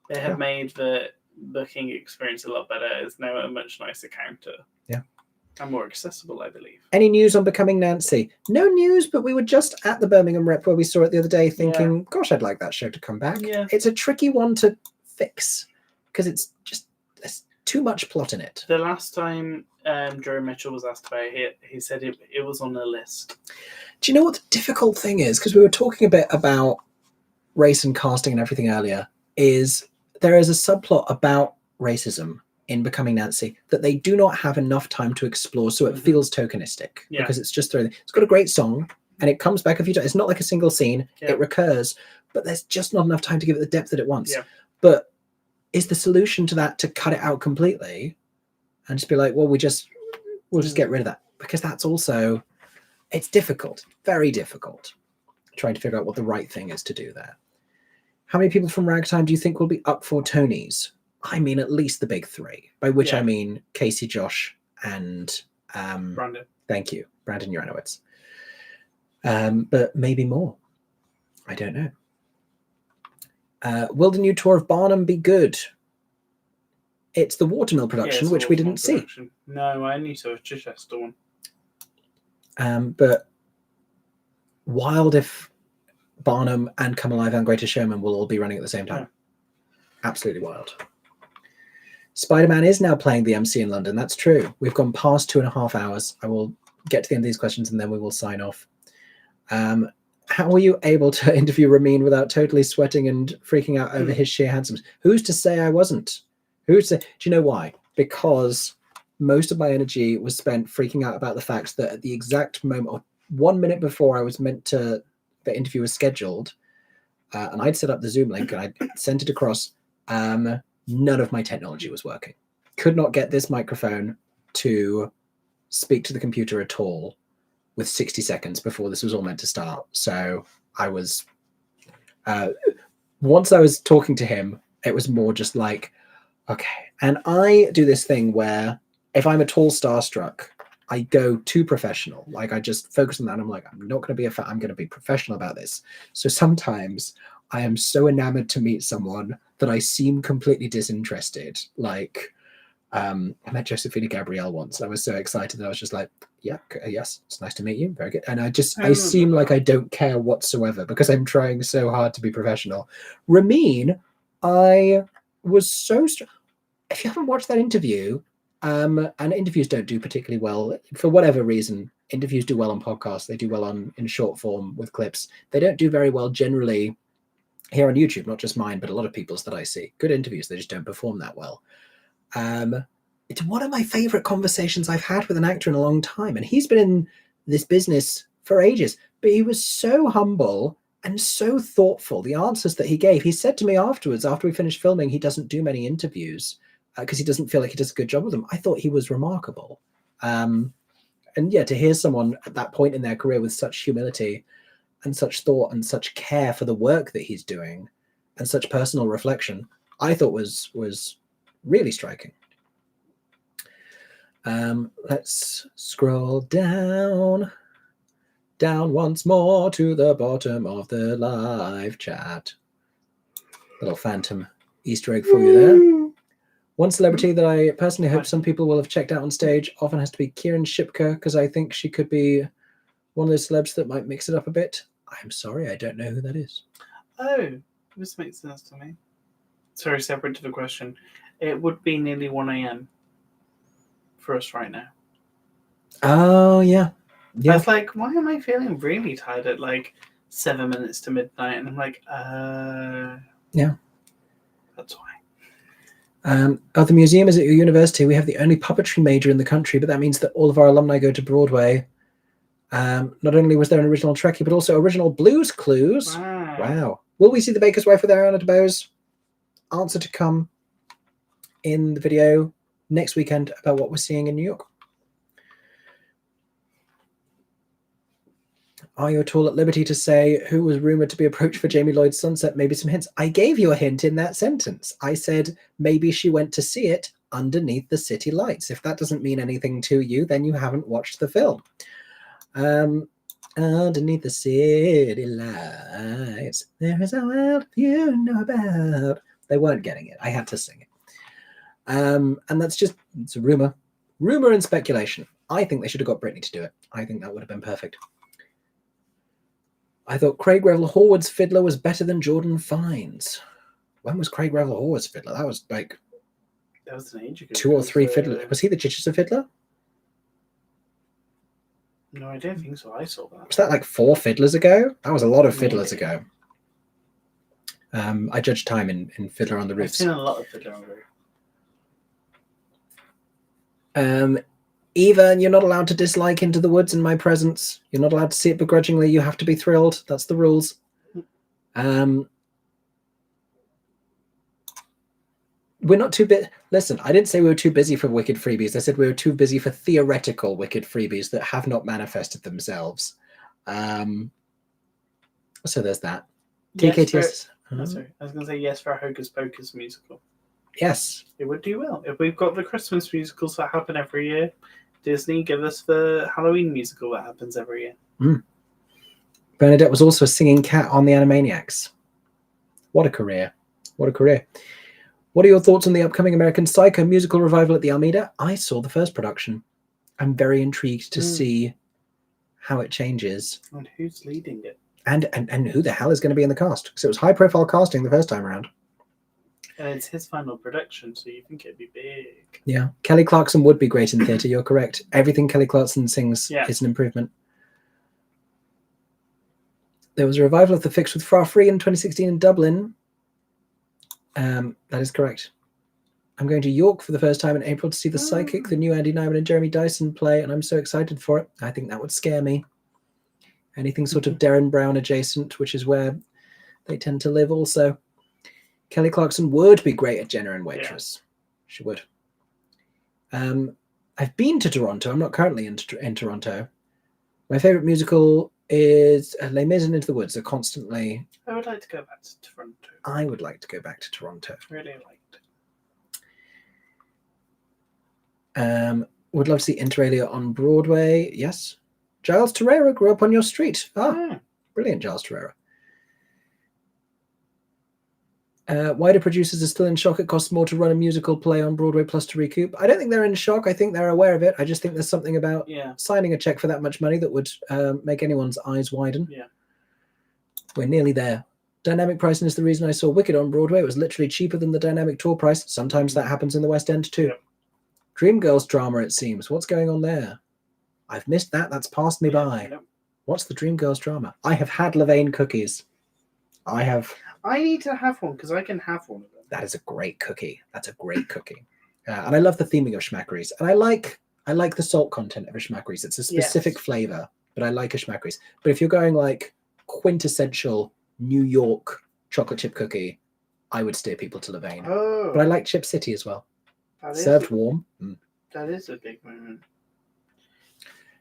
They have made the booking experience a lot better. It's now a much nicer counter. Yeah. And more accessible, I believe. Any news on Becoming Nancy? No news, but we were just at the Birmingham Rep where we saw it the other day thinking, gosh, I'd like that show to come back. Yeah. It's a tricky one to fix because it's just, there's too much plot in it. The last time Joe Mitchell was asked about it, he said it was on the list. Do you know what the difficult thing is? Because we were talking a bit about race and casting and everything earlier, is there is a subplot about racism in Becoming Nancy that they do not have enough time to explore, so it feels tokenistic because it's just thrown. It's got a great song and it comes back a few times. It's not like a single scene, it recurs, but there's just not enough time to give it the depth that it wants. But is the solution to that to cut it out completely and just be like, well, we'll just get rid of that? Because that's also, it's difficult, very difficult, trying to figure out what the right thing is to do there. How many people from Ragtime do you think will be up for Tonys? I mean, at least the big 3, by which I mean Casey, Josh, and Brandon. Thank you, Brandon Uranowitz. But maybe more. I don't know. Will the new tour of Barnum be good? It's the Watermill production, which we didn't see. No, I only saw a Chichester one. But wild if Barnum and Come Alive and Greatest Showman will all be running at the same time. Absolutely wild. Spider-Man is now playing the MC in London. That's true. We've gone past 2.5 hours. I will get to the end of these questions and then we will sign off. How were you able to interview Ramin without totally sweating and freaking out over his sheer handsomeness? Who's to say I wasn't? Who's to say? Do you know why? Because most of my energy was spent freaking out about the fact that at the exact moment, or 1 minute before I was meant to, the interview was scheduled, and I'd set up the Zoom link and I sent it across. None of my technology was working. Could not get this microphone to speak to the computer at all with 60 seconds before this was all meant to start. So I was, once I was talking to him, it was more just like, okay. And I do this thing where if I'm at all starstruck, I go too professional. Like I just focus on that. And I'm like, I'm not going to be I'm going to be professional about this. So sometimes I am so enamored to meet someone that I seem completely disinterested. Like I met Josephina Gabrielle once. I was so excited that I was just like, yeah, yes, it's nice to meet you. Very good. And I seem like I don't care whatsoever because I'm trying so hard to be professional. Ramin, I was so, if you haven't watched that interview, And interviews don't do particularly well for whatever reason. Interviews do well on podcasts. They do well in short form with clips. They don't do very well generally here on YouTube, not just mine, but a lot of people's that I see. Good interviews, they just don't perform that well. It's one of my favorite conversations I've had with an actor in a long time. And he's been in this business for ages, but he was so humble and so thoughtful. The answers that he gave, he said to me afterwards, after we finished filming, he doesn't do many interviews because he doesn't feel like he does a good job with them. I thought he was remarkable. And yeah, to hear someone at that point in their career with such humility and such thought and such care for the work that he's doing and such personal reflection, I thought was really striking. Let's scroll down once more to the bottom of the live chat. Little phantom Easter egg for you there. One celebrity that I personally hope some people will have checked out on stage often has to be Kieran Shipka, because I think she could be one of those celebs that might mix it up a bit. I'm sorry, I don't know who that is. Oh, this makes sense to me. Sorry, separate to the question. It would be nearly 1 a.m. for us right now. Oh, yeah. I was like, why am I feeling really tired at like 7 minutes to midnight? And I'm like, yeah. That's why. The museum is at your university. We have the only puppetry major in the country, but that means that all of our alumni go to Broadway. Not only was there an original Trekkie, but also original Blues Clues. Wow. Will we see The Baker's Wife with Ariana DeBose? Answer to come in the video next weekend about what we're seeing in New York. Are you at all at liberty to say who was rumored to be approached for Jamie Lloyd's Sunset? Maybe some hints. I gave you a hint in that sentence. I said maybe she went to see it underneath the city lights. If that doesn't mean anything to you, then you haven't watched the film. Underneath the city lights, there is a world you know about. They weren't getting it. I had to sing it. And that's just, it's a rumor and speculation. I think they should have got Britney to do it. I think that would have been perfect. I thought Craig Revel Horwood's Fiddler was better than Jordan Fine's. When was Craig Revel Horwood's Fiddler? That was like that was an age ago. 2 or 3 Fiddler. Was he the Chichester Fiddler? No, I don't think so. I saw that. Was that like 4 Fiddlers ago? That was a lot of Fiddlers ago. I judged time in Fiddler on the Roofs. I've seen a lot of Fiddler on the Roof. Eva, you're not allowed to dislike Into the Woods in my presence. You're not allowed to see it begrudgingly. You have to be thrilled. That's the rules. We're not too bit. Listen, I didn't say we were too busy for wicked freebies. I said we were too busy for theoretical wicked freebies that have not manifested themselves. So there's that. Yes, TKTS. Sorry, I was going to say yes for a Hocus Pocus musical. Yes. It would do well. If we've got the Christmas musicals that happen every year, Disney, give us the Halloween musical that happens every year. Bernadette was also a singing cat on the Animaniacs. What a career. What a career. What are your thoughts on the upcoming American Psycho musical revival at the Almeida? I saw the first production. I'm very intrigued to see how it changes. And who's leading it? And who the hell is going to be in the cast? Because it was high-profile casting the first time around. And it's his final production, so you think it'd be big. Yeah. Kelly Clarkson would be great in theatre. You're correct. Everything Kelly Clarkson sings is an improvement. There was a revival of The Fix with Fra Free in 2016 in Dublin. That is correct. I'm going to York for the first time in April to see The Psychic, the new Andy Nyman and Jeremy Dyson play, and I'm so excited for it. I think that would scare me. Anything sort of Derren Brown adjacent, which is where they tend to live also. Kelly Clarkson would be great at Jenna and Waitress. Yeah. She would. I've been to Toronto. I'm not currently in Toronto. My favorite musical is Les Mis and Into the Woods. Are constantly. I would like to go back to Toronto. I would like to go back to Toronto. Really liked it. Would love to see Inter Alia on Broadway. Yes. Giles Terrera grew up on your street. Brilliant, Giles Terrera. Why do producers are still in shock? It costs more to run a musical play on Broadway plus to recoup. I don't think they're in shock. I think they're aware of it. I just think there's something about signing a check for that much money that would make anyone's eyes widen. Yeah. We're nearly there. Dynamic pricing is the reason I saw Wicked on Broadway. It was literally cheaper than the dynamic tour price. Sometimes that happens in the West End too. Dreamgirls drama, it seems. What's going on there? I've missed that. That's passed me by. Yep. What's the Dreamgirls drama? I have had Levain cookies. I need to have one because I can have one of them. That is a great cookie. That's a great cookie. And I love the theming of schmackeries. And I like the salt content of a schmackeries. It's a specific flavor, but I like a schmackeries. But if you're going like quintessential New York chocolate chip cookie, I would steer people to Levain. Oh. But I like Chip City as well. Served warm. That is a big moment.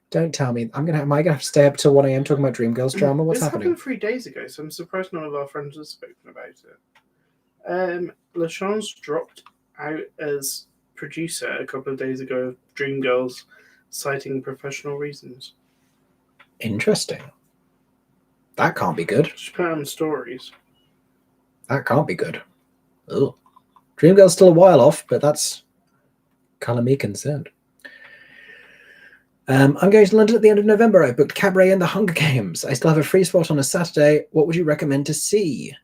Don't tell me. Am I gonna have to stay up till 1 a.m. talking about Dreamgirls drama? What's happening? This happened 3 days ago, so I'm surprised none of our friends have spoken about it. LaChanze dropped out as producer a couple of days ago of Dreamgirls, citing professional reasons. Interesting. That can't be good. Just put on stories. That can't be good. Oh, Dreamgirl's still a while off, but that's colour me concerned. I'm going to London at the end of November. I booked Cabaret and the Hunger Games. I still have a free spot on a Saturday. What would you recommend to see?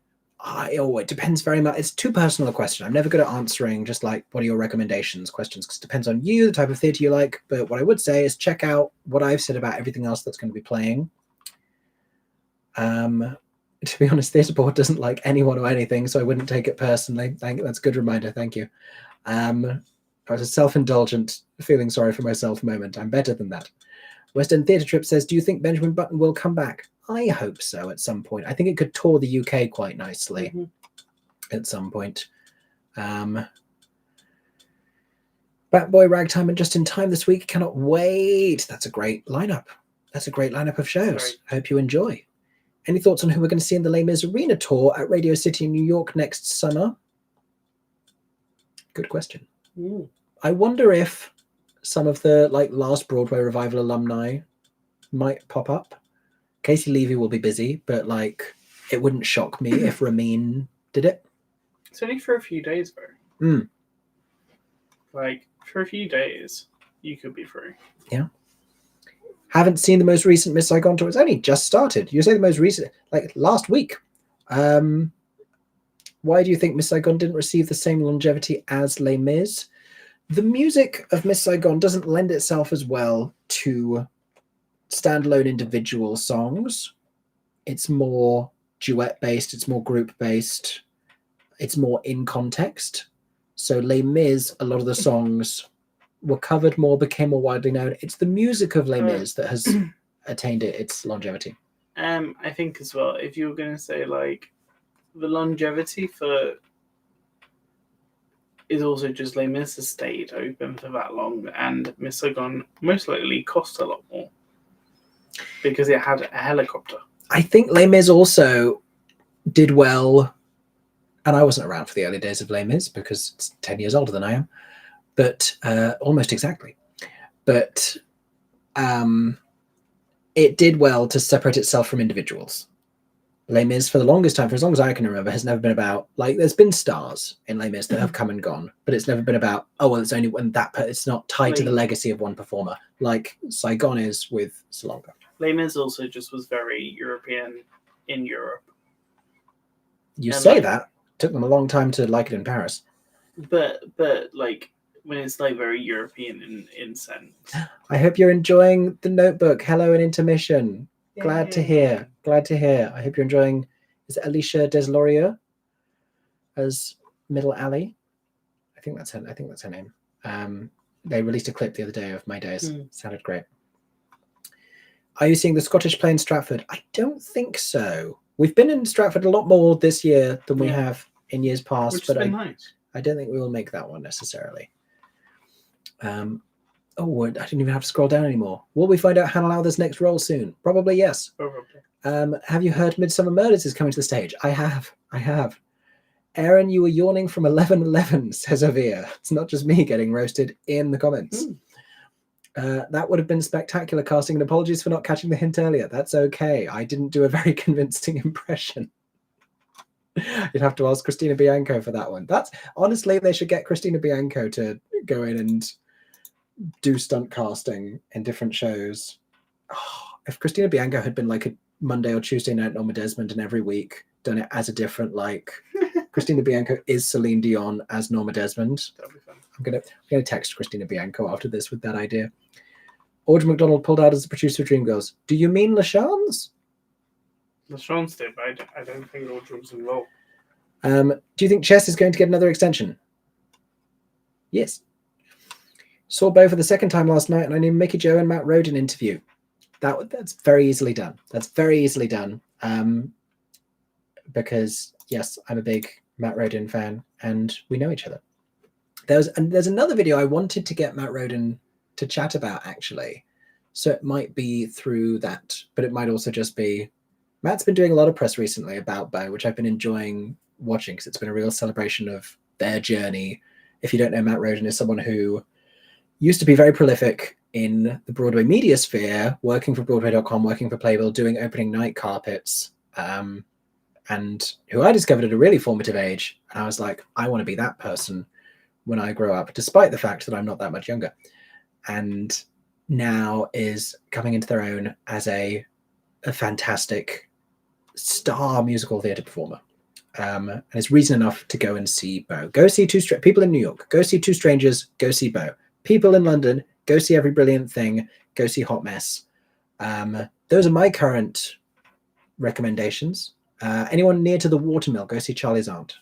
It depends very much. It's too personal a question. I'm never good at answering just like, what are your recommendations questions, because it depends on you, the type of theatre you like. But what I would say is check out what I've said about everything else that's going to be playing. To be honest, Theatre Board doesn't like anyone or anything, so I wouldn't take it personally. That's a good reminder. Thank you. I was a self-indulgent, feeling sorry for myself moment. I'm better than that. West End Theatre Trip says, do you think Benjamin Button will come back? I hope so at some point. I think it could tour the UK quite nicely at some point. Batboy, Ragtime, and Just in Time this week. Cannot wait. That's a great lineup. That's a great lineup of shows. Right. I hope you enjoy. Any thoughts on who we're going to see in the Les Mis Arena tour at Radio City in New York next summer? Good question. I wonder if some of the last Broadway revival alumni might pop up. Casey Levy will be busy, but it wouldn't shock me if Ramin did it. It's only for a few days though. For a few days, you could be free. Yeah. Haven't seen the most recent Miss Saigon tour. It's only just started. You say the most recent, last week. Why do you think Miss Saigon didn't receive the same longevity as Les Mis? The music of Miss Saigon doesn't lend itself as well to standalone individual songs. It's more duet-based. It's more group-based. It's more in context. So Les Mis, a lot of the songs were covered more, became more widely known. It's the music of Les Mis that has attained its longevity. I think as well, if you were going to say the longevity for is also just Les Mis has stayed open for that long, and Miss Saigon most likely cost a lot more because it had a helicopter. I think Les Mis also did well, and I wasn't around for the early days of Les Mis because it's 10 years older than I am, but almost exactly. But it did well to separate itself from individuals. Les Mis, for the longest time, for as long as I can remember, has never been about, there's been stars in Les Mis that have come and gone, but it's never been about, it's only when it's not tied to the legacy of one performer, like Saigon is with Salonga. Les Mis also just was very European in Europe. You say that. Took them a long time to like it in Paris. But when it's very European in sense. I hope you're enjoying The Notebook. Hello and intermission. Glad to hear. Glad to hear. I hope you're enjoying. Is it Alicia Deslauriers as Middle Alley? I think that's her name. They released a clip the other day of My Days. Sounded great. Are you seeing the Scottish play in Stratford? I don't think so. We've been in Stratford a lot more this year than we have in years past, but nice. I don't think we will make that one necessarily. I didn't even have to scroll down anymore. Will we find out Hannah Lowther's next role soon? Probably yes. Probably. Have you heard Midsummer Murders is coming to the stage? I have. Aaron, you were yawning from 11:11, says Avia. It's not just me getting roasted in the comments. That would have been spectacular casting, and apologies for not catching the hint earlier. That's okay. I didn't do a very convincing impression. You'd have to ask Christina Bianco for that one. Honestly, they should get Christina Bianco to go in and do stunt casting in different shows. If Christina Bianco had been a Monday or Tuesday night Norma Desmond and every week done it as a different Christina Bianco is Celine Dion as Norma Desmond, That'd be fun. I'm gonna text Christina Bianco after this with that idea. Audrey McDonald pulled out as the producer of Dreamgirls. Do you mean LaShans? LaShans did, but I don't think Audrey was involved. Do you think Chess is going to get another extension? Yes. Saw Bo for the second time last night, and I knew Mickey Jo and Matt Roden interview. That's very easily done. That's very easily done. Because yes, I'm a big Matt Roden fan, and we know each other. There's another video I wanted to get Matt Roden to chat about, actually. So it might be through that, but it might also just be Matt's been doing a lot of press recently about Bo, which I've been enjoying watching because it's been a real celebration of their journey. If you don't know, Matt Roden is someone who used to be very prolific in the Broadway media sphere, working for Broadway.com, working for Playbill, doing opening night carpets, and who I discovered at a really formative age. And I was like, I want to be that person when I grow up, despite the fact that I'm not that much younger. And now is coming into their own as a fantastic star musical theatre performer. And it's reason enough to go and see Bo. Go see people in New York. Go see Two Strangers. Go see Bo. People in London. Go see Every Brilliant Thing. Go see Hot Mess. Those are my current recommendations. Anyone near to the Watermill, go see Charlie's Aunt.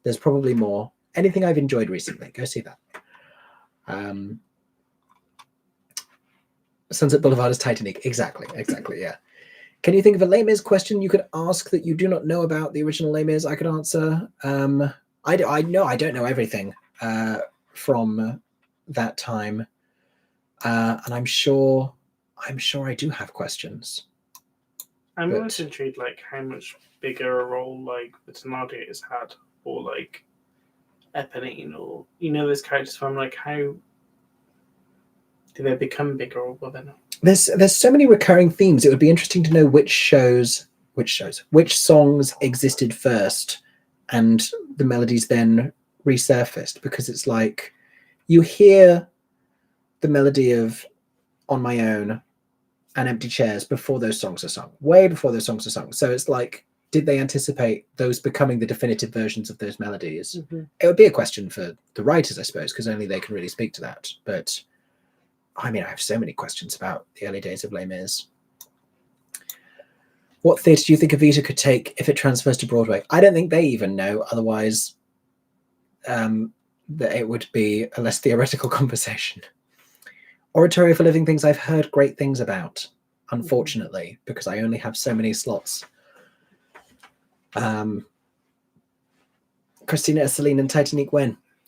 There's probably more. Anything I've enjoyed recently, go see that. Sunset Boulevard is Titanic. Exactly, yeah. Can you think of a Les Mis question you could ask that you do not know about the original Les Mis? I could answer. I don't know everything from that time, and I'm sure I do have questions. I'm always intrigued, like how much bigger a role like the Thénardier has had, or like Eponine, or those characters. From like how do they become bigger, or were they not? There's so many recurring themes. It would be interesting to know which songs existed first, and the melodies then resurfaced, because it's like you hear the melody of On My Own and Empty Chairs before those songs are sung, way before those songs are sung. So it's like, did they anticipate those becoming the definitive versions of those melodies? Mm-hmm. It would be a question for the writers, I suppose, because only they can really speak to that. But I mean, I have so many questions about the early days of Les Mis. What theatre do you think Evita could take if it transfers to Broadway? I don't think they even know. Otherwise, that it would be a less theoretical conversation. Oratorio for Living Things, I've heard great things about, unfortunately, because I only have so many slots. Christina Celine and Titanic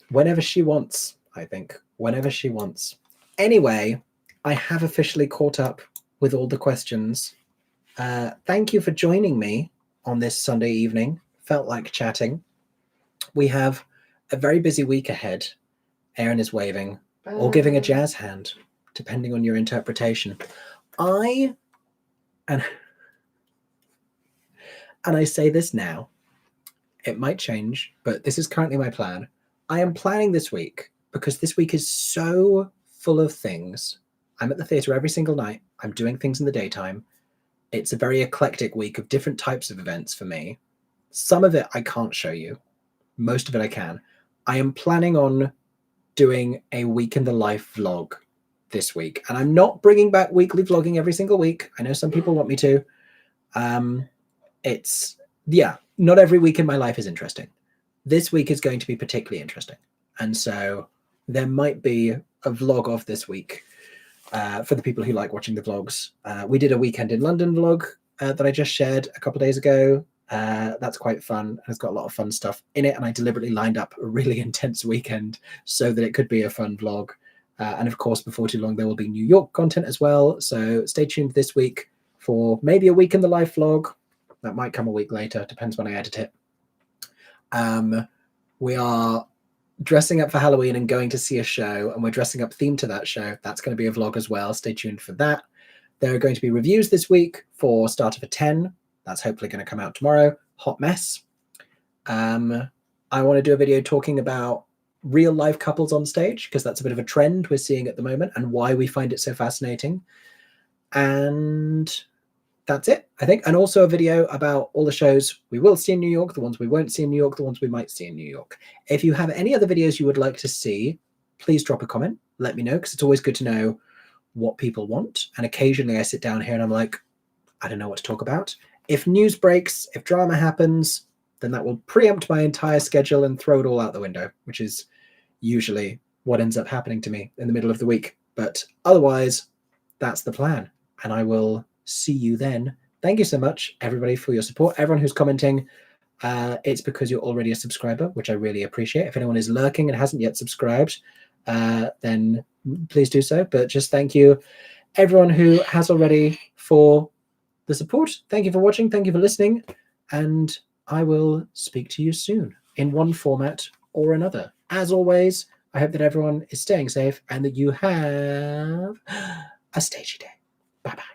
whenever she wants, I think. Whenever she wants. Anyway, I have officially caught up with all the questions. Thank you for joining me on this Sunday evening. Felt like chatting. We have a very busy week ahead. Aaron is waving or giving a jazz hand, depending on your interpretation. And I say this now, it might change, but this is currently my plan. I am planning this week because this week is so full of things. I'm at the theatre every single night. I'm doing things in the daytime. It's a very eclectic week of different types of events for me. Some of it I can't show you. Most of it I can. I am planning on doing a week in the life vlog this week. And I'm not bringing back weekly vlogging every single week. I know some people want me to. Not every week in my life is interesting. This week is going to be particularly interesting. And so there might be a vlog of this week for the people who like watching the vlogs. We did a weekend in London vlog that I just shared a couple of days ago. That's quite fun. It's got a lot of fun stuff in it. And I deliberately lined up a really intense weekend so that it could be a fun vlog. And of course, before too long, there will be New York content as well. So stay tuned this week for maybe a week in the life vlog. That might come a week later. Depends when I edit it. We are dressing up for Halloween and going to see a show, and we're dressing up themed to that show. That's going to be a vlog as well. Stay tuned for that. There are going to be reviews this week for Starter for 10. That's hopefully going to come out tomorrow. Hot Mess. I want to do a video talking about real life couples on stage, because that's a bit of a trend we're seeing at the moment and why we find it so fascinating. And that's it, I think. And also a video about all the shows we will see in New York, the ones we won't see in New York, the ones we might see in New York. If you have any other videos you would like to see, please drop a comment. Let me know, because it's always good to know what people want. And occasionally I sit down here and I'm like, I don't know what to talk about. If news breaks, if drama happens, then that will preempt my entire schedule and throw it all out the window, which is usually what ends up happening to me in the middle of the week. But otherwise, that's the plan. And I will see you then. Thank you so much, everybody, for your support. Everyone who's commenting, it's because you're already a subscriber, which I really appreciate. If anyone is lurking and hasn't yet subscribed, then please do so. But just thank you, everyone who has already, for the support. Thank you for watching. Thank you for listening. And I will speak to you soon in one format or another. As always, I hope that everyone is staying safe and that you have a stagey day. Bye-bye.